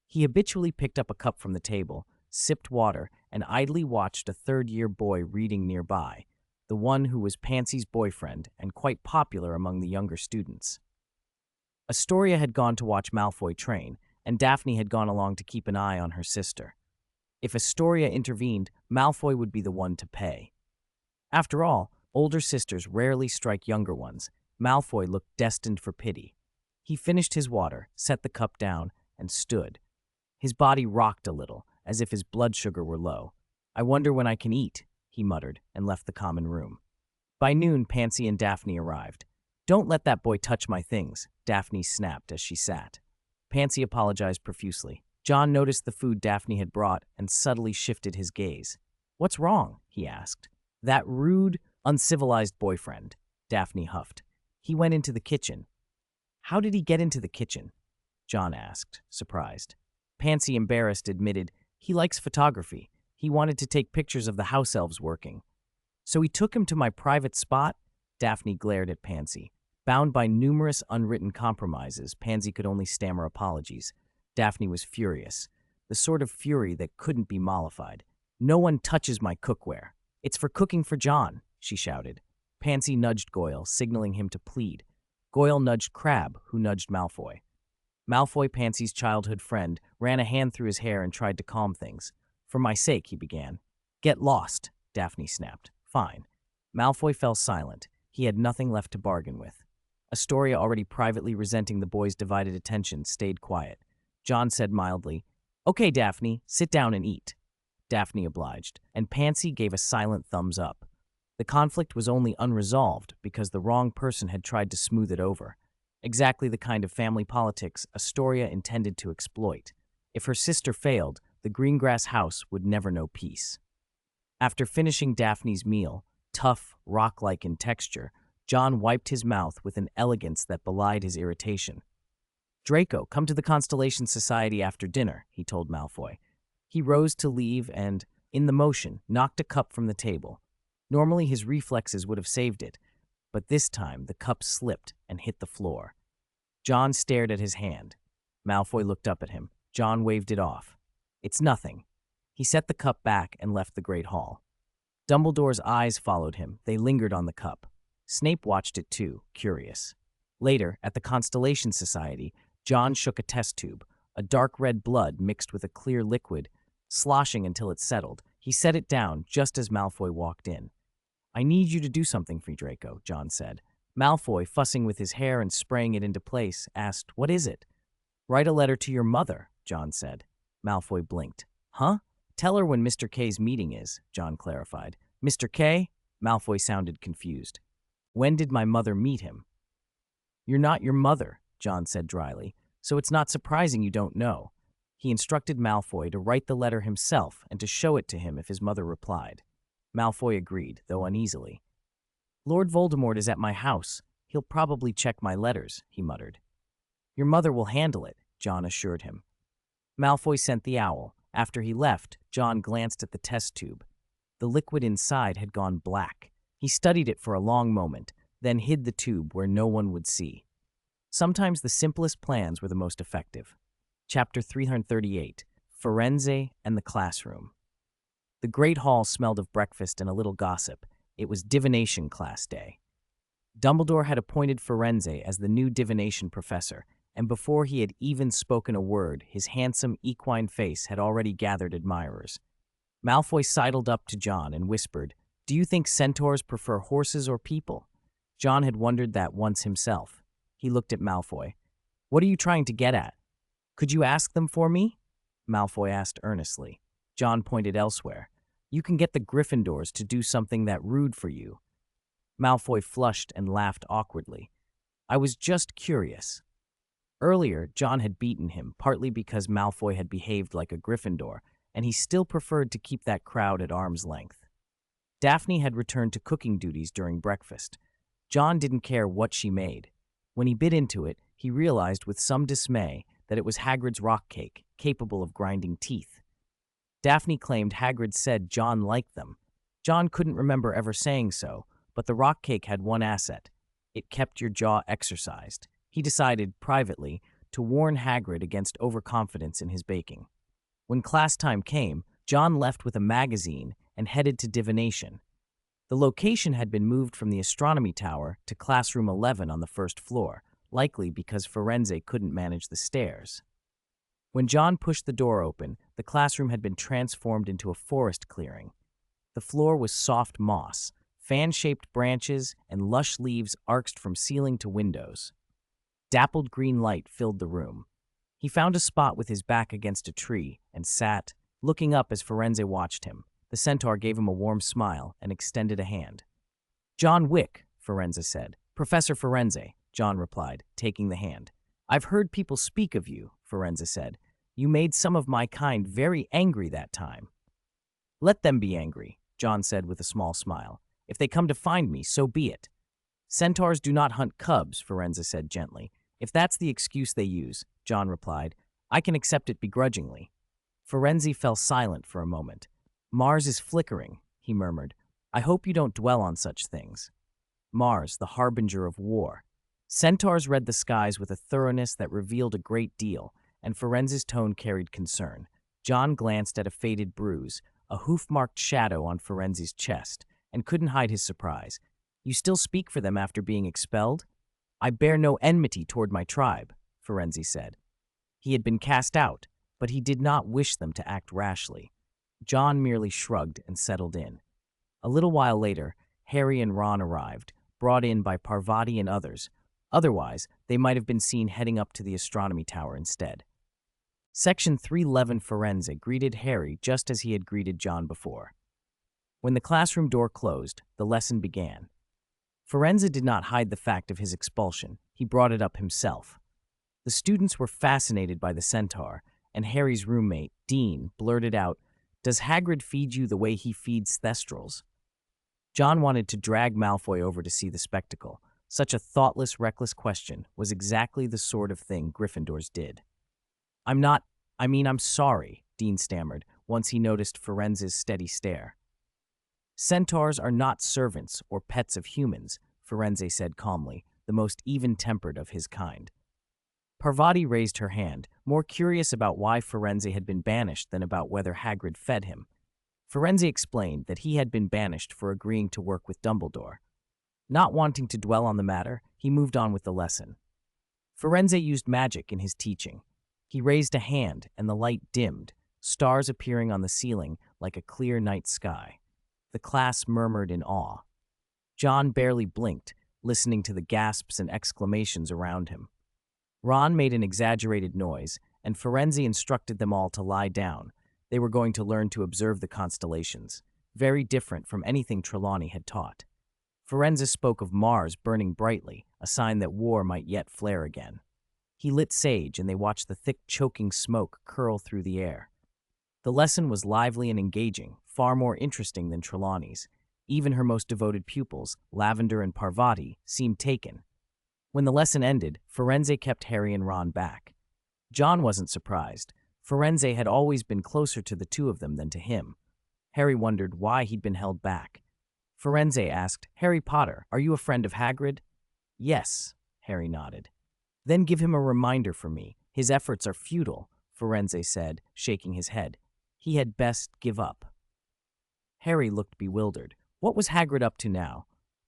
He habitually picked up a cup from the table, sipped water, and idly watched a third-year boy reading nearby, the one who was Pansy's boyfriend and quite popular among the younger students. Astoria had gone to watch Malfoy train, and Daphne had gone along to keep an eye on her sister. If Astoria intervened, Malfoy would be the one to pay. After all, older sisters rarely strike younger ones. Malfoy looked destined for pity. He finished his water, set the cup down, and stood. His body rocked a little, as if his blood sugar were low. "I wonder when I can eat," he muttered, and left the common room. By noon, Pansy and Daphne arrived. "Don't let that boy touch my things," Daphne snapped as she sat. Pansy apologized profusely. John noticed the food Daphne had brought and subtly shifted his gaze. "What's wrong?" he asked. "That rude, uncivilized boyfriend," Daphne huffed. "He went into the kitchen." "How did he get into the kitchen?" John asked, surprised. Pansy, embarrassed, admitted, "He likes photography. He wanted to take pictures of the house elves working." "So he took him to my private spot?" Daphne glared at Pansy. Bound by numerous unwritten compromises, Pansy could only stammer apologies. Daphne was furious, the sort of fury that couldn't be mollified. "No one touches my cookware. It's for cooking for John," she shouted. Pansy nudged Goyle, signaling him to plead. Goyle nudged Crabbe, who nudged Malfoy. Malfoy, Pansy's childhood friend, ran a hand through his hair and tried to calm things. "For my sake," he began. "Get lost," Daphne snapped. "Fine." Malfoy fell silent. He had nothing left to bargain with. Astoria, already privately resenting the boy's divided attention, stayed quiet. John said mildly, "Okay, Daphne, sit down and eat." Daphne obliged, and Pansy gave a silent thumbs up. The conflict was only unresolved because the wrong person had tried to smooth it over. Exactly the kind of family politics Astoria intended to exploit. If her sister failed, the Greengrass house would never know peace. After finishing Daphne's meal, tough, rock-like in texture, John wiped his mouth with an elegance that belied his irritation. "Draco, come to the Constellation Society after dinner," he told Malfoy. He rose to leave and, in the motion, knocked a cup from the table. Normally his reflexes would have saved it, but this time the cup slipped and hit the floor. John stared at his hand. Malfoy looked up at him. John waved it off. "It's nothing." He set the cup back and left the Great Hall. Dumbledore's eyes followed him. They lingered on the cup. Snape watched it too, curious. Later, at the Constellation Society, John shook a test tube, a dark red blood mixed with a clear liquid, sloshing until it settled. He set it down just as Malfoy walked in. "I need you to do something for Draco," John said. Malfoy, fussing with his hair and spraying it into place, asked, "What is it?" "Write a letter to your mother," John said. Malfoy blinked. "Huh? Tell her when Mr. K's meeting is," John clarified. "Mr. K?" Malfoy sounded confused. "When did my mother meet him?" "You're not your mother," John said dryly, "so it's not surprising you don't know." He instructed Malfoy to write the letter himself and to show it to him if his mother replied. Malfoy agreed, though uneasily. "Lord Voldemort is at my house. He'll probably check my letters," he muttered. "Your mother will handle it," John assured him. Malfoy sent the owl. After he left, John glanced at the test tube. The liquid inside had gone black. He studied it for a long moment, then hid the tube where no one would see. Sometimes the simplest plans were the most effective. Chapter 338, Firenze and the Classroom. The Great Hall smelled of breakfast and a little gossip. It was divination class day. Dumbledore had appointed Firenze as the new divination professor, and before he had even spoken a word, his handsome equine face had already gathered admirers. Malfoy sidled up to John and whispered, Do you think centaurs prefer horses or people? John had wondered that once himself. He looked at Malfoy. What are you trying to get at? Could you ask them for me? Malfoy asked earnestly. John pointed elsewhere. You can get the Gryffindors to do something that rude for you. Malfoy flushed and laughed awkwardly. I was just curious. Earlier, John had beaten him, partly because Malfoy had behaved like a Gryffindor, and he still preferred to keep that crowd at arm's length. Daphne had returned to cooking duties during breakfast. John didn't care what she made. When he bit into it, he realized with some dismay that it was Hagrid's rock cake, capable of grinding teeth. Daphne claimed Hagrid said John liked them. John couldn't remember ever saying so, but the rock cake had one asset. It kept your jaw exercised. He decided, privately, to warn Hagrid against overconfidence in his baking. When class time came, John left with a magazine and headed to divination. The location had been moved from the astronomy tower to classroom 11 on the first floor, likely because Firenze couldn't manage the stairs. When John pushed the door open, the classroom had been transformed into a forest clearing. The floor was soft moss, fan-shaped branches, and lush leaves arched from ceiling to windows. Dappled green light filled the room. He found a spot with his back against a tree and sat, looking up as Firenze watched him. The centaur gave him a warm smile and extended a hand. John Wick, Firenze said. Professor Firenze, John replied, taking the hand. I've heard people speak of you, Firenze said. You made some of my kind very angry that time. Let them be angry, John said with a small smile. If they come to find me, so be it. Centaurs do not hunt cubs, Firenze said gently. If that's the excuse they use, John replied, I can accept it begrudgingly. Firenze fell silent for a moment. Mars is flickering, he murmured. I hope you don't dwell on such things. Mars, the harbinger of war. Centaurs read the skies with a thoroughness that revealed a great deal, and Firenze's tone carried concern. John glanced at a faded bruise, a hoof-marked shadow on Firenze's chest, and couldn't hide his surprise. You still speak for them after being expelled? I bear no enmity toward my tribe, Firenze said. He had been cast out, but he did not wish them to act rashly. John merely shrugged and settled in. A little while later, Harry and Ron arrived, brought in by Parvati and others. Otherwise, they might have been seen heading up to the astronomy tower instead. Section 311 Firenze greeted Harry just as he had greeted John before. When the classroom door closed, the lesson began. Firenze did not hide the fact of his expulsion. He brought it up himself. The students were fascinated by the centaur, and Harry's roommate, Dean, blurted out, Does Hagrid feed you the way he feeds Thestrals? John wanted to drag Malfoy over to see the spectacle. Such a thoughtless, reckless question was exactly the sort of thing Gryffindors did. I'm sorry, Dean stammered, once he noticed Firenze's steady stare. Centaurs are not servants or pets of humans, Firenze said calmly, the most even-tempered of his kind. Parvati raised her hand, more curious about why Firenze had been banished than about whether Hagrid fed him. Firenze explained that he had been banished for agreeing to work with Dumbledore. Not wanting to dwell on the matter, he moved on with the lesson. Firenze used magic in his teaching. He raised a hand, and the light dimmed, stars appearing on the ceiling like a clear night sky. The class murmured in awe. John barely blinked, listening to the gasps and exclamations around him. Ron made an exaggerated noise, and Firenze instructed them all to lie down. They were going to learn to observe the constellations, very different from anything Trelawney had taught. Firenze spoke of Mars burning brightly, a sign that war might yet flare again. He lit sage, and they watched the thick, choking smoke curl through the air. The lesson was lively and engaging, far more interesting than Trelawney's. Even her most devoted pupils, Lavender and Parvati, seemed taken. When the lesson ended, Firenze kept Harry and Ron back. John wasn't surprised. Firenze had always been closer to the two of them than to him. Harry wondered why he'd been held back. Firenze asked, Harry Potter, are you a friend of Hagrid? Yes, Harry nodded. Then give him a reminder for me. His efforts are futile, Firenze said, shaking his head. He had best give up. Harry looked bewildered. What was Hagrid up to now?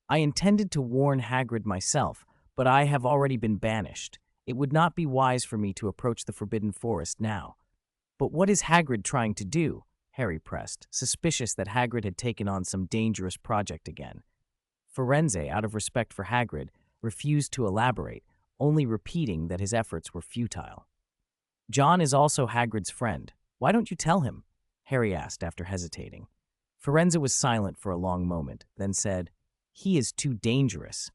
I intended to warn Hagrid myself, but I have already been banished. It would not be wise for me to approach the Forbidden Forest now. But what is Hagrid trying to do? Harry pressed, suspicious that Hagrid had taken on some dangerous project again. Firenze, out of respect for Hagrid, refused to elaborate, only repeating that his efforts were futile. John is also Hagrid's friend. Why don't you tell him? Harry asked after hesitating. Firenze was silent for a long moment, then said, He is too dangerous.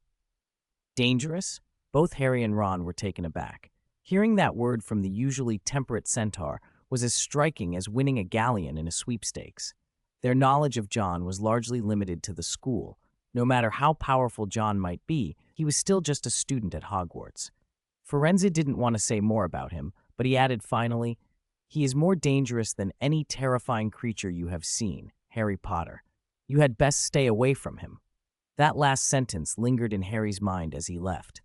Dangerous? Both Harry and Ron were taken aback. Hearing that word from the usually temperate centaur was as striking as winning a galleon in a sweepstakes. Their knowledge of John was largely limited to the school. No matter how powerful John might be, he was still just a student at Hogwarts. Firenze didn't want to say more about him, but he added finally, He is more dangerous than any terrifying creature you have seen, Harry Potter. You had best stay away from him. That last sentence lingered in Harry's mind as he left.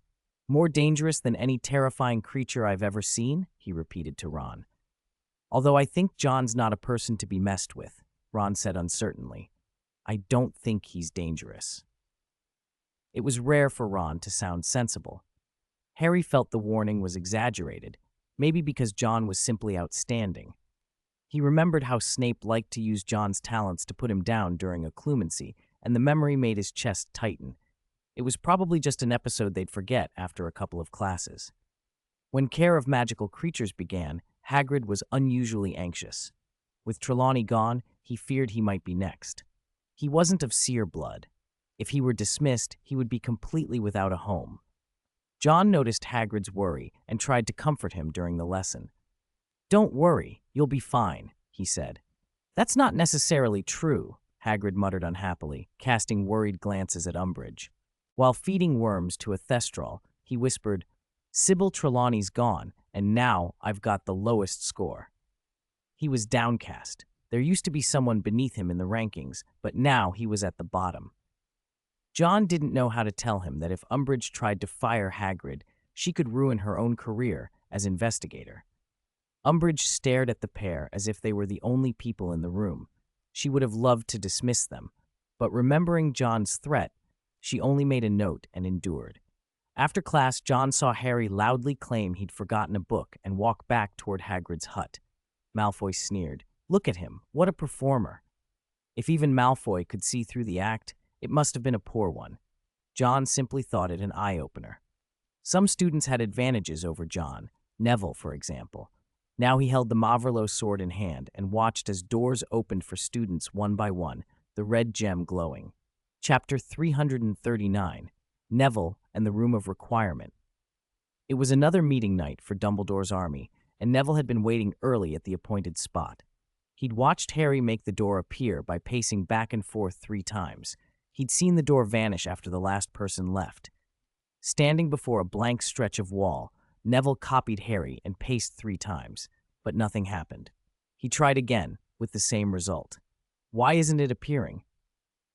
More dangerous than any terrifying creature I've ever seen, he repeated to Ron. Although I think John's not a person to be messed with, Ron said uncertainly. I don't think he's dangerous. It was rare for Ron to sound sensible. Harry felt the warning was exaggerated, maybe because John was simply outstanding. He remembered how Snape liked to use John's talents to put him down during a clumsy, and the memory made his chest tighten. It was probably just an episode they'd forget after a couple of classes. When care of magical creatures began, Hagrid was unusually anxious. With Trelawney gone, he feared he might be next. He wasn't of seer blood. If he were dismissed, he would be completely without a home. John noticed Hagrid's worry and tried to comfort him during the lesson. Don't worry, you'll be fine, he said. That's not necessarily true, Hagrid muttered unhappily, casting worried glances at Umbridge. While feeding worms to a thestral, he whispered, Sybil Trelawney's gone, and now I've got the lowest score. He was downcast. There used to be someone beneath him in the rankings, but now he was at the bottom. John didn't know how to tell him that if Umbridge tried to fire Hagrid, she could ruin her own career as investigator. Umbridge stared at the pair as if they were the only people in the room. She would have loved to dismiss them, but remembering John's threat, she only made a note and endured. After class, John saw Harry loudly claim he'd forgotten a book and walk back toward Hagrid's hut. Malfoy sneered. Look at him, what a performer. If even Malfoy could see through the act, it must have been a poor one. John simply thought it an eye-opener. Some students had advantages over John, Neville, for example. Now he held the Maverlo sword in hand and watched as doors opened for students one by one, the red gem glowing. Chapter 339, Neville and the Room of Requirement. It was another meeting night for Dumbledore's army, and Neville had been waiting early at the appointed spot. He'd watched Harry make the door appear by pacing back and forth 3 times. He'd seen the door vanish after the last person left. Standing before a blank stretch of wall, Neville copied Harry and paced 3 times, but nothing happened. He tried again, with the same result. Why isn't it appearing?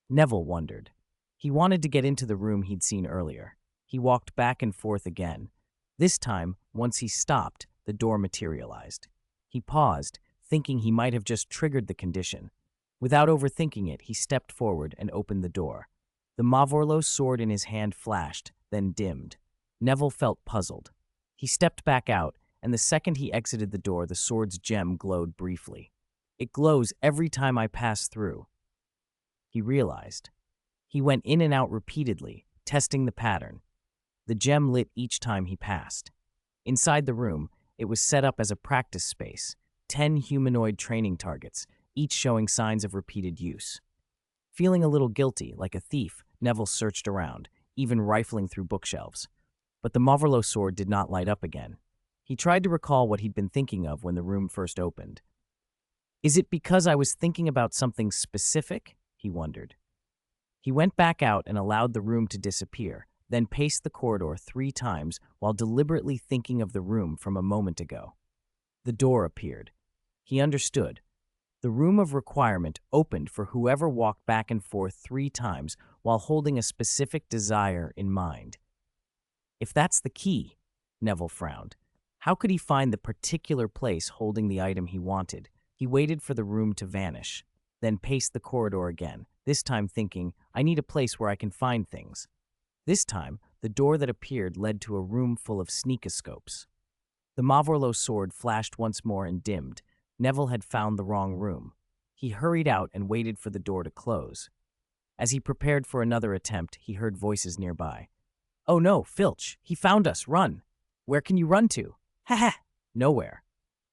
Neville wondered. He wanted to get into the room he'd seen earlier. He walked back and forth again. This time, once he stopped, the door materialized. He paused, thinking he might have just triggered the condition. Without overthinking it, he stepped forward and opened the door. The Mavorlo sword in his hand flashed, then dimmed. Neville felt puzzled. He stepped back out, and the second he exited the door, the sword's gem glowed briefly. It glows every time I pass through, he realized. He went in and out repeatedly, testing the pattern. The gem lit each time he passed. Inside the room, it was set up as a practice space, 10 humanoid training targets, each showing signs of repeated use. Feeling a little guilty, like a thief, Neville searched around, even rifling through bookshelves. But the Mavorlo sword did not light up again. He tried to recall what he'd been thinking of when the room first opened. Is it because I was thinking about something specific? He wondered. He went back out and allowed the room to disappear, then paced the corridor 3 times while deliberately thinking of the room from a moment ago. The door appeared. He understood. The Room of Requirement opened for whoever walked back and forth 3 times while holding a specific desire in mind. If that's the key, Neville frowned. How could he find the particular place holding the item he wanted? He waited for the room to vanish, then paced the corridor again, this time thinking, I need a place where I can find things. This time, the door that appeared led to a room full of sneakoscopes. The Mavorlo sword flashed once more and dimmed. Neville had found the wrong room. He hurried out and waited for the door to close. As he prepared for another attempt, he heard voices nearby. "Oh no, Filch! He found us! Run!" "Where can you run to?" "Ha ha!" "Nowhere."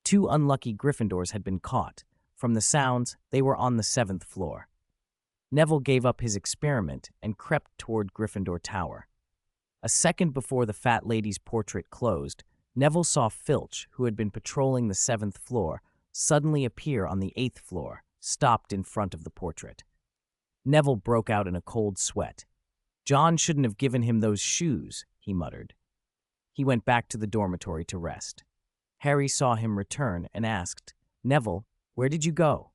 Two unlucky Gryffindors had been caught. From the sounds, they were on the 7th floor. Neville gave up his experiment and crept toward Gryffindor Tower. A second before the fat lady's portrait closed, Neville saw Filch, who had been patrolling the 7th floor, suddenly appear on the 8th floor, stopped in front of the portrait. Neville broke out in a cold sweat. "John shouldn't have given him those shoes," he muttered. He went back to the dormitory to rest. Harry saw him return and asked, "Neville, where did you go?"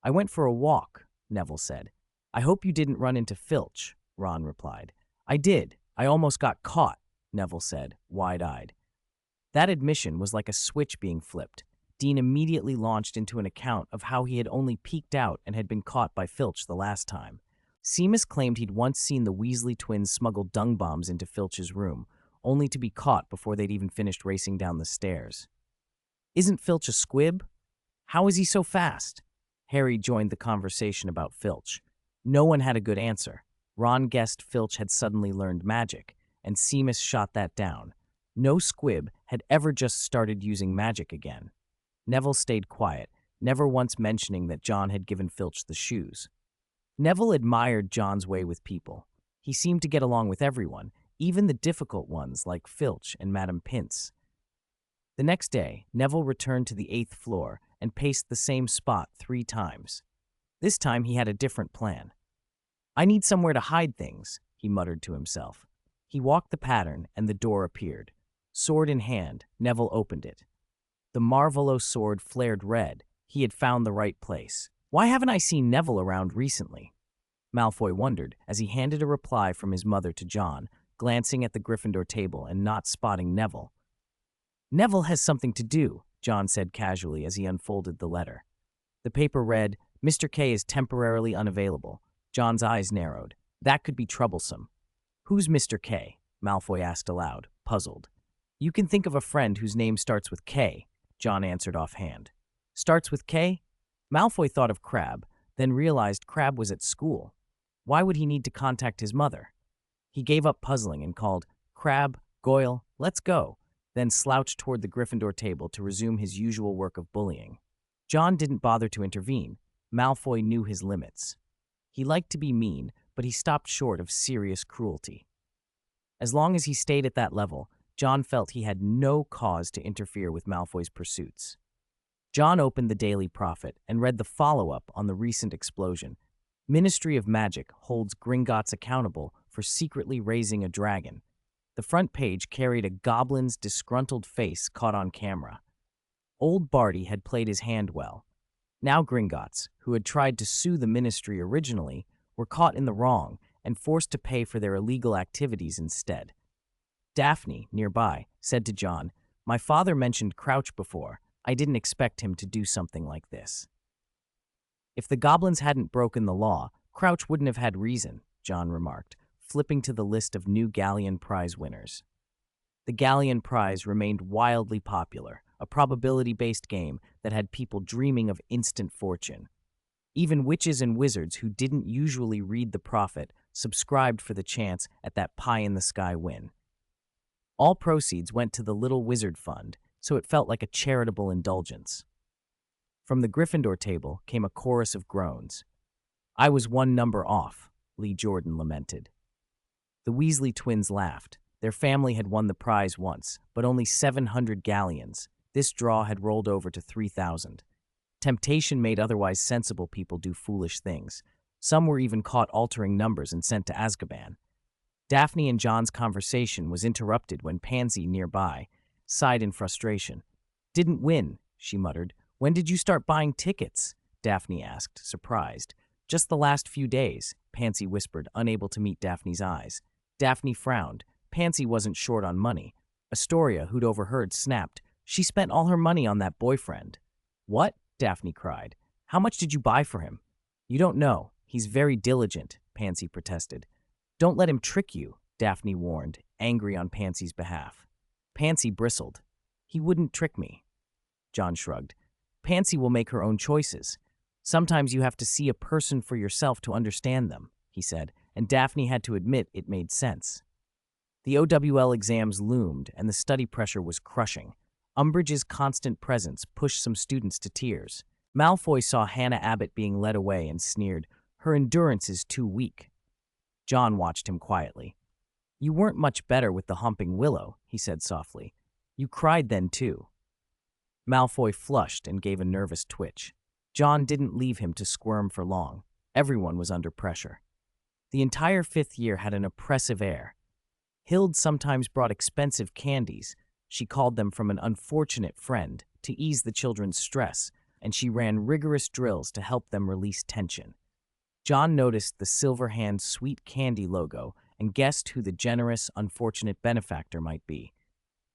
"I went for a walk," Neville said. "I hope you didn't run into Filch," Ron replied. "I did. I almost got caught," Neville said, wide-eyed. That admission was like a switch being flipped. Dean immediately launched into an account of how he had only peeked out and had been caught by Filch the last time. Seamus claimed he'd once seen the Weasley twins smuggle dung bombs into Filch's room, only to be caught before they'd even finished racing down the stairs. "Isn't Filch a squib? How is he so fast?" Harry joined the conversation about Filch. No one had a good answer. Ron guessed Filch had suddenly learned magic, and Seamus shot that down. No squib had ever just started using magic again. Neville stayed quiet, never once mentioning that John had given Filch the shoes. Neville admired John's way with people. He seemed to get along with everyone, even the difficult ones like Filch and Madame Pince. The next day, Neville returned to the 8th floor and paced the same spot 3 times. This time he had a different plan. "I need somewhere to hide things," he muttered to himself. He walked the pattern and the door appeared. Sword in hand, Neville opened it. The Marvolo sword flared red. He had found the right place. "Why haven't I seen Neville around recently?" Malfoy wondered as he handed a reply from his mother to John, glancing at the Gryffindor table and not spotting Neville. "Neville has something to do," John said casually as he unfolded the letter. The paper read, "Mr. K is temporarily unavailable." John's eyes narrowed. That could be troublesome. "Who's Mr. K?" Malfoy asked aloud, puzzled. "You can think of a friend whose name starts with K," John answered offhand. "Starts with K?" Malfoy thought of Crabbe, then realized Crabbe was at school. Why would he need to contact his mother? He gave up puzzling and called, "Crabbe, Goyle, let's go," then slouched toward the Gryffindor table to resume his usual work of bullying. John didn't bother to intervene. Malfoy knew his limits. He liked to be mean, but he stopped short of serious cruelty. As long as he stayed at that level, John felt he had no cause to interfere with Malfoy's pursuits. John opened the Daily Prophet and read the follow-up on the recent explosion. Ministry of Magic holds Gringotts accountable for secretly raising a dragon. The front page carried a goblin's disgruntled face caught on camera. Old Barty had played his hand well. Now Gringotts, who had tried to sue the ministry originally, were caught in the wrong and forced to pay for their illegal activities instead. Daphne, nearby, said to John, "My father mentioned Crouch before. I didn't expect him to do something like this." "If the goblins hadn't broken the law, Crouch wouldn't have had reason," John remarked, flipping to the list of new Galleon Prize winners. The Galleon Prize remained wildly popular, a probability-based game that had people dreaming of instant fortune. Even witches and wizards who didn't usually read the Prophet subscribed for the chance at that pie-in-the-sky win. All proceeds went to the Little Wizard Fund, so it felt like a charitable indulgence. From the Gryffindor table came a chorus of groans. "I was 1 number off," Lee Jordan lamented. The Weasley twins laughed. Their family had won the prize once, but only 700 galleons. This draw had rolled over to 3,000. Temptation made otherwise sensible people do foolish things. Some were even caught altering numbers and sent to Azkaban. Daphne and John's conversation was interrupted when Pansy, nearby, sighed in frustration. "Didn't win," she muttered. "When did you start buying tickets?" Daphne asked, surprised. "Just the last few days," Pansy whispered, unable to meet Daphne's eyes. Daphne frowned. Pansy wasn't short on money. Astoria, who'd overheard, snapped, "She spent all her money on that boyfriend." "What?" Daphne cried. "How much did you buy for him?" "You don't know. He's very diligent," Pansy protested. "Don't let him trick you," Daphne warned, angry on Pansy's behalf. Pansy bristled. "He wouldn't trick me." John shrugged. "Pansy will make her own choices. Sometimes you have to see a person for yourself to understand them, he said, and Daphne had to admit it made sense. The OWL exams loomed, and the study pressure was crushing. Umbridge's constant presence pushed some students to tears. Malfoy saw Hannah Abbott being led away and sneered, "Her endurance is too weak." John watched him quietly. "You weren't much better with the Humping Willow," he said softly. "You cried then, too." Malfoy flushed and gave a nervous twitch. John didn't leave him to squirm for long. Everyone was under pressure. The entire fifth year had an oppressive air. Hild sometimes brought expensive candies. She called them from an unfortunate friend to ease the children's stress, and she ran rigorous drills to help them release tension. John noticed the Silverhand Sweet Candy logo and guessed who the generous, unfortunate benefactor might be.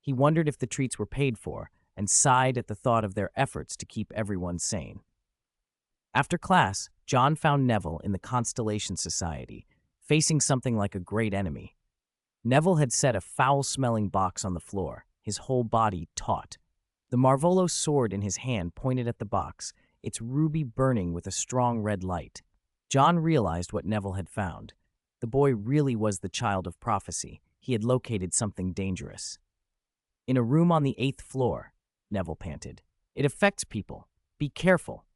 He wondered if the treats were paid for and sighed at the thought of their efforts to keep everyone sane. After class, John found Neville in the Constellation Society, facing something like a great enemy. Neville had set a foul-smelling box on the floor, his whole body taut. The Marvolo sword in his hand pointed at the box, its ruby burning with a strong red light. John realized what Neville had found. The boy really was the child of prophecy. He had located something dangerous. "In a room on the 8th floor," Neville panted. "It affects people. Be careful."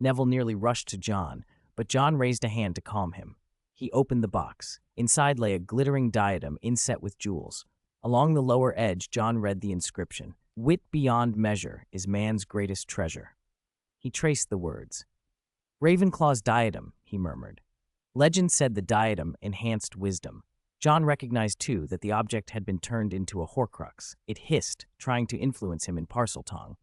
Neville nearly rushed to John, but John raised a hand to calm him. He opened the box. Inside lay a glittering diadem inset with jewels. Along the lower edge, John read the inscription, "Wit beyond measure is man's greatest treasure." He traced the words. "Ravenclaw's diadem," he murmured. Legend said the diadem enhanced wisdom. John recognized, too, that the object had been turned into a Horcrux. It hissed, trying to influence him in Parseltongue.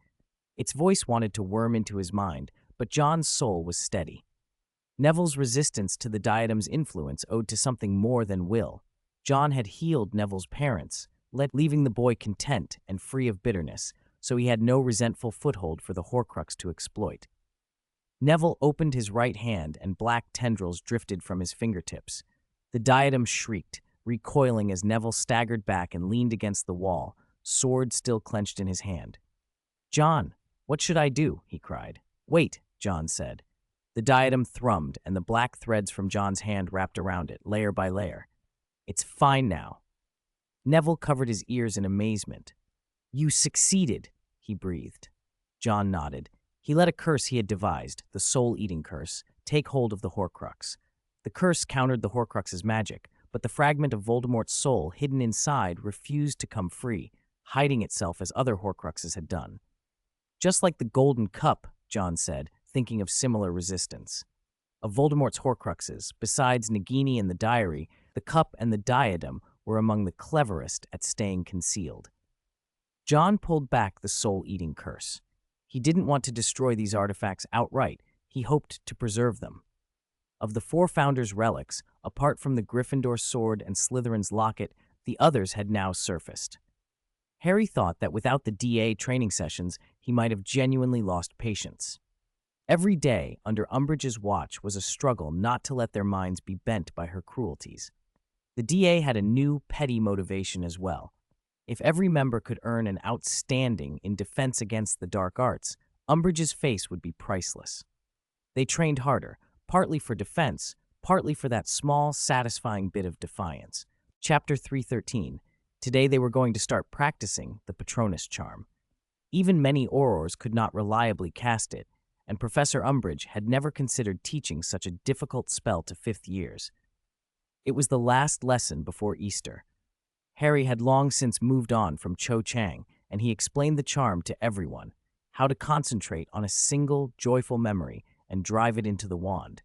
Its voice wanted to worm into his mind, but John's soul was steady. Neville's resistance to the diadem's influence owed to something more than will. John had healed Neville's parents, leaving the boy content and free of bitterness, so he had no resentful foothold for the Horcrux to exploit. Neville opened his right hand and black tendrils drifted from his fingertips. The diadem shrieked, recoiling as Neville staggered back and leaned against the wall, sword still clenched in his hand. "John, what should I do?" he cried. "Wait," John said. The diadem thrummed, and the black threads from John's hand wrapped around it, layer by layer. "It's fine now." Neville covered his ears in amazement. "You succeeded," he breathed. John nodded. He let a curse he had devised, the soul-eating curse, take hold of the Horcrux. The curse countered the Horcrux's magic, but the fragment of Voldemort's soul hidden inside refused to come free, hiding itself as other Horcruxes had done. "Just like the Golden Cup," John said, thinking of similar resistance. Of Voldemort's Horcruxes, besides Nagini and the Diary, the cup and the diadem were among the cleverest at staying concealed. John pulled back the soul-eating curse. He didn't want to destroy these artifacts outright. He hoped to preserve them. Of the four founders' relics, apart from the Gryffindor sword and Slytherin's locket, the others had now surfaced. Harry thought that without the DA training sessions, he might have genuinely lost patience. Every day, under Umbridge's watch, was a struggle not to let their minds be bent by her cruelties. The DA had a new, petty motivation as well. If every member could earn an outstanding in defense against the dark arts, Umbridge's face would be priceless. They trained harder, partly for defense, partly for that small, satisfying bit of defiance. Chapter 313. Today they were going to start practicing the Patronus charm. Even many Aurors could not reliably cast it, and Professor Umbridge had never considered teaching such a difficult spell to fifth years. It was the last lesson before Easter. Harry had long since moved on from Cho Chang, and he explained the charm to everyone, how to concentrate on a single, joyful memory and drive it into the wand.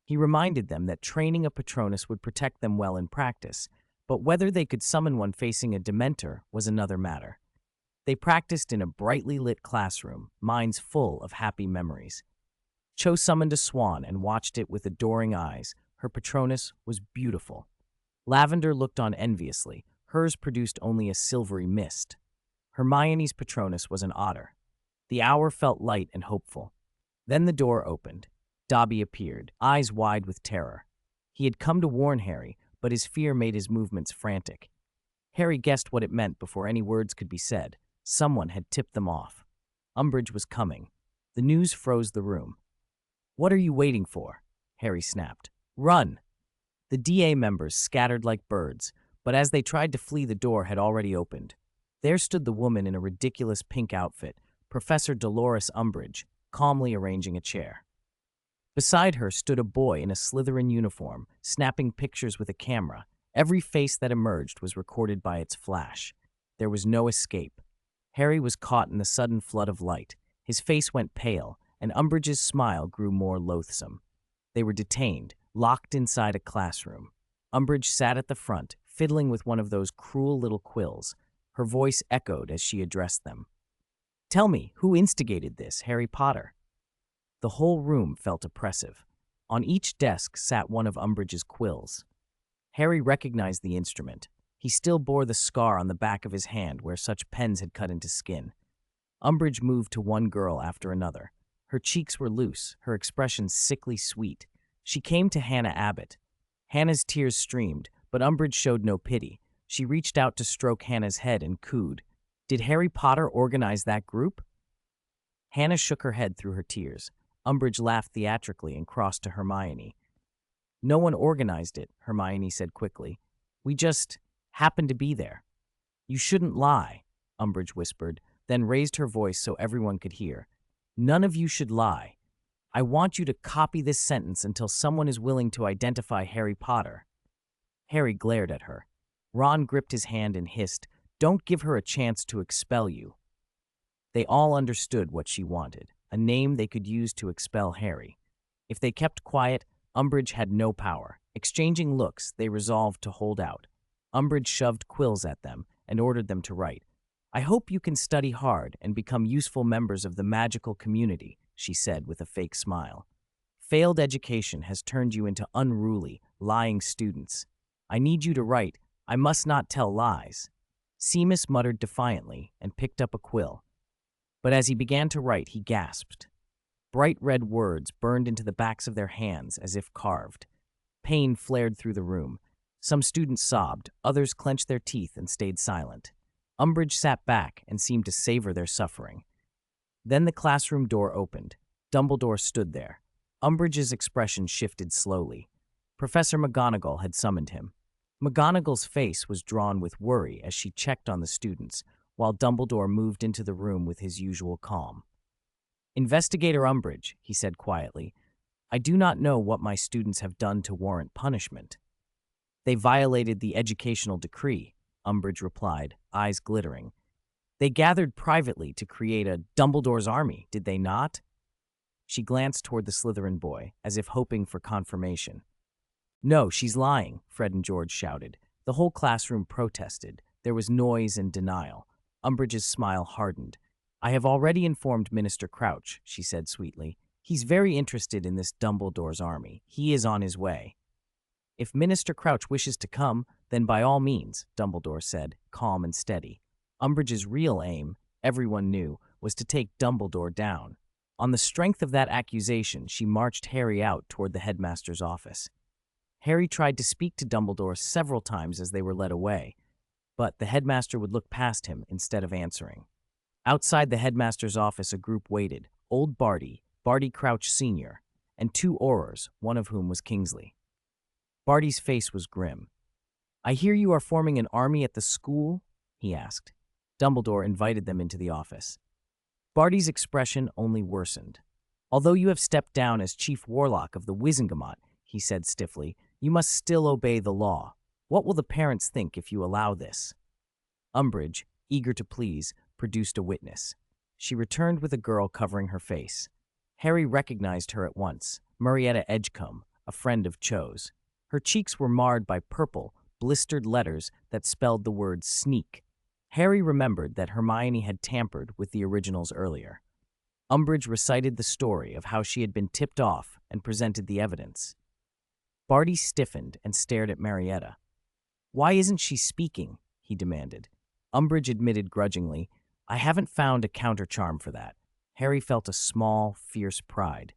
He reminded them that training a Patronus would protect them well in practice, but whether they could summon one facing a Dementor was another matter. They practiced in a brightly lit classroom, minds full of happy memories. Cho summoned a swan and watched it with adoring eyes. Her Patronus was beautiful. Lavender looked on enviously. Hers produced only a silvery mist. Hermione's Patronus was an otter. The hour felt light and hopeful. Then the door opened. Dobby appeared, eyes wide with terror. He had come to warn Harry, but his fear made his movements frantic. Harry guessed what it meant before any words could be said. Someone had tipped them off. Umbridge was coming. The news froze the room. What are you waiting for? Harry snapped. Run! The DA members scattered like birds, but as they tried to flee, the door had already opened. There stood the woman in a ridiculous pink outfit, Professor Dolores Umbridge, calmly arranging a chair. Beside her stood a boy in a Slytherin uniform, snapping pictures with a camera. Every face that emerged was recorded by its flash. There was no escape. Harry was caught in the sudden flood of light. His face went pale, and Umbridge's smile grew more loathsome. They were detained, locked inside a classroom. Umbridge sat at the front, fiddling with one of those cruel little quills. Her voice echoed as she addressed them. Tell me, who instigated this, Harry Potter? The whole room felt oppressive. On each desk sat one of Umbridge's quills. Harry recognized the instrument. He still bore the scar on the back of his hand where such pens had cut into skin. Umbridge moved to one girl after another. Her cheeks were loose, her expression sickly sweet. She came to Hannah Abbott. Hannah's tears streamed, but Umbridge showed no pity. She reached out to stroke Hannah's head and cooed. Did Harry Potter organize that group? Hannah shook her head through her tears. Umbridge laughed theatrically and crossed to Hermione. No one organized it, Hermione said quickly. We just happened to be there. You shouldn't lie, Umbridge whispered, then raised her voice so everyone could hear. None of you should lie. I want you to copy this sentence until someone is willing to identify Harry Potter. Harry glared at her. Ron gripped his hand and hissed, Don't give her a chance to expel you. They all understood what she wanted, a name they could use to expel Harry. If they kept quiet, Umbridge had no power. Exchanging looks, they resolved to hold out. Umbridge shoved quills at them and ordered them to write. I hope you can study hard and become useful members of the magical community, she said with a fake smile. Failed education has turned you into unruly, lying students. I need you to write, I must not tell lies. Seamus muttered defiantly and picked up a quill. But as he began to write, he gasped. Bright red words burned into the backs of their hands as if carved. Pain flared through the room. Some students sobbed, others clenched their teeth and stayed silent. Umbridge sat back and seemed to savor their suffering. Then the classroom door opened. Dumbledore stood there. Umbridge's expression shifted slowly. Professor McGonagall had summoned him. McGonagall's face was drawn with worry as she checked on the students, while Dumbledore moved into the room with his usual calm. Investigator Umbridge, he said quietly, I do not know what my students have done to warrant punishment. They violated the educational decree, Umbridge replied, eyes glittering. They gathered privately to create a Dumbledore's army, did they not? She glanced toward the Slytherin boy, as if hoping for confirmation. No, she's lying, Fred and George shouted. The whole classroom protested. There was noise and denial. Umbridge's smile hardened. I have already informed Minister Crouch, she said sweetly. He's very interested in this Dumbledore's army. He is on his way. If Minister Crouch wishes to come, then by all means, Dumbledore said, calm and steady. Umbridge's real aim, everyone knew, was to take Dumbledore down. On the strength of that accusation, she marched Harry out toward the headmaster's office. Harry tried to speak to Dumbledore several times as they were led away, but the headmaster would look past him instead of answering. Outside the headmaster's office, a group waited, old Barty, Barty Crouch Sr., and two Aurors, one of whom was Kingsley. Barty's face was grim. I hear you are forming an army at the school? He asked. Dumbledore invited them into the office. Barty's expression only worsened. Although you have stepped down as chief warlock of the Wizengamot, he said stiffly, you must still obey the law. What will the parents think if you allow this? Umbridge, eager to please, produced a witness. She returned with a girl covering her face. Harry recognized her at once, Marietta Edgecombe, a friend of Cho's. Her cheeks were marred by purple, blistered letters that spelled the word sneak. Harry remembered that Hermione had tampered with the originals earlier. Umbridge recited the story of how she had been tipped off and presented the evidence. Barty stiffened and stared at Marietta. Why isn't she speaking? He demanded. Umbridge admitted grudgingly, I haven't found a counter-charm for that. Harry felt a small, fierce pride.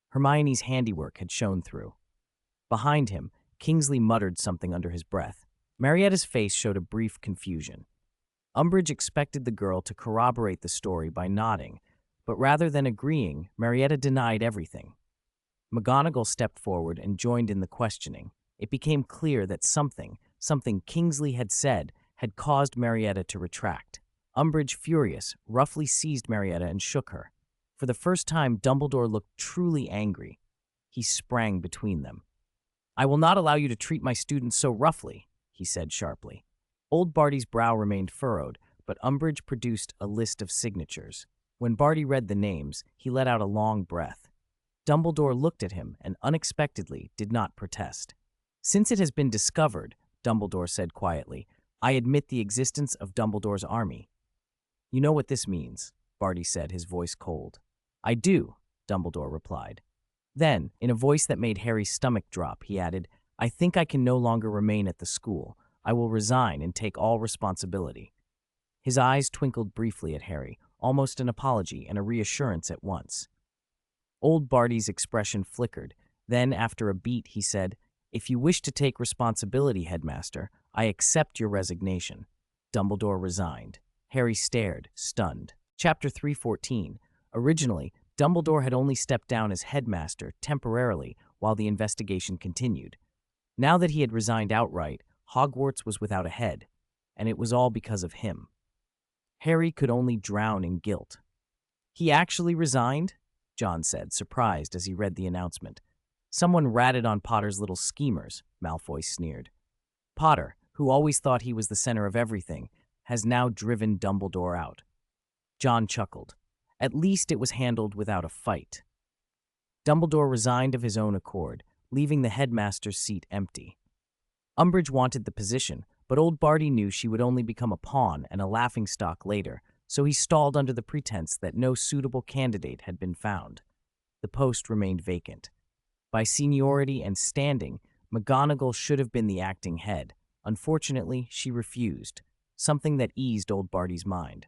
Hermione's handiwork had shown through. Behind him, Kingsley muttered something under his breath. Marietta's face showed a brief confusion. Umbridge expected the girl to corroborate the story by nodding, but rather than agreeing, Marietta denied everything. McGonagall stepped forward and joined in the questioning. It became clear that something Kingsley had said, had caused Marietta to retract. Umbridge, furious, roughly seized Marietta and shook her. For the first time, Dumbledore looked truly angry. He sprang between them. "I will not allow you to treat my students so roughly," he said sharply. Old Barty's brow remained furrowed, but Umbridge produced a list of signatures. When Barty read the names, he let out a long breath. Dumbledore looked at him and unexpectedly did not protest. "Since it has been discovered," Dumbledore said quietly, "I admit the existence of Dumbledore's army." "You know what this means," Barty said, his voice cold. "I do," Dumbledore replied. Then, in a voice that made Harry's stomach drop, he added, "I think I can no longer remain at the school. I will resign and take all responsibility." His eyes twinkled briefly at Harry, almost an apology and a reassurance at once. Old Barty's expression flickered. Then, after a beat, he said, "If you wish to take responsibility, Headmaster, I accept your resignation." Dumbledore resigned. Harry stared, stunned. Chapter 314. Originally, Dumbledore had only stepped down as headmaster temporarily while the investigation continued. Now that he had resigned outright, Hogwarts was without a head, and it was all because of him. Harry could only drown in guilt. "He actually resigned?" John said, surprised as he read the announcement. "Someone ratted on Potter's little schemers," Malfoy sneered. "Potter, who always thought he was the center of everything, has now driven Dumbledore out." John chuckled. At least it was handled without a fight. Dumbledore resigned of his own accord, leaving the headmaster's seat empty. Umbridge wanted the position, but old Barty knew she would only become a pawn and a laughingstock later, so he stalled under the pretense that no suitable candidate had been found. The post remained vacant. By seniority and standing, McGonagall should have been the acting head. Unfortunately, she refused, something that eased old Barty's mind.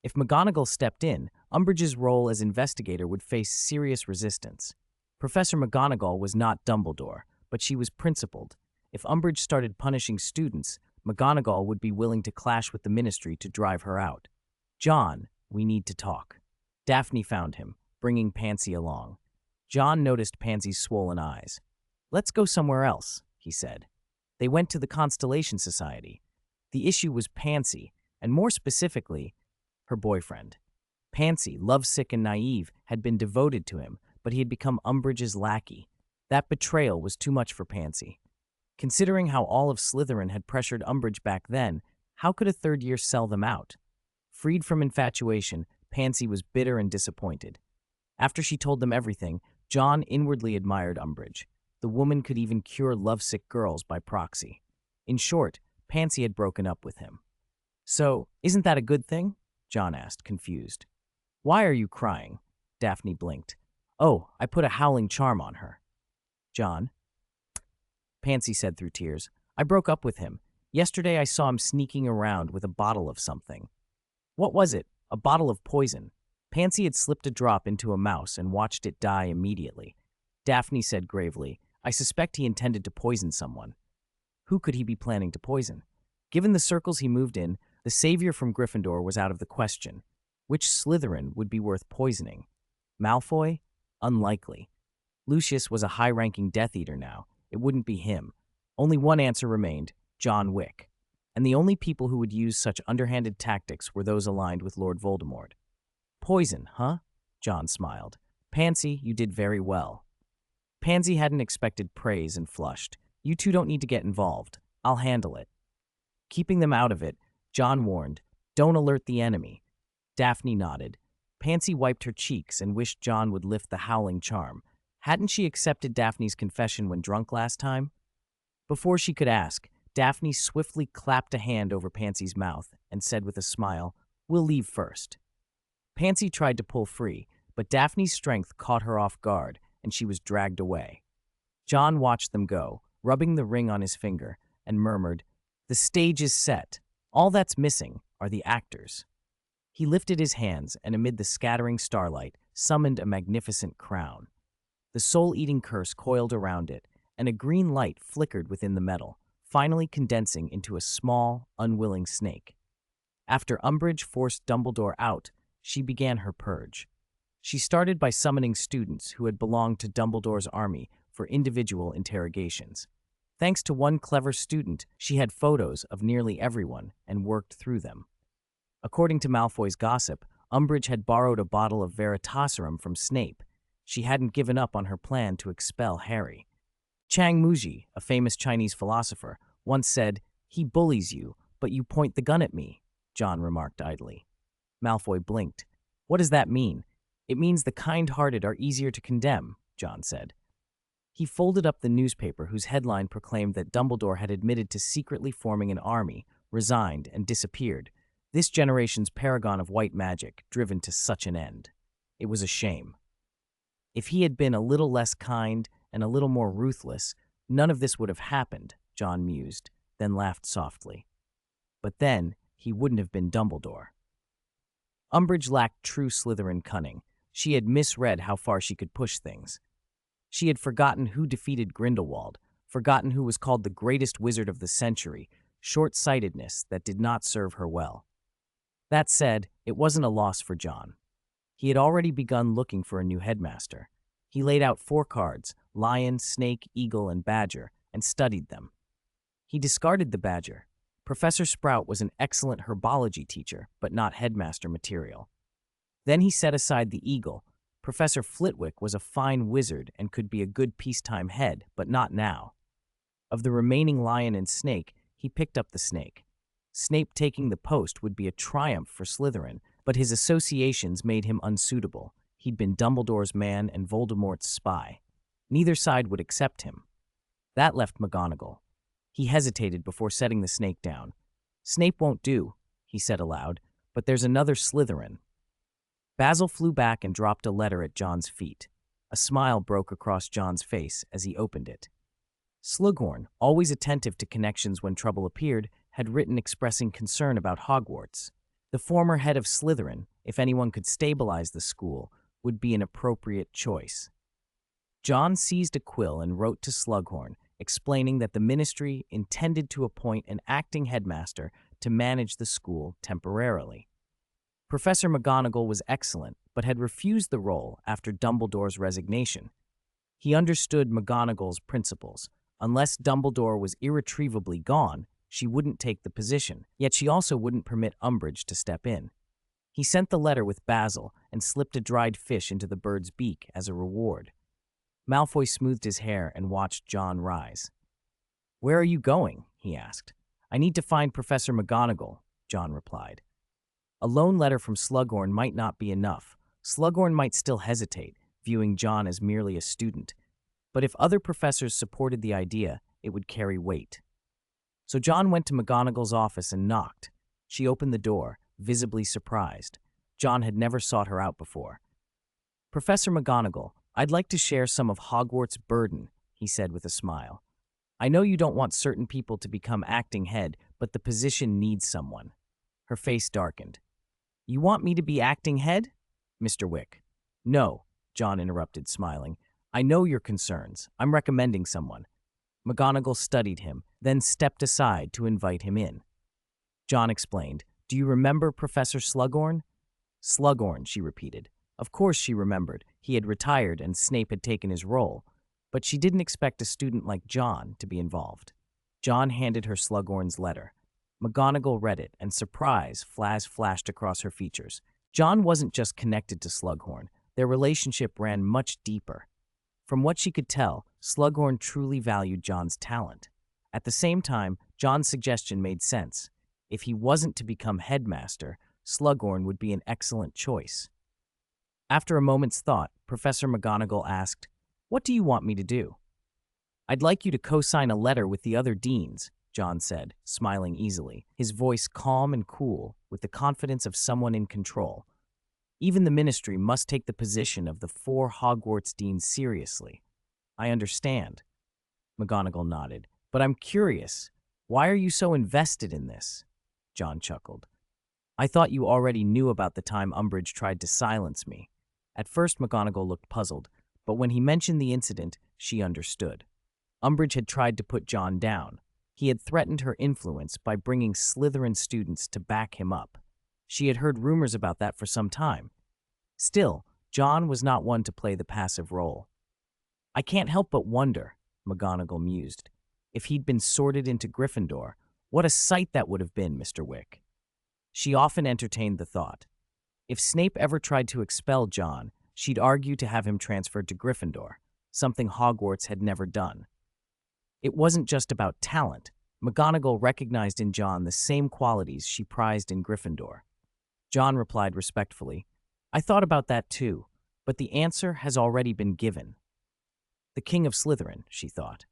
If McGonagall stepped in, Umbridge's role as investigator would face serious resistance. Professor McGonagall was not Dumbledore, but she was principled. If Umbridge started punishing students, McGonagall would be willing to clash with the Ministry to drive her out. "John, we need to talk." Daphne found him, bringing Pansy along. John noticed Pansy's swollen eyes. "Let's go somewhere else," he said. They went to the Constellation Society. The issue was Pansy, and more specifically, her boyfriend. Pansy, lovesick and naive, had been devoted to him, but he had become Umbridge's lackey. That betrayal was too much for Pansy. Considering how all of Slytherin had pressured Umbridge back then, how could a third year sell them out? Freed from infatuation, Pansy was bitter and disappointed. After she told them everything, John inwardly admired Umbridge. The woman could even cure lovesick girls by proxy. In short, Pansy had broken up with him. "So, isn't that a good thing?" John asked, confused. "Why are you crying?" Daphne blinked. "Oh, I put a howling charm on her." "John?" Pansy said through tears. "I broke up with him. Yesterday I saw him sneaking around with a bottle of something." "What was it?" "A bottle of poison." Pansy had slipped a drop into a mouse and watched it die immediately. Daphne said gravely, "I suspect he intended to poison someone." Who could he be planning to poison? Given the circles he moved in, the savior from Gryffindor was out of the question. Which Slytherin would be worth poisoning? Malfoy? Unlikely. Lucius was a high-ranking Death Eater now. It wouldn't be him. Only one answer remained, John Wick. And the only people who would use such underhanded tactics were those aligned with Lord Voldemort. "Poison, huh?" John smiled. "Pansy, you did very well." Pansy hadn't expected praise and flushed. "You two don't need to get involved. I'll handle it." Keeping them out of it, John warned, "Don't alert the enemy." Daphne nodded. Pansy wiped her cheeks and wished John would lift the howling charm. Hadn't she accepted Daphne's confession when drunk last time? Before she could ask, Daphne swiftly clapped a hand over Pansy's mouth and said with a smile, "We'll leave first." Pansy tried to pull free, but Daphne's strength caught her off guard, and she was dragged away. John watched them go, rubbing the ring on his finger, and murmured, "The stage is set. All that's missing are the actors." He lifted his hands and amid the scattering starlight summoned a magnificent crown. The soul-eating curse coiled around it, and a green light flickered within the metal, finally condensing into a small, unwilling snake. After Umbridge forced Dumbledore out, she began her purge. She started by summoning students who had belonged to Dumbledore's army for individual interrogations. Thanks to one clever student, she had photos of nearly everyone and worked through them. According to Malfoy's gossip, Umbridge had borrowed a bottle of Veritaserum from Snape. She hadn't given up on her plan to expel Harry. Chang Muji, a famous Chinese philosopher, once said, "He bullies you, but you point the gun at me," John remarked idly. Malfoy blinked. "What does that mean?" "It means the kind-hearted are easier to condemn," John said. He folded up the newspaper whose headline proclaimed that Dumbledore had admitted to secretly forming an army, resigned, and disappeared. This generation's paragon of white magic, driven to such an end. It was a shame. If he had been a little less kind and a little more ruthless, none of this would have happened, John mused, then laughed softly. But then, he wouldn't have been Dumbledore. Umbridge lacked true Slytherin cunning. She had misread how far she could push things. She had forgotten who defeated Grindelwald, forgotten who was called the greatest wizard of the century, short-sightedness that did not serve her well. That said, it wasn't a loss for John. He had already begun looking for a new headmaster. He laid out 4 cards, lion, snake, eagle, and badger, and studied them. He discarded the badger. Professor Sprout was an excellent herbology teacher, but not headmaster material. Then he set aside the eagle. Professor Flitwick was a fine wizard and could be a good peacetime head, but not now. Of the remaining lion and snake, he picked up the snake. Snape taking the post would be a triumph for Slytherin, but his associations made him unsuitable. He'd been Dumbledore's man and Voldemort's spy. Neither side would accept him. That left McGonagall. He hesitated before setting the snake down. "Snape won't do," he said aloud, "but there's another Slytherin." Basil flew back and dropped a letter at John's feet. A smile broke across John's face as he opened it. Slughorn, always attentive to connections when trouble appeared, had written expressing concern about Hogwarts. The former head of Slytherin, if anyone could stabilize the school, would be an appropriate choice. John seized a quill and wrote to Slughorn, explaining that the ministry intended to appoint an acting headmaster to manage the school temporarily. Professor McGonagall was excellent, but had refused the role after Dumbledore's resignation. He understood McGonagall's principles. Unless Dumbledore was irretrievably gone, she wouldn't take the position, yet she also wouldn't permit Umbridge to step in. He sent the letter with Basil and slipped a dried fish into the bird's beak as a reward. Malfoy smoothed his hair and watched John rise. "Where are you going?" he asked. "I need to find Professor McGonagall," John replied. A lone letter from Slughorn might not be enough. Slughorn might still hesitate, viewing John as merely a student. But if other professors supported the idea, it would carry weight. So John went to McGonagall's office and knocked. She opened the door, visibly surprised. John had never sought her out before. "Professor McGonagall, I'd like to share some of Hogwarts' burden," he said with a smile. "I know you don't want certain people to become acting head, but the position needs someone." Her face darkened. "You want me to be acting head?" "Mr. Wick." "No," John interrupted, smiling. "I know your concerns. I'm recommending someone." McGonagall studied him, then stepped aside to invite him in. John explained, "Do you remember Professor Slughorn?" "Slughorn," she repeated. Of course she remembered. He had retired and Snape had taken his role. But she didn't expect a student like John to be involved. John handed her Slughorn's letter. McGonagall read it, and surprise flashed across her features. John wasn't just connected to Slughorn. Their relationship ran much deeper. From what she could tell, Slughorn truly valued John's talent. At the same time, John's suggestion made sense. If he wasn't to become headmaster, Slughorn would be an excellent choice. After a moment's thought, Professor McGonagall asked, "What do you want me to do?" "I'd like you to co-sign a letter with the other deans," John said, smiling easily, his voice calm and cool, with the confidence of someone in control. "Even the ministry must take the position of the 4 Hogwarts deans seriously." "I understand." McGonagall nodded. "But I'm curious. Why are you so invested in this?" John chuckled. "I thought you already knew about the time Umbridge tried to silence me." At first, McGonagall looked puzzled, but when he mentioned the incident, she understood. Umbridge had tried to put John down. He had threatened her influence by bringing Slytherin students to back him up. She had heard rumors about that for some time. Still, John was not one to play the passive role. "I can't help but wonder," McGonagall mused, "if he'd been sorted into Gryffindor. What a sight that would have been, Mr. Wick." She often entertained the thought. If Snape ever tried to expel John, she'd argue to have him transferred to Gryffindor, something Hogwarts had never done. It wasn't just about talent. McGonagall recognized in John the same qualities she prized in Gryffindor. John replied respectfully, "I thought about that too, but the answer has already been given." The King of Slytherin, she thought.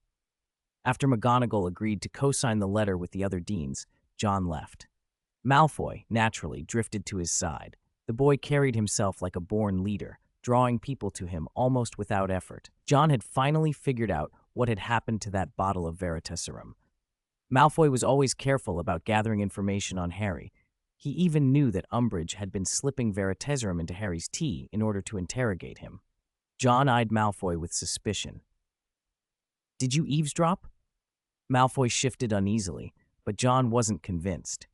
After McGonagall agreed to co-sign the letter with the other deans, John left. Malfoy, naturally, drifted to his side. The boy carried himself like a born leader, drawing people to him almost without effort. John had finally figured out what had happened to that bottle of Veritaserum. Malfoy was always careful about gathering information on Harry. He even knew that Umbridge had been slipping Veritaserum into Harry's tea in order to interrogate him. John eyed Malfoy with suspicion. "Did you eavesdrop?" Malfoy shifted uneasily, but John wasn't convinced.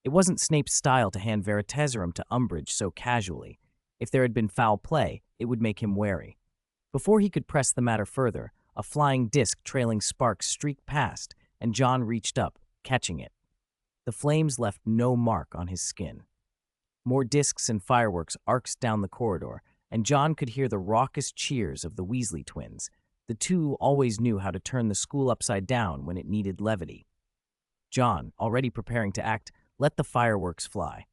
It wasn't Snape's style to hand Veritaserum to Umbridge so casually. If there had been foul play, it would make him wary. Before he could press the matter further, a flying disc trailing sparks streaked past, and John reached up, catching it. The flames left no mark on his skin. More discs and fireworks arced down the corridor, and John could hear the raucous cheers of the Weasley twins. The two always knew how to turn the school upside down when it needed levity. John, already preparing to act, let the fireworks fly.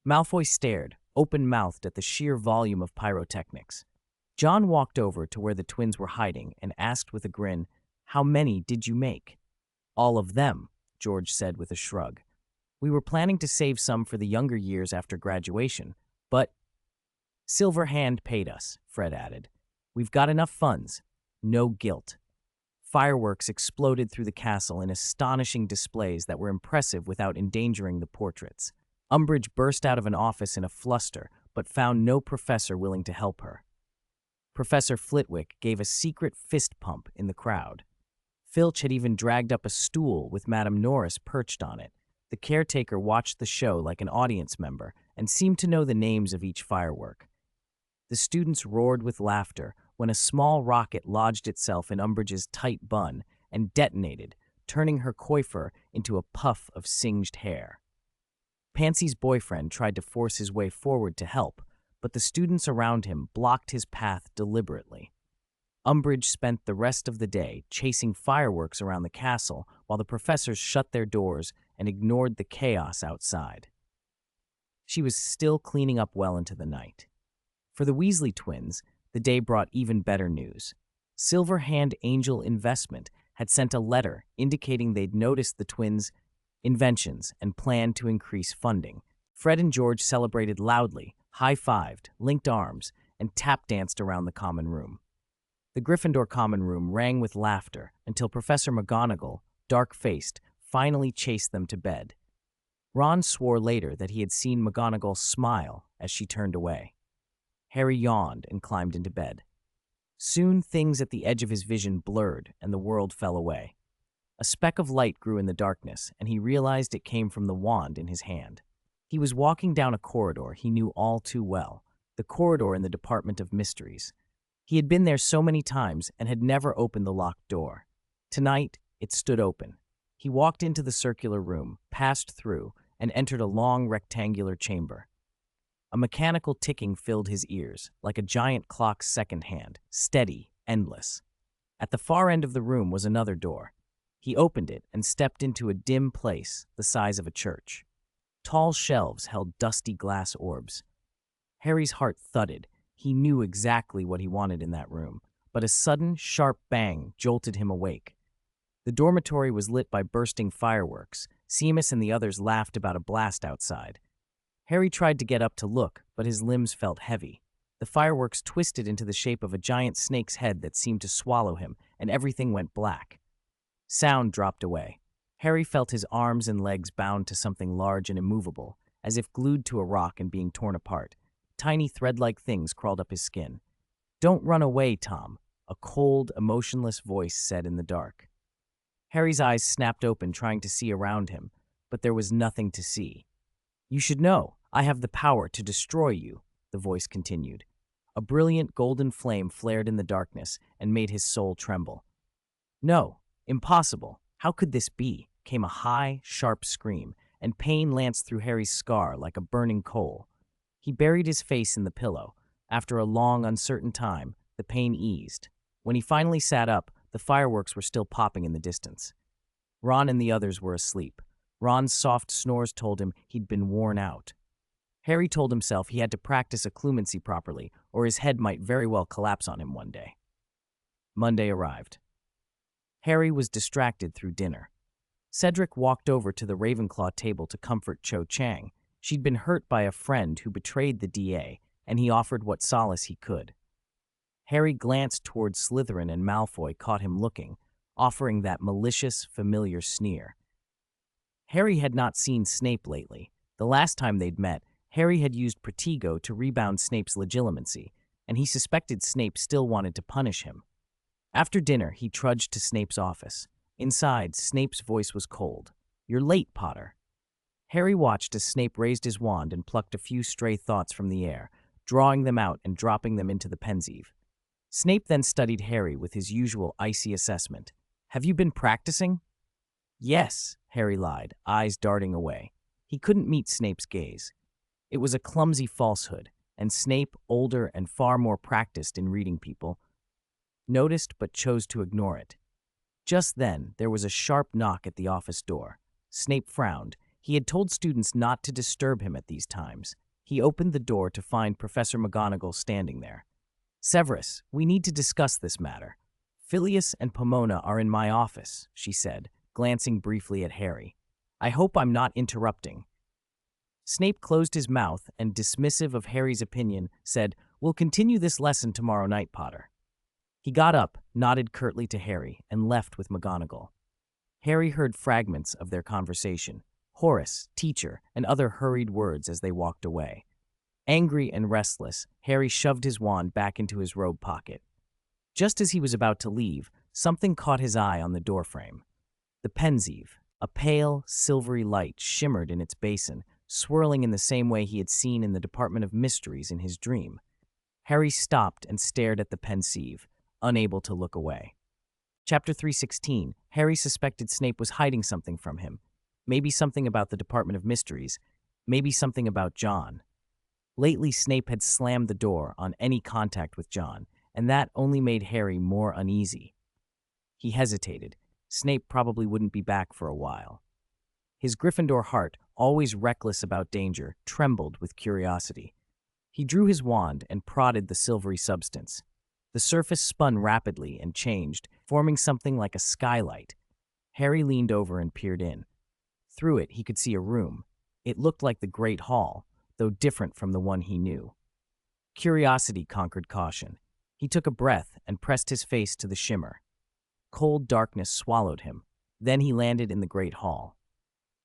Malfoy stared, open-mouthed at the sheer volume of pyrotechnics. John walked over to where the twins were hiding and asked with a grin, "How many did you make?" "All of them," George said with a shrug. "We were planning to save some for the younger years after graduation, but—" "Silver Hand paid us," Fred added. "We've got enough funds. No guilt." Fireworks exploded through the castle in astonishing displays that were impressive without endangering the portraits. Umbridge burst out of an office in a fluster, but found no professor willing to help her. Professor Flitwick gave a secret fist pump in the crowd. Filch had even dragged up a stool with Madame Norris perched on it. The caretaker watched the show like an audience member and seemed to know the names of each firework. The students roared with laughter when a small rocket lodged itself in Umbridge's tight bun and detonated, turning her coiffure into a puff of singed hair. Pansy's boyfriend tried to force his way forward to help, but the students around him blocked his path deliberately. Umbridge spent the rest of the day chasing fireworks around the castle while the professors shut their doors and ignored the chaos outside. She was still cleaning up well into the night. For the Weasley twins, the day brought even better news. Silver Hand Angel Investment had sent a letter indicating they'd noticed the twins' inventions and planned to increase funding. Fred and George celebrated loudly, high-fived, linked arms, and tap-danced around the common room. The Gryffindor common room rang with laughter until Professor McGonagall, dark-faced, finally chased them to bed. Ron swore later that he had seen McGonagall smile as she turned away. Harry yawned and climbed into bed. Soon things at the edge of his vision blurred and the world fell away. A speck of light grew in the darkness, and he realized it came from the wand in his hand. He was walking down a corridor he knew all too well, the corridor in the Department of Mysteries. He had been there so many times and had never opened the locked door. Tonight, it stood open. He walked into the circular room, passed through, and entered a long rectangular chamber. A mechanical ticking filled his ears, like a giant clock's second hand, steady, endless. At the far end of the room was another door. He opened it and stepped into a dim place the size of a church. Tall shelves held dusty glass orbs. Harry's heart thudded. He knew exactly what he wanted in that room, but a sudden, sharp bang jolted him awake. The dormitory was lit by bursting fireworks. Seamus and the others laughed about a blast outside. Harry tried to get up to look, but his limbs felt heavy. The fireworks twisted into the shape of a giant snake's head that seemed to swallow him, and everything went black. Sound dropped away. Harry felt his arms and legs bound to something large and immovable, as if glued to a rock and being torn apart. Tiny thread-like things crawled up his skin. "Don't run away, Tom," a cold, emotionless voice said in the dark. Harry's eyes snapped open, trying to see around him, but there was nothing to see. "You should know, I have the power to destroy you," the voice continued. A brilliant golden flame flared in the darkness and made his soul tremble. No, impossible. How could this be? Came a high, sharp scream, and pain lanced through Harry's scar like a burning coal. He buried his face in the pillow. After a long, uncertain time, the pain eased. When he finally sat up, the fireworks were still popping in the distance. Ron and the others were asleep. Ron's soft snores told him he'd been worn out. Harry told himself he had to practice occlumency properly, or his head might very well collapse on him one day. Monday arrived. Harry was distracted through dinner. Cedric walked over to the Ravenclaw table to comfort Cho Chang. She'd been hurt by a friend who betrayed the DA, and he offered what solace he could. Harry glanced toward Slytherin and Malfoy caught him looking, offering that malicious, familiar sneer. Harry had not seen Snape lately. The last time they'd met, Harry had used Protego to rebound Snape's legitimacy, and he suspected Snape still wanted to punish him. After dinner, he trudged to Snape's office. Inside, Snape's voice was cold. "You're late, Potter." Harry watched as Snape raised his wand and plucked a few stray thoughts from the air, drawing them out and dropping them into the pensieve. Snape then studied Harry with his usual icy assessment. "Have you been practicing?" "Yes," Harry lied, eyes darting away. He couldn't meet Snape's gaze. It was a clumsy falsehood, and Snape, older and far more practiced in reading people, noticed but chose to ignore it. Just then, there was a sharp knock at the office door. Snape frowned. He had told students not to disturb him at these times. He opened the door to find Professor McGonagall standing there. "Severus, we need to discuss this matter. Phileas and Pomona are in my office," she said, glancing briefly at Harry. "I hope I'm not interrupting." Snape closed his mouth and, dismissive of Harry's opinion, said, "We'll continue this lesson tomorrow night, Potter." He got up, nodded curtly to Harry, and left with McGonagall. Harry heard fragments of their conversation, Horace, teacher, and other hurried words as they walked away. Angry and restless, Harry shoved his wand back into his robe pocket. Just as he was about to leave, something caught his eye on the doorframe. The pensieve, a pale, silvery light, shimmered in its basin, swirling in the same way he had seen in the Department of Mysteries in his dream. Harry stopped and stared at the pensieve, unable to look away. Chapter 316. Harry suspected Snape was hiding something from him. Maybe something about the Department of Mysteries. Maybe something about John. Lately, Snape had slammed the door on any contact with John, and that only made Harry more uneasy. He hesitated. Snape probably wouldn't be back for a while. His Gryffindor heart, always reckless about danger, trembled with curiosity. He drew his wand and prodded the silvery substance. The surface spun rapidly and changed, forming something like a skylight. Harry leaned over and peered in. Through it, he could see a room. It looked like the Great Hall, though different from the one he knew. Curiosity conquered caution. He took a breath and pressed his face to the shimmer. Cold darkness swallowed him. Then he landed in the Great Hall.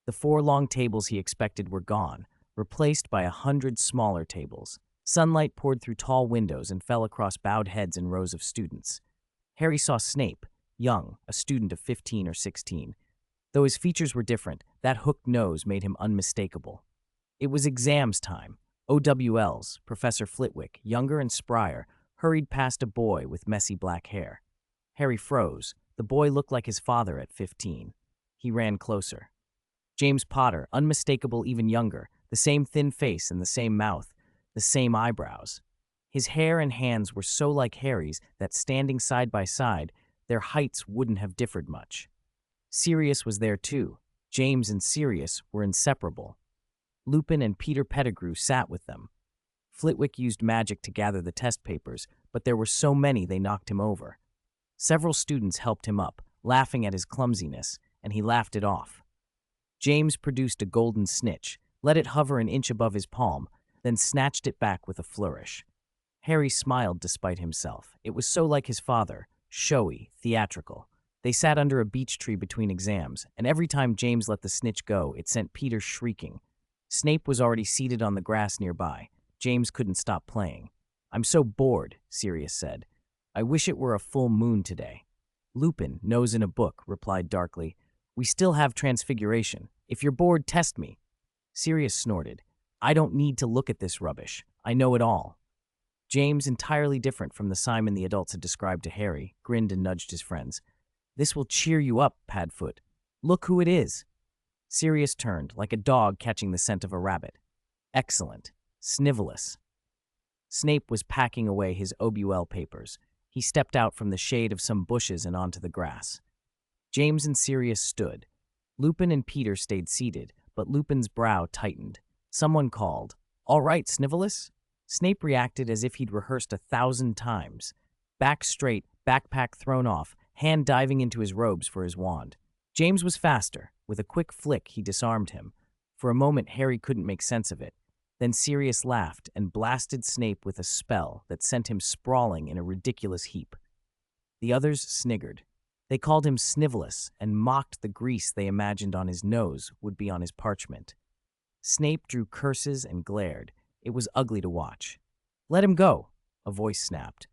The 4 long tables he expected were gone, replaced by 100 smaller tables. Sunlight poured through tall windows and fell across bowed heads and rows of students. Harry saw Snape, young, a student of 15 or 16. Though his features were different, that hooked nose made him unmistakable. It was exams time. OWLs, Professor Flitwick, younger and sprier, hurried past a boy with messy black hair. Harry froze. The boy looked like his father at 15. He ran closer. James Potter, unmistakable even younger, the same thin face and the same mouth, the same eyebrows. His hair and hands were so like Harry's that, standing side by side, their heights wouldn't have differed much. Sirius was there too. James and Sirius were inseparable. Lupin and Peter Pettigrew sat with them. Flitwick used magic to gather the test papers, but there were so many they knocked him over. Several students helped him up, laughing at his clumsiness, and he laughed it off. James produced a golden snitch, let it hover an inch above his palm, then snatched it back with a flourish. Harry smiled despite himself. It was so like his father, showy, theatrical. They sat under a beech tree between exams, and every time James let the snitch go, it sent Peter shrieking. Snape was already seated on the grass nearby. James couldn't stop playing. "I'm so bored," Sirius said. "I wish it were a full moon today." Lupin, nose in a book, replied darkly, "We still have Transfiguration. If you're bored, test me." Sirius snorted. "I don't need to look at this rubbish. I know it all." James, entirely different from the Simon the adults had described to Harry, grinned and nudged his friends. "This will cheer you up, Padfoot. Look who it is." Sirius turned, like a dog catching the scent of a rabbit. "Excellent. Snivelus." Snape was packing away his OBUL papers. He stepped out from the shade of some bushes and onto the grass. James and Sirius stood. Lupin and Peter stayed seated, but Lupin's brow tightened. Someone called, "All right, Snivelus?" Snape reacted as if he'd rehearsed 1,000 times. Back straight, backpack thrown off, hand diving into his robes for his wand. James was faster. With a quick flick, he disarmed him. For a moment, Harry couldn't make sense of it. Then Sirius laughed and blasted Snape with a spell that sent him sprawling in a ridiculous heap. The others sniggered. They called him Snivelus and mocked the grease they imagined on his nose would be on his parchment. Snape drew curses and glared. It was ugly to watch. "Let him go," a voice snapped.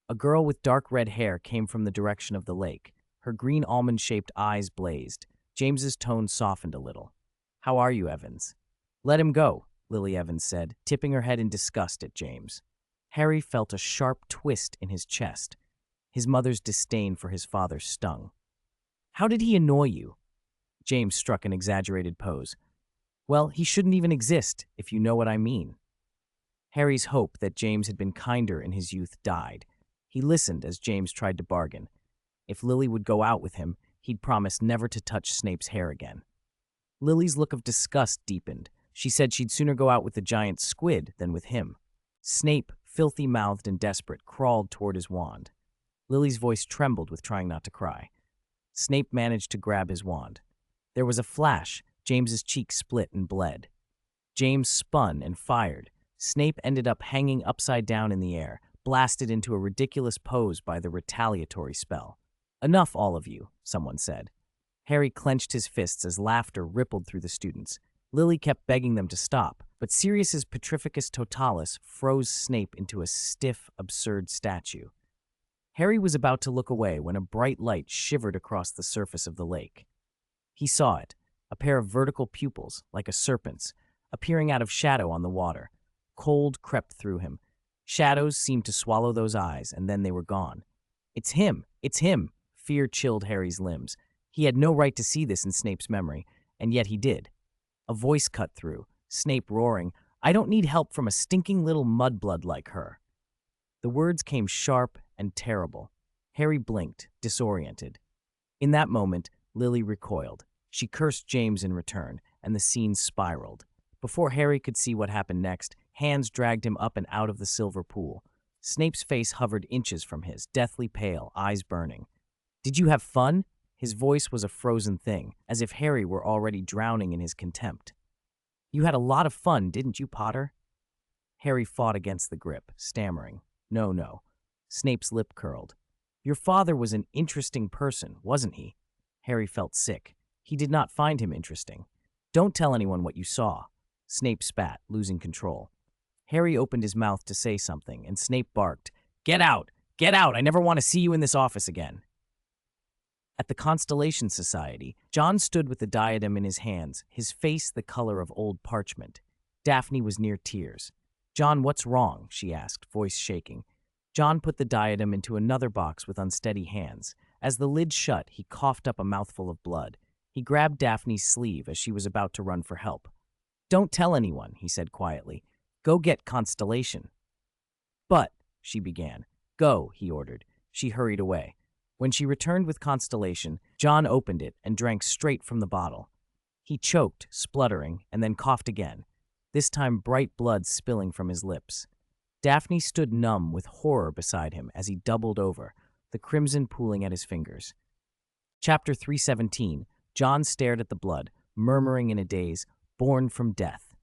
A girl with dark red hair came from the direction of the lake. Her green almond-shaped eyes blazed. James's tone softened a little. "How are you, Evans?" "Let him go," Lily Evans said, tipping her head in disgust at James. Harry felt a sharp twist in his chest. His mother's disdain for his father stung. "How did he annoy you?" James struck an exaggerated pose. "Well, he shouldn't even exist, if you know what I mean." Harry's hope that James had been kinder in his youth died. He listened as James tried to bargain. If Lily would go out with him, he'd promise never to touch Snape's hair again. Lily's look of disgust deepened. She said she'd sooner go out with the giant squid than with him. Snape, filthy-mouthed and desperate, crawled toward his wand. Lily's voice trembled with trying not to cry. Snape managed to grab his wand. There was a flash. James's cheek split and bled. James spun and fired. Snape ended up hanging upside down in the air, blasted into a ridiculous pose by the retaliatory spell. "Enough, all of you," someone said. Harry clenched his fists as laughter rippled through the students. Lily kept begging them to stop, but Sirius's Petrificus Totalis froze Snape into a stiff, absurd statue. Harry was about to look away when a bright light shivered across the surface of the lake. He saw it, a pair of vertical pupils, like a serpent's, appearing out of shadow on the water. Cold crept through him. Shadows seemed to swallow those eyes, and then they were gone. "It's him! It's him!" Fear chilled Harry's limbs. He had no right to see this in Snape's memory, and yet he did. A voice cut through, Snape roaring, "I don't need help from a stinking little mudblood like her." The words came sharp and terrible. Harry blinked, disoriented. In that moment, Lily recoiled. She cursed James in return, and the scene spiraled. Before Harry could see what happened next, hands dragged him up and out of the silver pool. Snape's face hovered inches from his, deathly pale, eyes burning. "Did you have fun?" His voice was a frozen thing, as if Harry were already drowning in his contempt. "You had a lot of fun, didn't you, Potter?" Harry fought against the grip, stammering. No. Snape's lip curled. "Your father was an interesting person, wasn't he?" Harry felt sick. He did not find him interesting. "Don't tell anyone what you saw." Snape spat, losing control. Harry opened his mouth to say something, and Snape barked, "Get out! Get out! I never want to see you in this office again." At the Constellation Society, John stood with the diadem in his hands, his face the color of old parchment. Daphne was near tears. "John, what's wrong?" she asked, voice shaking. John put the diadem into another box with unsteady hands. As the lid shut, he coughed up a mouthful of blood. He grabbed Daphne's sleeve as she was about to run for help. "Don't tell anyone," he said quietly. "Go get Constellation." "But," she began. "Go," he ordered. She hurried away. When she returned with Constellation, John opened it and drank straight from the bottle. He choked, spluttering, and then coughed again, this time bright blood spilling from his lips. Daphne stood numb with horror beside him as he doubled over, the crimson pooling at his fingers. Chapter 317. John stared at the blood, murmuring in a daze, "Born from death."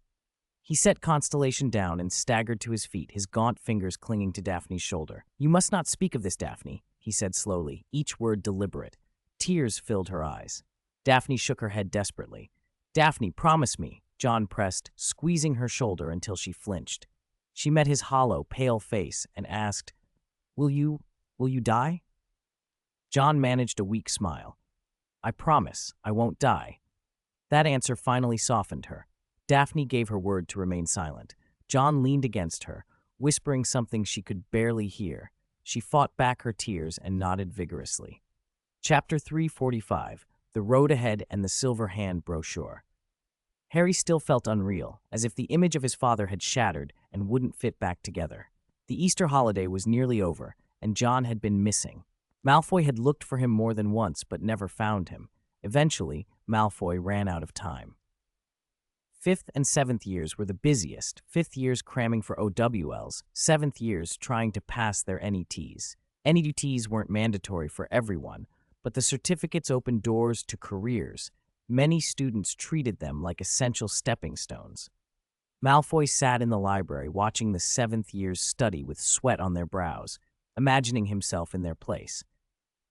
He set Constellation down and staggered to his feet, his gaunt fingers clinging to Daphne's shoulder. "You must not speak of this, Daphne," he said slowly, each word deliberate. Tears filled her eyes. Daphne shook her head desperately. "Daphne, promise me," John pressed, squeezing her shoulder until she flinched. She met his hollow, pale face and asked, Will you die?" John managed a weak smile. "I promise, I won't die." That answer finally softened her. Daphne gave her word to remain silent. John leaned against her, whispering something she could barely hear. She fought back her tears and nodded vigorously. Chapter 345, The Road Ahead and the Silver Hand Brochure. Harry still felt unreal, as if the image of his father had shattered and wouldn't fit back together. The Easter holiday was nearly over, and John had been missing. Malfoy had looked for him more than once but never found him. Eventually, Malfoy ran out of time. 5th and 7th years were the busiest, 5th years cramming for OWLs, 7th years trying to pass their NETs. NETs weren't mandatory for everyone, but the certificates opened doors to careers. Many students treated them like essential stepping stones. Malfoy sat in the library watching the 7th years study with sweat on their brows, imagining himself in their place.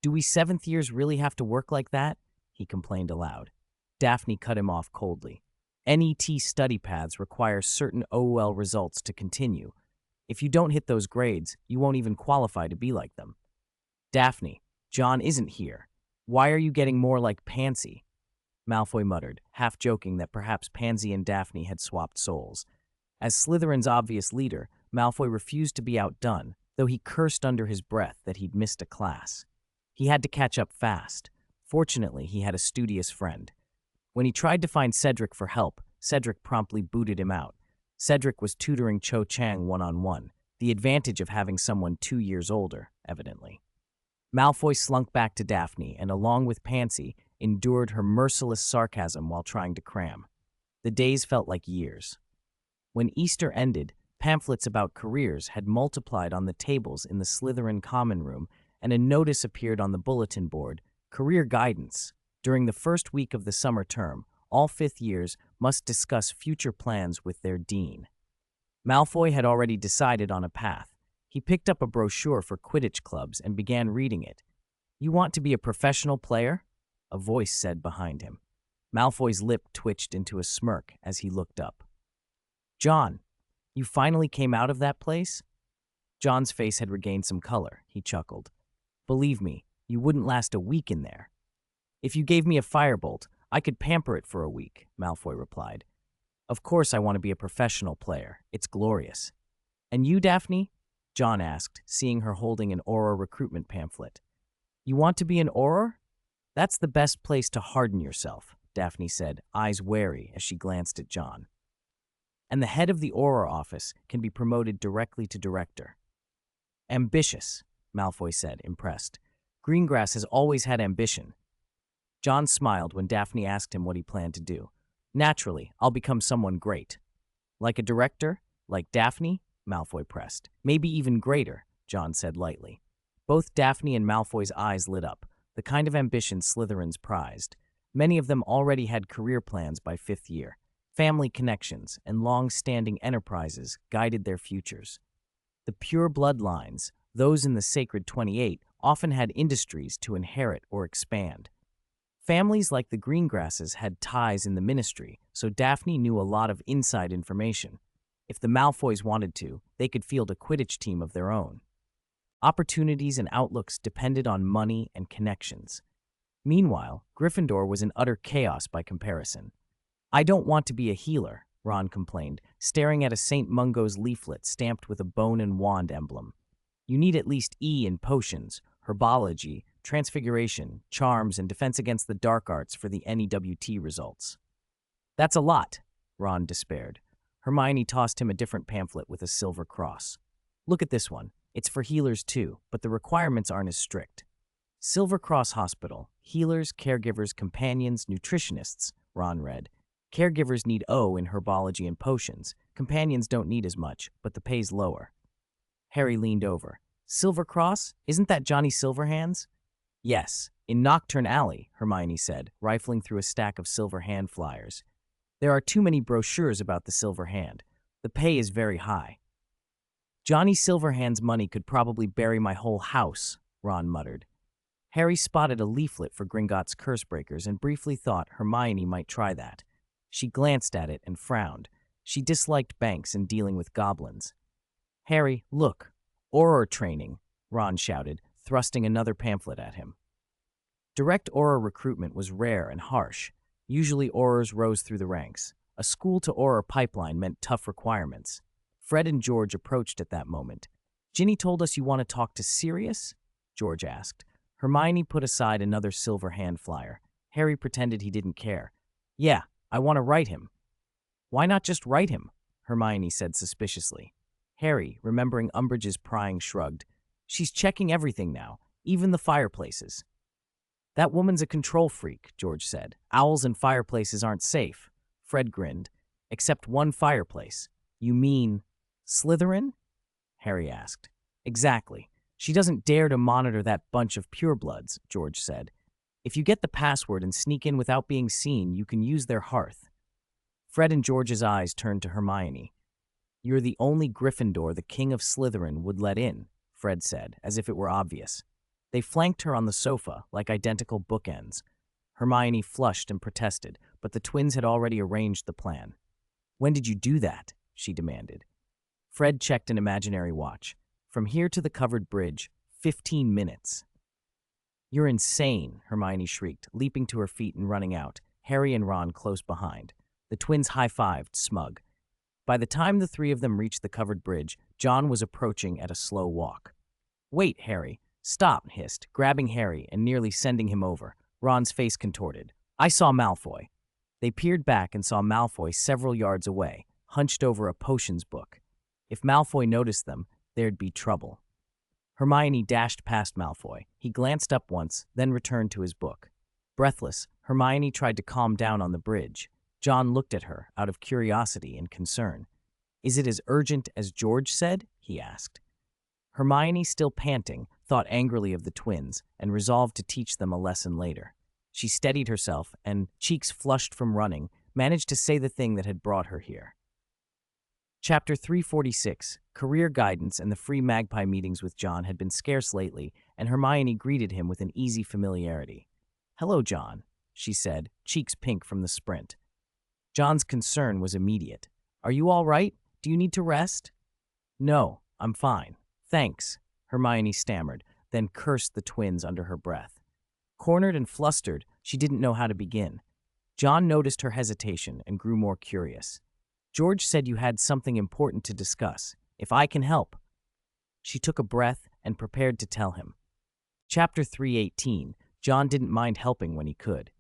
"Do we 7th years really have to work like that?" he complained aloud. Daphne cut him off coldly. "NET study paths require certain OL results to continue. If you don't hit those grades, you won't even qualify to be like them." "Daphne, John isn't here. Why are you getting more like Pansy?" Malfoy muttered, half joking that perhaps Pansy and Daphne had swapped souls. As Slytherin's obvious leader, Malfoy refused to be outdone, though he cursed under his breath that he'd missed a class. He had to catch up fast. Fortunately, he had a studious friend. When he tried to find Cedric for help, Cedric promptly booted him out. Cedric was tutoring Cho Chang one-on-one, the advantage of having someone 2 years older, evidently. Malfoy slunk back to Daphne and, along with Pansy, endured her merciless sarcasm while trying to cram. The days felt like years. When Easter ended, pamphlets about careers had multiplied on the tables in the Slytherin common room, and a notice appeared on the bulletin board: Career Guidance. During the first week of the summer term, all 5th years must discuss future plans with their dean. Malfoy had already decided on a path. He picked up a brochure for Quidditch clubs and began reading it. "You want to be a professional player?" a voice said behind him. Malfoy's lip twitched into a smirk as he looked up. "John, you finally came out of that place?" John's face had regained some color. He chuckled. "Believe me, you wouldn't last a week in there." "If you gave me a firebolt, I could pamper it for a week," Malfoy replied. "Of course I want to be a professional player. It's glorious." "And you, Daphne?" John asked, seeing her holding an Auror recruitment pamphlet. "You want to be an Auror? That's the best place to harden yourself," Daphne said, eyes wary as she glanced at John. "And the head of the Auror office can be promoted directly to director." "Ambitious," Malfoy said, impressed. "Greengrass has always had ambition." John smiled when Daphne asked him what he planned to do. "Naturally, I'll become someone great." "Like a director? Like Daphne?" Malfoy pressed. "Maybe even greater," John said lightly. Both Daphne and Malfoy's eyes lit up, the kind of ambition Slytherins prized. Many of them already had career plans by 5th year. Family connections and long-standing enterprises guided their futures. The pure bloodlines, those in the Sacred 28, often had industries to inherit or expand. Families like the Greengrasses had ties in the ministry, so Daphne knew a lot of inside information. If the Malfoys wanted to, they could field a Quidditch team of their own. Opportunities and outlooks depended on money and connections. Meanwhile, Gryffindor was in utter chaos by comparison. "I don't want to be a healer," Ron complained, staring at a St. Mungo's leaflet stamped with a bone and wand emblem. "You need at least E in potions, herbology, transfiguration, charms, and defense against the dark arts for the NEWT results." "That's a lot," Ron despaired. Hermione tossed him a different pamphlet with a silver cross. "Look at this one. It's for healers too, but the requirements aren't as strict." "Silver Cross Hospital. Healers, caregivers, companions, nutritionists," Ron read. "Caregivers need O in herbology and potions. Companions don't need as much, but the pay's lower." Harry leaned over. "Silver Cross? Isn't that Johnny Silverhands?" "Yes, in Nocturne Alley," Hermione said, rifling through a stack of Silver Hand flyers. "There are too many brochures about the Silver Hand. The pay is very high." "Johnny Silverhand's money could probably bury my whole house," Ron muttered. Harry spotted a leaflet for Gringotts Cursebreakers and briefly thought Hermione might try that. She glanced at it and frowned. She disliked banks and dealing with goblins. "Harry, look. Auror training," Ron shouted, thrusting another pamphlet at him. Direct Auror recruitment was rare and harsh. Usually Aurors rose through the ranks. A school-to-Auror pipeline meant tough requirements. Fred and George approached at that moment. "Ginny told us you want to talk to Sirius?" George asked. Hermione put aside another silver hand flyer. Harry pretended he didn't care. "Yeah, I want to write him." "Why not just write him?" Hermione said suspiciously. Harry, remembering Umbridge's prying, shrugged. "She's checking everything now, even the fireplaces." "That woman's a control freak," George said. "Owls and fireplaces aren't safe." Fred grinned. "Except one fireplace." "You mean Slytherin?" Harry asked. "Exactly. She doesn't dare to monitor that bunch of purebloods," George said. "If you get the password and sneak in without being seen, you can use their hearth." Fred and George's eyes turned to Hermione. "You're the only Gryffindor the King of Slytherin would let in," Fred said, as if it were obvious. They flanked her on the sofa, like identical bookends. Hermione flushed and protested, but the twins had already arranged the plan. "When did you do that?" she demanded. Fred checked an imaginary watch. "From here to the covered bridge, 15 minutes. "You're insane," Hermione shrieked, leaping to her feet and running out, Harry and Ron close behind. The twins high-fived, smug. By the time the three of them reached the covered bridge, John was approaching at a slow walk. "Wait, Harry. Stop," hissed, grabbing Harry and nearly sending him over. Ron's face contorted. "I saw Malfoy." They peered back and saw Malfoy several yards away, hunched over a potions book. If Malfoy noticed them, there'd be trouble. Hermione dashed past Malfoy. He glanced up once, then returned to his book. Breathless, Hermione tried to calm down on the bridge. John looked at her, out of curiosity and concern. "Is it as urgent as George said?" he asked. Hermione, still panting, thought angrily of the twins and resolved to teach them a lesson later. She steadied herself and, cheeks flushed from running, managed to say the thing that had brought her here. Chapter 346, Career Guidance and the free magpie meetings with John had been scarce lately, and Hermione greeted him with an easy familiarity. "Hello, John," she said, cheeks pink from the sprint. John's concern was immediate. "Are you all right? Do you need to rest?" "No, I'm fine. Thanks," Hermione stammered, then cursed the twins under her breath. Cornered and flustered, she didn't know how to begin. John noticed her hesitation and grew more curious. "George said you had something important to discuss. If I can help." She took a breath and prepared to tell him. Chapter 318, John didn't mind helping when he could.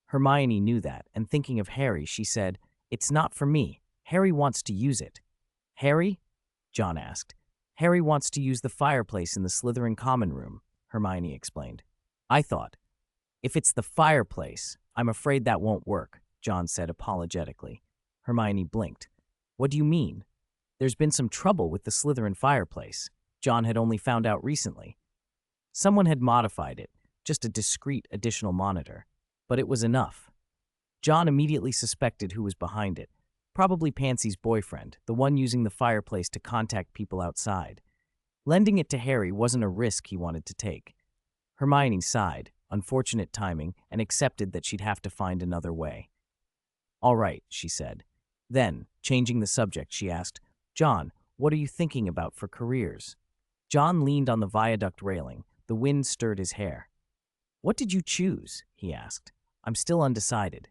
Hermione knew that, and thinking of Harry, she said, "It's not for me. Harry wants to use it." "Harry?" John asked. "Harry wants to use the fireplace in the Slytherin common room," Hermione explained. "I thought, if it's the fireplace, I'm afraid that won't work," John said apologetically. Hermione blinked. "What do you mean?" "There's been some trouble with the Slytherin fireplace." John had only found out recently. Someone had modified it, just a discreet additional monitor. But it was enough. John immediately suspected who was behind it. Probably Pansy's boyfriend, the one using the fireplace to contact people outside. Lending it to Harry wasn't a risk he wanted to take. Hermione sighed, unfortunate timing, and accepted that she'd have to find another way. "All right," she said. Then, changing the subject, she asked, "John, what are you thinking about for careers?" John leaned on the viaduct railing. The wind stirred his hair. "What did you choose?" he asked. "I'm still undecided."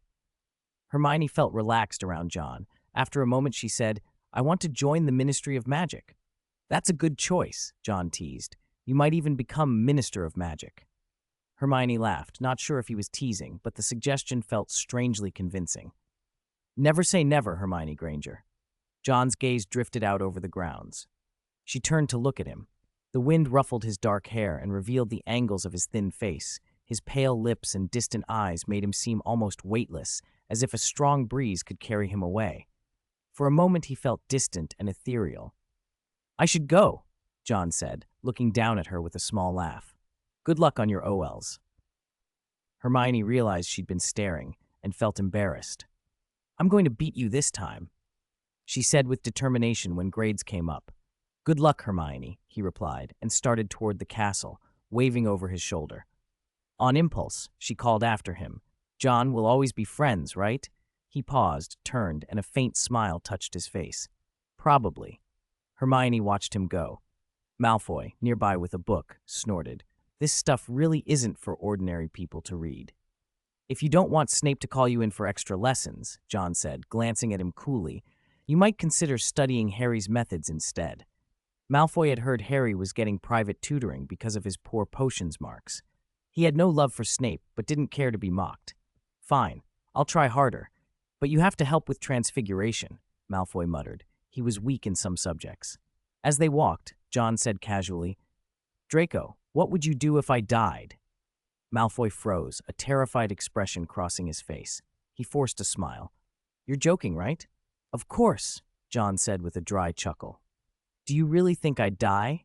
Hermione felt relaxed around John. After a moment, she said, "I want to join the Ministry of Magic." "That's a good choice," John teased. "You might even become Minister of Magic." Hermione laughed, not sure if he was teasing, but the suggestion felt strangely convincing. "Never say never, Hermione Granger." John's gaze drifted out over the grounds. She turned to look at him. The wind ruffled his dark hair and revealed the angles of his thin face. His pale lips and distant eyes made him seem almost weightless, as if a strong breeze could carry him away. For a moment he felt distant and ethereal. "I should go," John said, looking down at her with a small laugh. "Good luck on your OLs." Hermione realized she'd been staring and felt embarrassed. "I'm going to beat you this time," she said with determination when grades came up. "Good luck, Hermione," he replied, and started toward the castle, waving over his shoulder. On impulse, she called after him, "John, we'll always be friends, right?" He paused, turned, and a faint smile touched his face. "Probably." Hermione watched him go. Malfoy, nearby with a book, snorted. "This stuff really isn't for ordinary people to read." "If you don't want Snape to call you in for extra lessons," John said, glancing at him coolly, You might consider studying Harry's methods instead. Malfoy had heard Harry was getting private tutoring because of his poor potions marks. He had no love for Snape, but didn't care to be mocked. Fine, I'll try harder. But you have to help with transfiguration, Malfoy muttered. He was weak in some subjects. As they walked, John said casually, Draco, what would you do if I died? Malfoy froze, a terrified expression crossing his face. He forced a smile. You're joking, right? Of course, John said with a dry chuckle. Do you really think I'd die?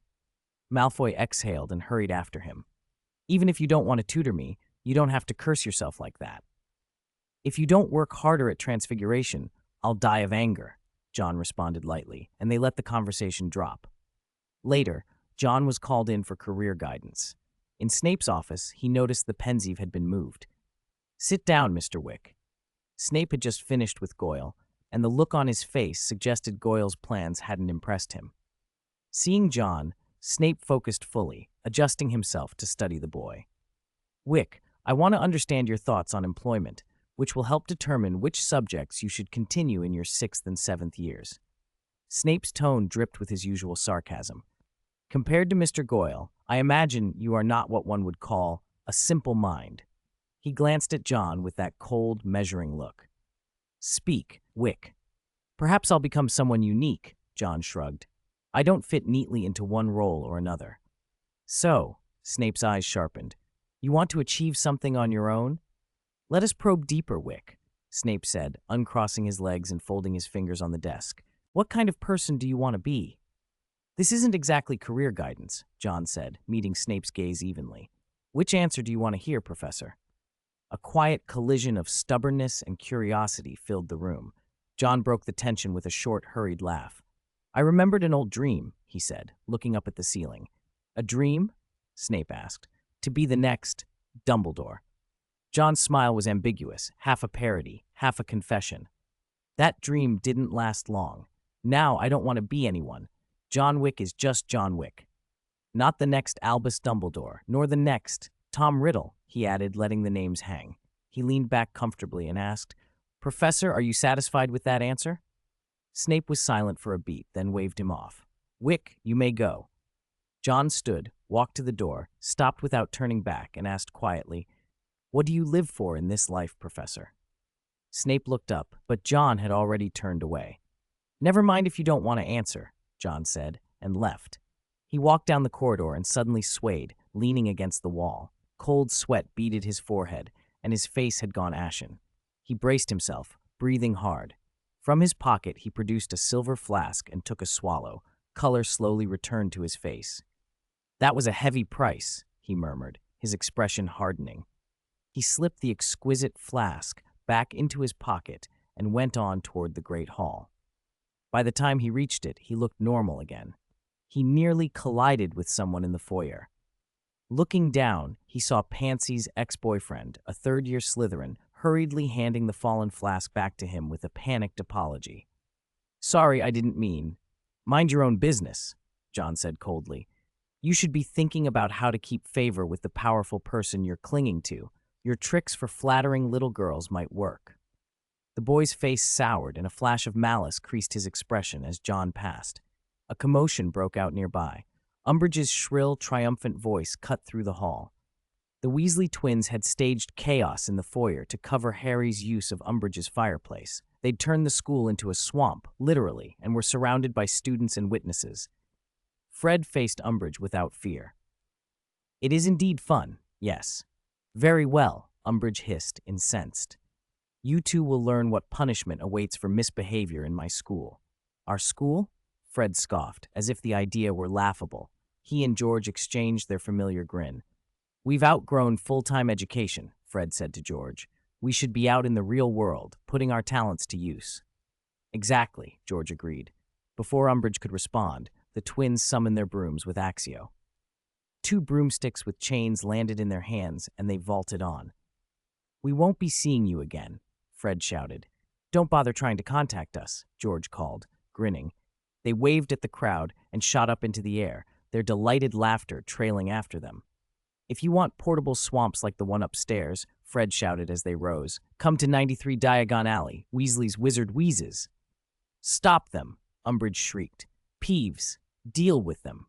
Malfoy exhaled and hurried after him. Even if you don't want to tutor me, you don't have to curse yourself like that. If you don't work harder at transfiguration, I'll die of anger, John responded lightly, and they let the conversation drop. Later, John was called in for career guidance. In Snape's office, he noticed the Pensieve had been moved. Sit down, Mr. Wick. Snape had just finished with Goyle, and the look on his face suggested Goyle's plans hadn't impressed him. Seeing John, Snape focused fully, adjusting himself to study the boy. Wick, I want to understand your thoughts on employment, which will help determine which subjects you should continue in your 6th and 7th years. Snape's tone dripped with his usual sarcasm. Compared to Mr. Goyle, I imagine you are not what one would call a simple mind. He glanced at John with that cold, measuring look. Speak, Wick. Perhaps I'll become someone unique, John shrugged. I don't fit neatly into one role or another. So, Snape's eyes sharpened, you want to achieve something on your own? Let us probe deeper, Wick, Snape said, uncrossing his legs and folding his fingers on the desk. What kind of person do you want to be? This isn't exactly career guidance, John said, meeting Snape's gaze evenly. Which answer do you want to hear, Professor? A quiet collision of stubbornness and curiosity filled the room. John broke the tension with a short, hurried laugh. I remembered an old dream, he said, looking up at the ceiling. A dream? Snape asked. To be the next Dumbledore. John's smile was ambiguous, half a parody, half a confession. That dream didn't last long. Now I don't want to be anyone. John Wick is just John Wick. Not the next Albus Dumbledore, nor the next Tom Riddle, he added, letting the names hang. He leaned back comfortably and asked, Professor, are you satisfied with that answer? Snape was silent for a beat, then waved him off. Wick, you may go. John stood, walked to the door, stopped without turning back, and asked quietly, What do you live for in this life, Professor? Snape looked up, but John had already turned away. Never mind if you don't want to answer, John said, and left. He walked down the corridor and suddenly swayed, leaning against the wall. Cold sweat beaded his forehead, and his face had gone ashen. He braced himself, breathing hard. From his pocket, he produced a silver flask and took a swallow. Color slowly returned to his face. That was a heavy price, he murmured, his expression hardening. He slipped the exquisite flask back into his pocket and went on toward the great hall. By the time he reached it, he looked normal again. He nearly collided with someone in the foyer. Looking down, he saw Pansy's ex-boyfriend, a third-year Slytherin, hurriedly handing the fallen flask back to him with a panicked apology. Sorry, I didn't mean. Mind your own business, John said coldly. You should be thinking about how to keep favor with the powerful person you're clinging to. Your tricks for flattering little girls might work. The boy's face soured, and a flash of malice creased his expression as John passed. A commotion broke out nearby. Umbridge's shrill, triumphant voice cut through the hall. The Weasley twins had staged chaos in the foyer to cover Harry's use of Umbridge's fireplace. They'd turned the school into a swamp, literally, and were surrounded by students and witnesses. Fred faced Umbridge without fear. It is indeed fun, yes. Very well, Umbridge hissed, incensed. You two will learn what punishment awaits for misbehavior in my school. Our school? Fred scoffed, as if the idea were laughable. He and George exchanged their familiar grin. We've outgrown full-time education, Fred said to George. We should be out in the real world, putting our talents to use. Exactly, George agreed. Before Umbridge could respond, the twins summoned their brooms with Accio. 2 broomsticks with chains landed in their hands, and they vaulted on. We won't be seeing you again, Fred shouted. Don't bother trying to contact us, George called, grinning. They waved at the crowd and shot up into the air, their delighted laughter trailing after them. If you want portable swamps like the one upstairs, Fred shouted as they rose, come to 93 Diagon Alley, Weasley's Wizard Wheezes. "Stop them!" Umbridge shrieked. "Peeves, deal with them."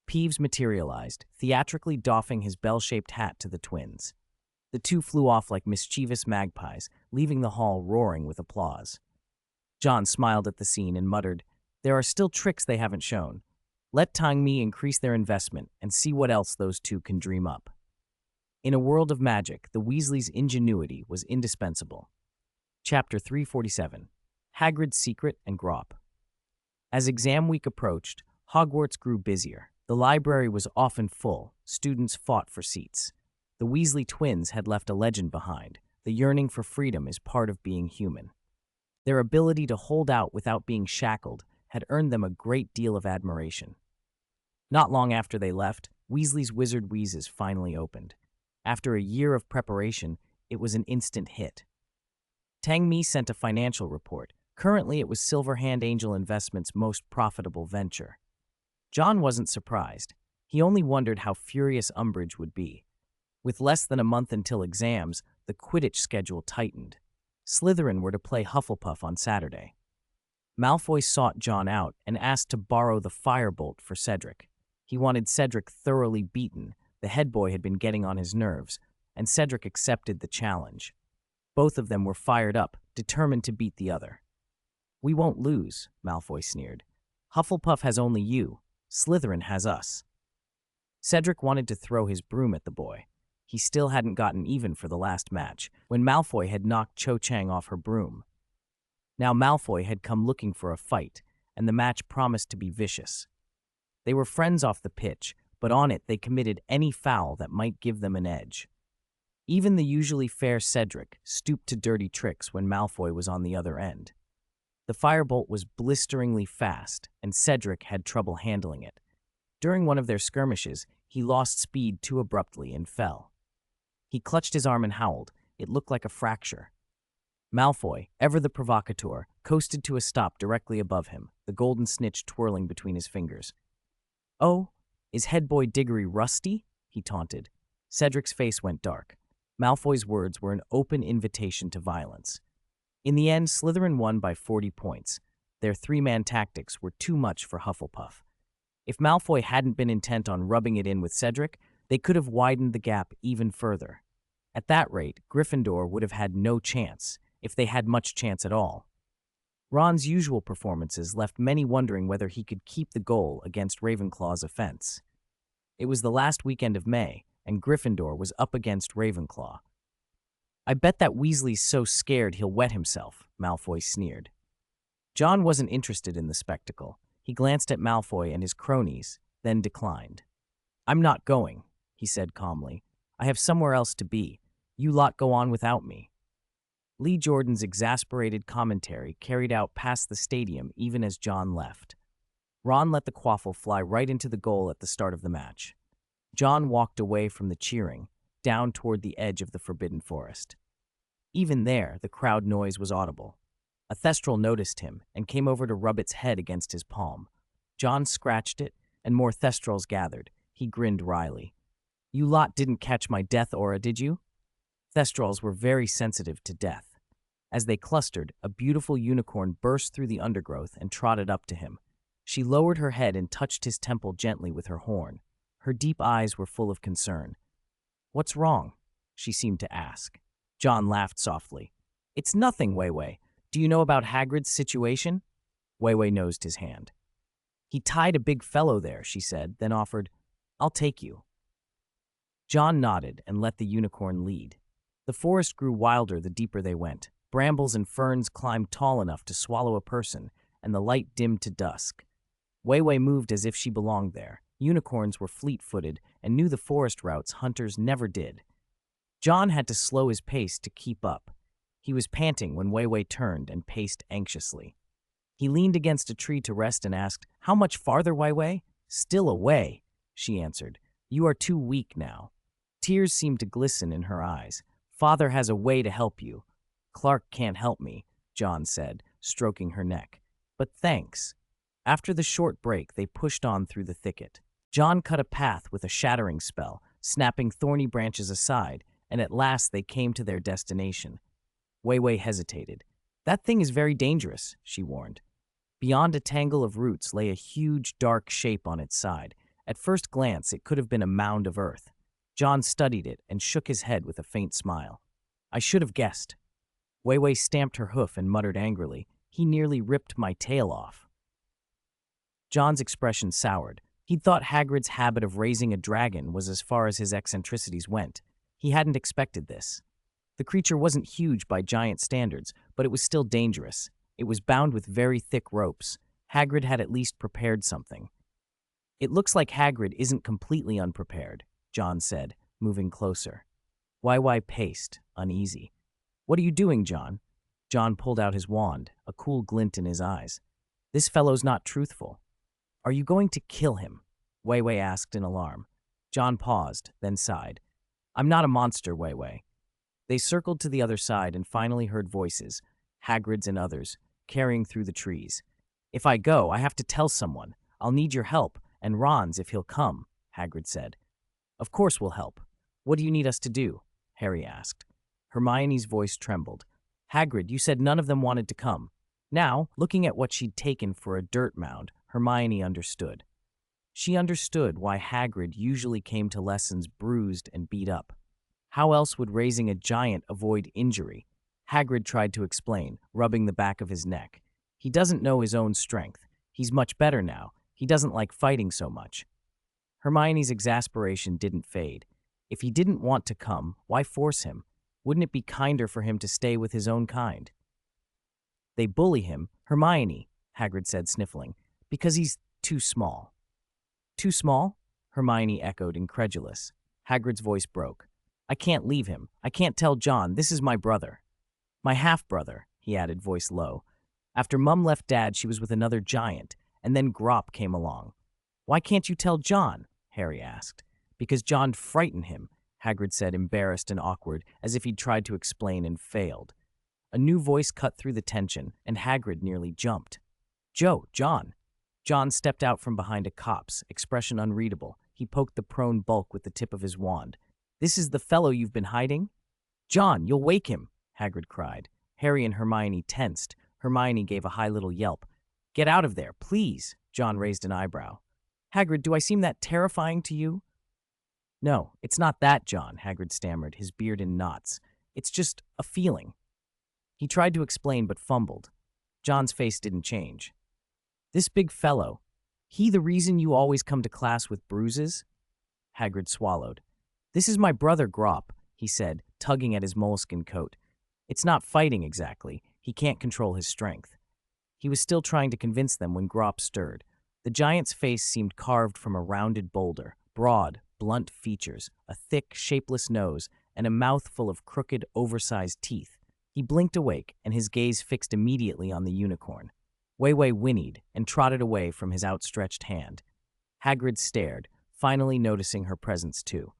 Peeves materialized, theatrically doffing his bell-shaped hat to the twins. The two flew off like mischievous magpies, leaving the hall roaring with applause. John smiled at the scene and muttered, "There are still tricks they haven't shown. Let Tang-Mi increase their investment and see what else those two can dream up." In a world of magic, the Weasleys' ingenuity was indispensable. Chapter 347. Hagrid's Secret and Grop. As exam week approached, Hogwarts grew busier. The library was often full, students fought for seats. The Weasley twins had left a legend behind. The yearning for freedom is part of being human. Their ability to hold out without being shackled had earned them a great deal of admiration. Not long after they left, Weasley's Wizard Wheezes finally opened. After a year of preparation, it was an instant hit. Tang-Mi sent a financial report. Currently, it was Silverhand Angel Investments' most profitable venture. John wasn't surprised. He only wondered how furious Umbridge would be. With less than a month until exams, the Quidditch schedule tightened. Slytherin were to play Hufflepuff on Saturday. Malfoy sought John out and asked to borrow the firebolt for Cedric. He wanted Cedric thoroughly beaten. The head boy had been getting on his nerves, and Cedric accepted the challenge. Both of them were fired up, determined to beat the other. "We won't lose," Malfoy sneered. "Hufflepuff has only you. Slytherin has us." Cedric wanted to throw his broom at the boy. He still hadn't gotten even for the last match, when Malfoy had knocked Cho Chang off her broom. Now Malfoy had come looking for a fight, and the match promised to be vicious. They were friends off the pitch, but on it they committed any foul that might give them an edge. Even the usually fair Cedric stooped to dirty tricks when Malfoy was on the other end. The firebolt was blisteringly fast, and Cedric had trouble handling it. During one of their skirmishes, he lost speed too abruptly and fell. He clutched his arm and howled. It looked like a fracture. Malfoy, ever the provocateur, coasted to a stop directly above him, the golden snitch twirling between his fingers. "Oh, is head boy Diggory rusty?" he taunted. Cedric's face went dark. Malfoy's words were an open invitation to violence. In the end, Slytherin won by 40 points. Their three-man tactics were too much for Hufflepuff. If Malfoy hadn't been intent on rubbing it in with Cedric, they could have widened the gap even further. At that rate, Gryffindor would have had no chance, if they had much chance at all. Ron's usual performances left many wondering whether he could keep the goal against Ravenclaw's offense. It was the last weekend of May, and Gryffindor was up against Ravenclaw. "I bet that Weasley's so scared he'll wet himself," Malfoy sneered. John wasn't interested in the spectacle. He glanced at Malfoy and his cronies, then declined. "I'm not going," he said calmly. "I have somewhere else to be. You lot go on without me." Lee Jordan's exasperated commentary carried out past the stadium even as John left. Ron let the quaffle fly right into the goal at the start of the match. John walked away from the cheering, down toward the edge of the Forbidden Forest. Even there, the crowd noise was audible. A Thestral noticed him and came over to rub its head against his palm. John scratched it, and more Thestrals gathered. He grinned wryly. "You lot didn't catch my death aura, did you?" Thestrals were very sensitive to death. As they clustered, a beautiful unicorn burst through the undergrowth and trotted up to him. She lowered her head and touched his temple gently with her horn. Her deep eyes were full of concern. "What's wrong?" she seemed to ask. John laughed softly. "It's nothing, Wei-Wei. Do you know about Hagrid's situation?" Wei-Wei nosed his hand. "He tied a big fellow there," she said, then offered, "I'll take you." John nodded and let the unicorn lead. The forest grew wilder the deeper they went. Brambles and ferns climbed tall enough to swallow a person, and the light dimmed to dusk. Wei-Wei moved as if she belonged there. Unicorns were fleet-footed and knew the forest routes hunters never did. John had to slow his pace to keep up. He was panting when Wei-Wei turned and paced anxiously. He leaned against a tree to rest and asked, "How much farther, Wei-Wei?" "Still away," she answered. "You are too weak now." Tears seemed to glisten in her eyes. "Father has a way to help you." "Clark can't help me," John said, stroking her neck. "But thanks." After the short break, they pushed on through the thicket. John cut a path with a shattering spell, snapping thorny branches aside, and at last they came to their destination. Wei-Wei hesitated. "That thing is very dangerous," she warned. Beyond a tangle of roots lay a huge, dark shape on its side. At first glance, it could have been a mound of earth. John studied it and shook his head with a faint smile. I should have guessed. Wei Wei stamped her hoof and muttered angrily, "He nearly ripped my tail off." John's expression soured. He'd thought Hagrid's habit of raising a dragon was as far as his eccentricities went. He hadn't expected this. The creature wasn't huge by giant standards, but it was still dangerous. It was bound with very thick ropes. Hagrid had at least prepared something. "It looks like Hagrid isn't completely unprepared," John said, moving closer. Wai paced, uneasy. "What are you doing, John?" John pulled out his wand, a cool glint in his eyes. "This fellow's not truthful." "Are you going to kill him?" Wei Wei asked in alarm. John paused, then sighed. "I'm not a monster, Wei Wei." They circled to the other side and finally heard voices, Hagrid's and others, carrying through the trees. "If I go, I have to tell someone. I'll need your help, and Ron's if he'll come," Hagrid said. "Of course we'll help. What do you need us to do?" Harry asked. Hermione's voice trembled. "Hagrid, you said none of them wanted to come." Now, looking at what she'd taken for a dirt mound, Hermione understood. She understood why Hagrid usually came to lessons bruised and beat up. How else would raising a giant avoid injury? Hagrid tried to explain, rubbing the back of his neck. "He doesn't know his own strength. He's much better now. He doesn't like fighting so much." Hermione's exasperation didn't fade. If he didn't want to come, why force him? Wouldn't it be kinder for him to stay with his own kind? "They bully him, Hermione," Hagrid said, sniffling, "because he's too small." "Too small?" Hermione echoed, incredulous. Hagrid's voice broke. "I can't leave him. I can't tell John. This is my brother." "My half-brother," he added, voice low. "After Mum left Dad, she was with another giant, and then Grop came along." "Why can't you tell John?" Harry asked. "Because John frightened him," Hagrid said, embarrassed and awkward, as if he'd tried to explain and failed. A new voice cut through the tension, and Hagrid nearly jumped. John." John stepped out from behind a copse, expression unreadable. He poked the prone bulk with the tip of his wand. "This is the fellow you've been hiding?" "John, you'll wake him," Hagrid cried. Harry and Hermione tensed. Hermione gave a high little yelp. "Get out of there, please." John raised an eyebrow. "Hagrid, do I seem that terrifying to you?" "No, it's not that, John," Hagrid stammered, his beard in knots. "It's just a feeling." He tried to explain but fumbled. John's face didn't change. "This big fellow, he the reason you always come to class with bruises?" Hagrid swallowed. "This is my brother Grop," he said, tugging at his moleskin coat. "It's not fighting exactly. He can't control his strength." He was still trying to convince them when Grop stirred. The giant's face seemed carved from a rounded boulder, broad, blunt features, a thick, shapeless nose, and a mouth full of crooked, oversized teeth. He blinked awake, and his gaze fixed immediately on the unicorn. Wei Wei whinnied and trotted away from his outstretched hand. Hagrid stared, finally noticing her presence too.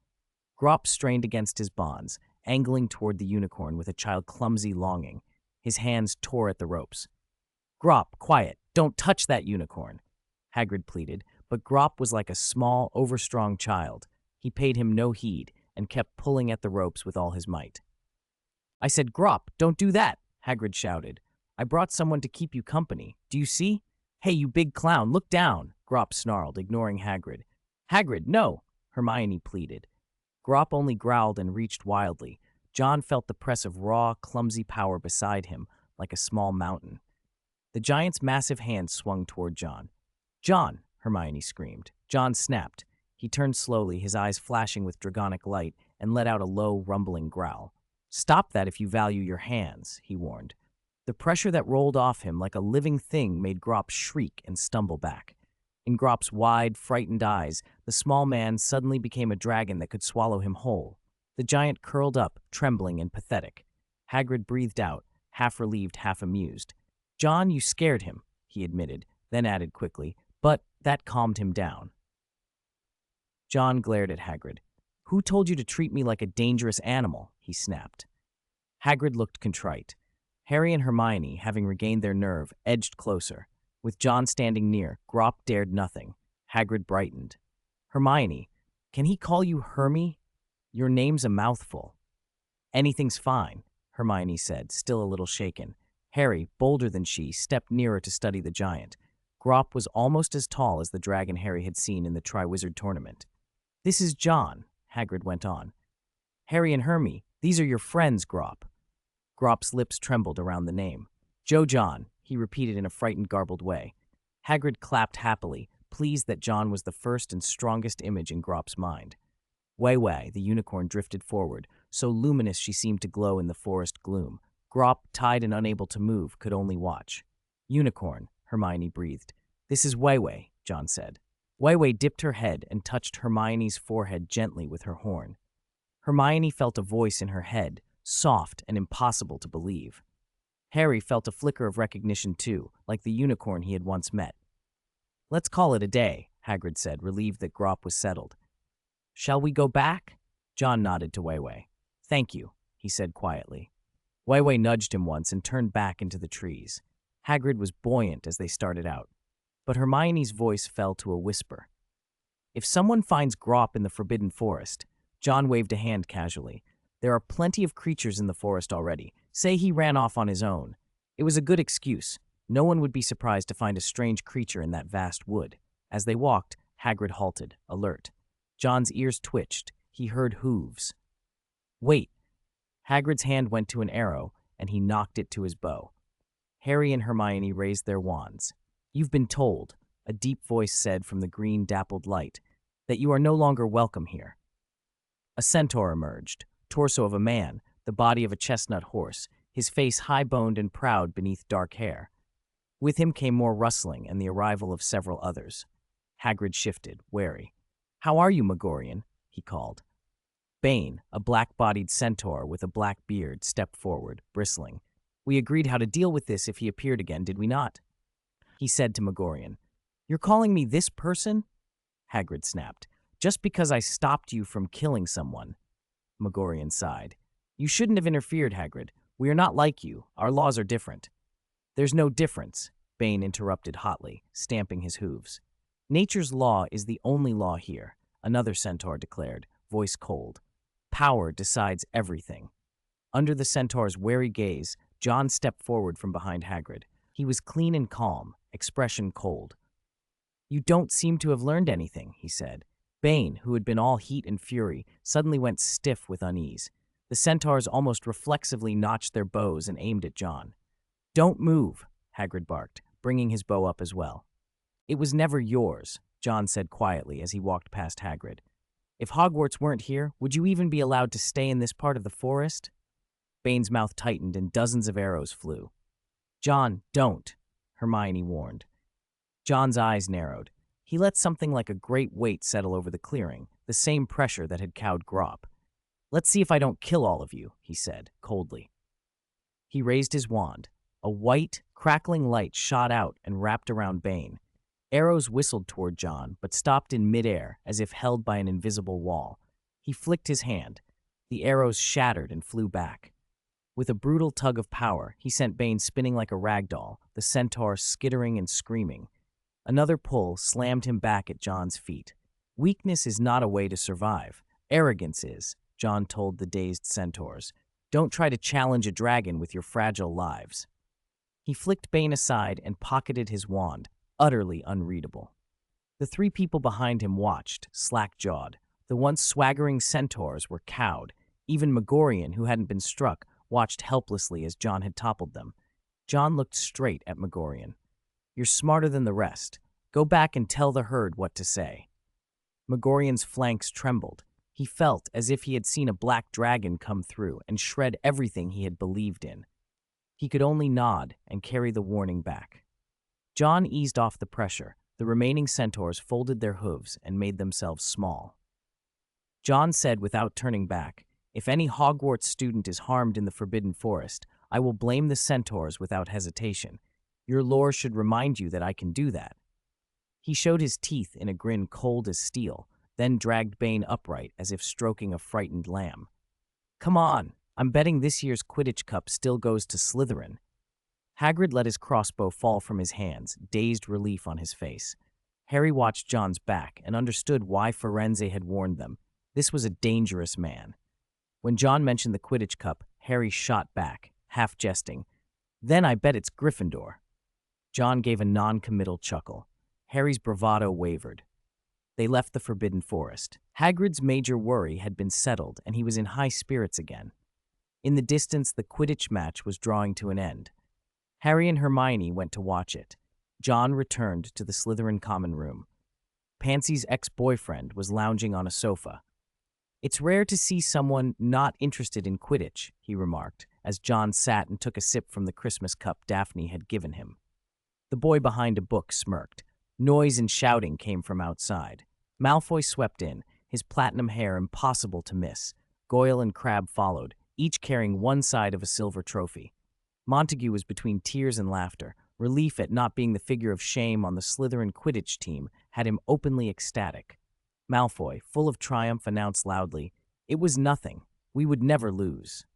Grop strained against his bonds, angling toward the unicorn with a child's clumsy longing. His hands tore at the ropes. "Grop, quiet. Don't touch that unicorn," Hagrid pleaded, but Grop was like a small, overstrong child. He paid him no heed and kept pulling at the ropes with all his might. "I said, Grop, don't do that," Hagrid shouted. "I brought someone to keep you company. Do you see? Hey, you big clown, look down," Grop snarled, ignoring Hagrid. "Hagrid, no," Hermione pleaded. Grop only growled and reached wildly. John felt the press of raw, clumsy power beside him, like a small mountain. The giant's massive hand swung toward John. "John!" Hermione screamed. John snapped. He turned slowly, his eyes flashing with dragonic light, and let out a low, rumbling growl. "Stop that if you value your hands," he warned. The pressure that rolled off him like a living thing made Grop shriek and stumble back. In Grop's wide, frightened eyes, the small man suddenly became a dragon that could swallow him whole. The giant curled up, trembling and pathetic. Hagrid breathed out, half relieved, half amused. "John, you scared him," he admitted, then added quickly, "but that calmed him down." John glared at Hagrid. "Who told you to treat me like a dangerous animal?" he snapped. Hagrid looked contrite. Harry and Hermione, having regained their nerve, edged closer. With John standing near, Grop dared nothing. Hagrid brightened. "Hermione, can he call you Hermy? Your name's a mouthful." "Anything's fine," Hermione said, still a little shaken. Harry, bolder than she, stepped nearer to study the giant. Grop was almost as tall as the dragon Harry had seen in the Triwizard Tournament. "This is John," Hagrid went on. "Harry and Hermie, these are your friends, Grop." Grop's lips trembled around the name. "Joe John," he repeated in a frightened, garbled way. Hagrid clapped happily, pleased that John was the first and strongest image in Grop's mind. Wei, the unicorn, drifted forward, so luminous she seemed to glow in the forest gloom. Grop, tied and unable to move, could only watch. "Unicorn," Hermione breathed. "This is Wei," John said. Wei dipped her head and touched Hermione's forehead gently with her horn. Hermione felt a voice in her head, soft and impossible to believe. Harry felt a flicker of recognition too, like the unicorn he had once met. "Let's call it a day," Hagrid said, relieved that Grop was settled. "Shall we go back?" John nodded to Wei. "Thank you," he said quietly. Wei nudged him once and turned back into the trees. Hagrid was buoyant as they started out. But Hermione's voice fell to a whisper. "If someone finds Grop in the Forbidden Forest," John waved a hand casually, "there are plenty of creatures in the forest already. Say he ran off on his own. It was a good excuse. No one would be surprised to find a strange creature in that vast wood." As they walked, Hagrid halted, alert. John's ears twitched. He heard hooves. "Wait." Hagrid's hand went to an arrow, and he knocked it to his bow. Harry and Hermione raised their wands. "You've been told," a deep voice said from the green dappled light, "that you are no longer welcome here." A centaur emerged, torso of a man, the body of a chestnut horse, his face high-boned and proud beneath dark hair. With him came more rustling and the arrival of several others. Hagrid shifted, wary. "How are you, Megorian?" he called. Bane, a black-bodied centaur with a black beard, stepped forward, bristling. "We agreed how to deal with this if he appeared again, did we not?" He said to Megorian. "You're calling me this person?" Hagrid snapped. "Just because I stopped you from killing someone." Megorian sighed. "You shouldn't have interfered, Hagrid. We are not like you. Our laws are different." "There's no difference," Bane interrupted hotly, stamping his hooves. "Nature's law is the only law here," another centaur declared, voice cold. "Power decides everything." Under the centaur's wary gaze, John stepped forward from behind Hagrid. He was clean and calm, expression cold. "You don't seem to have learned anything," he said. Bane, who had been all heat and fury, suddenly went stiff with unease. The centaurs almost reflexively notched their bows and aimed at John. "Don't move," Hagrid barked, bringing his bow up as well. "It was never yours," John said quietly as he walked past Hagrid. "If Hogwarts weren't here, would you even be allowed to stay in this part of the forest?" Bane's mouth tightened and dozens of arrows flew. "John, don't," Hermione warned. John's eyes narrowed. He let something like a great weight settle over the clearing, the same pressure that had cowed Grop. "Let's see if I don't kill all of you," he said, coldly. He raised his wand. A white, crackling light shot out and wrapped around Bane. Arrows whistled toward John, but stopped in midair as if held by an invisible wall. He flicked his hand. The arrows shattered and flew back. With a brutal tug of power, he sent Bane spinning like a rag doll, the centaur skittering and screaming. Another pull slammed him back at John's feet. "Weakness is not a way to survive. Arrogance is," John told the dazed centaurs. "Don't try to challenge a dragon with your fragile lives." He flicked Bane aside and pocketed his wand, utterly unreadable. The three people behind him watched, slack-jawed. The once swaggering centaurs were cowed. Even Megorian, who hadn't been struck, watched helplessly as John had toppled them. John looked straight at Megorian. "You're smarter than the rest. Go back and tell the herd what to say." Megorian's flanks trembled. He felt as if he had seen a black dragon come through and shred everything he had believed in. He could only nod and carry the warning back. John eased off the pressure. The remaining centaurs folded their hooves and made themselves small. John said without turning back, "If any Hogwarts student is harmed in the Forbidden Forest, I will blame the centaurs without hesitation. Your lore should remind you that I can do that." He showed his teeth in a grin cold as steel, then dragged Bane upright as if stroking a frightened lamb. "Come on, I'm betting this year's Quidditch Cup still goes to Slytherin." Hagrid let his crossbow fall from his hands, dazed relief on his face. Harry watched John's back and understood why Firenze had warned them. This was a dangerous man. When John mentioned the Quidditch Cup, Harry shot back, half jesting. Then I bet it's Gryffindor. John gave a non-committal chuckle. Harry's bravado wavered. They left the Forbidden Forest. Hagrid's major worry had been settled, and he was in high spirits again. In the distance, the Quidditch match was drawing to an end. Harry and Hermione went to watch it. John returned to the Slytherin common room. Pansy's ex-boyfriend was lounging on a sofa. "It's rare to see someone not interested in Quidditch," he remarked, as John sat and took a sip from the Christmas cup Daphne had given him. The boy behind a book smirked. Noise and shouting came from outside. Malfoy swept in, his platinum hair impossible to miss. Goyle and Crabbe followed, each carrying one side of a silver trophy. Montague was between tears and laughter. Relief at not being the figure of shame on the Slytherin Quidditch team had him openly ecstatic. Malfoy, full of triumph, announced loudly, "It was nothing. We would never lose."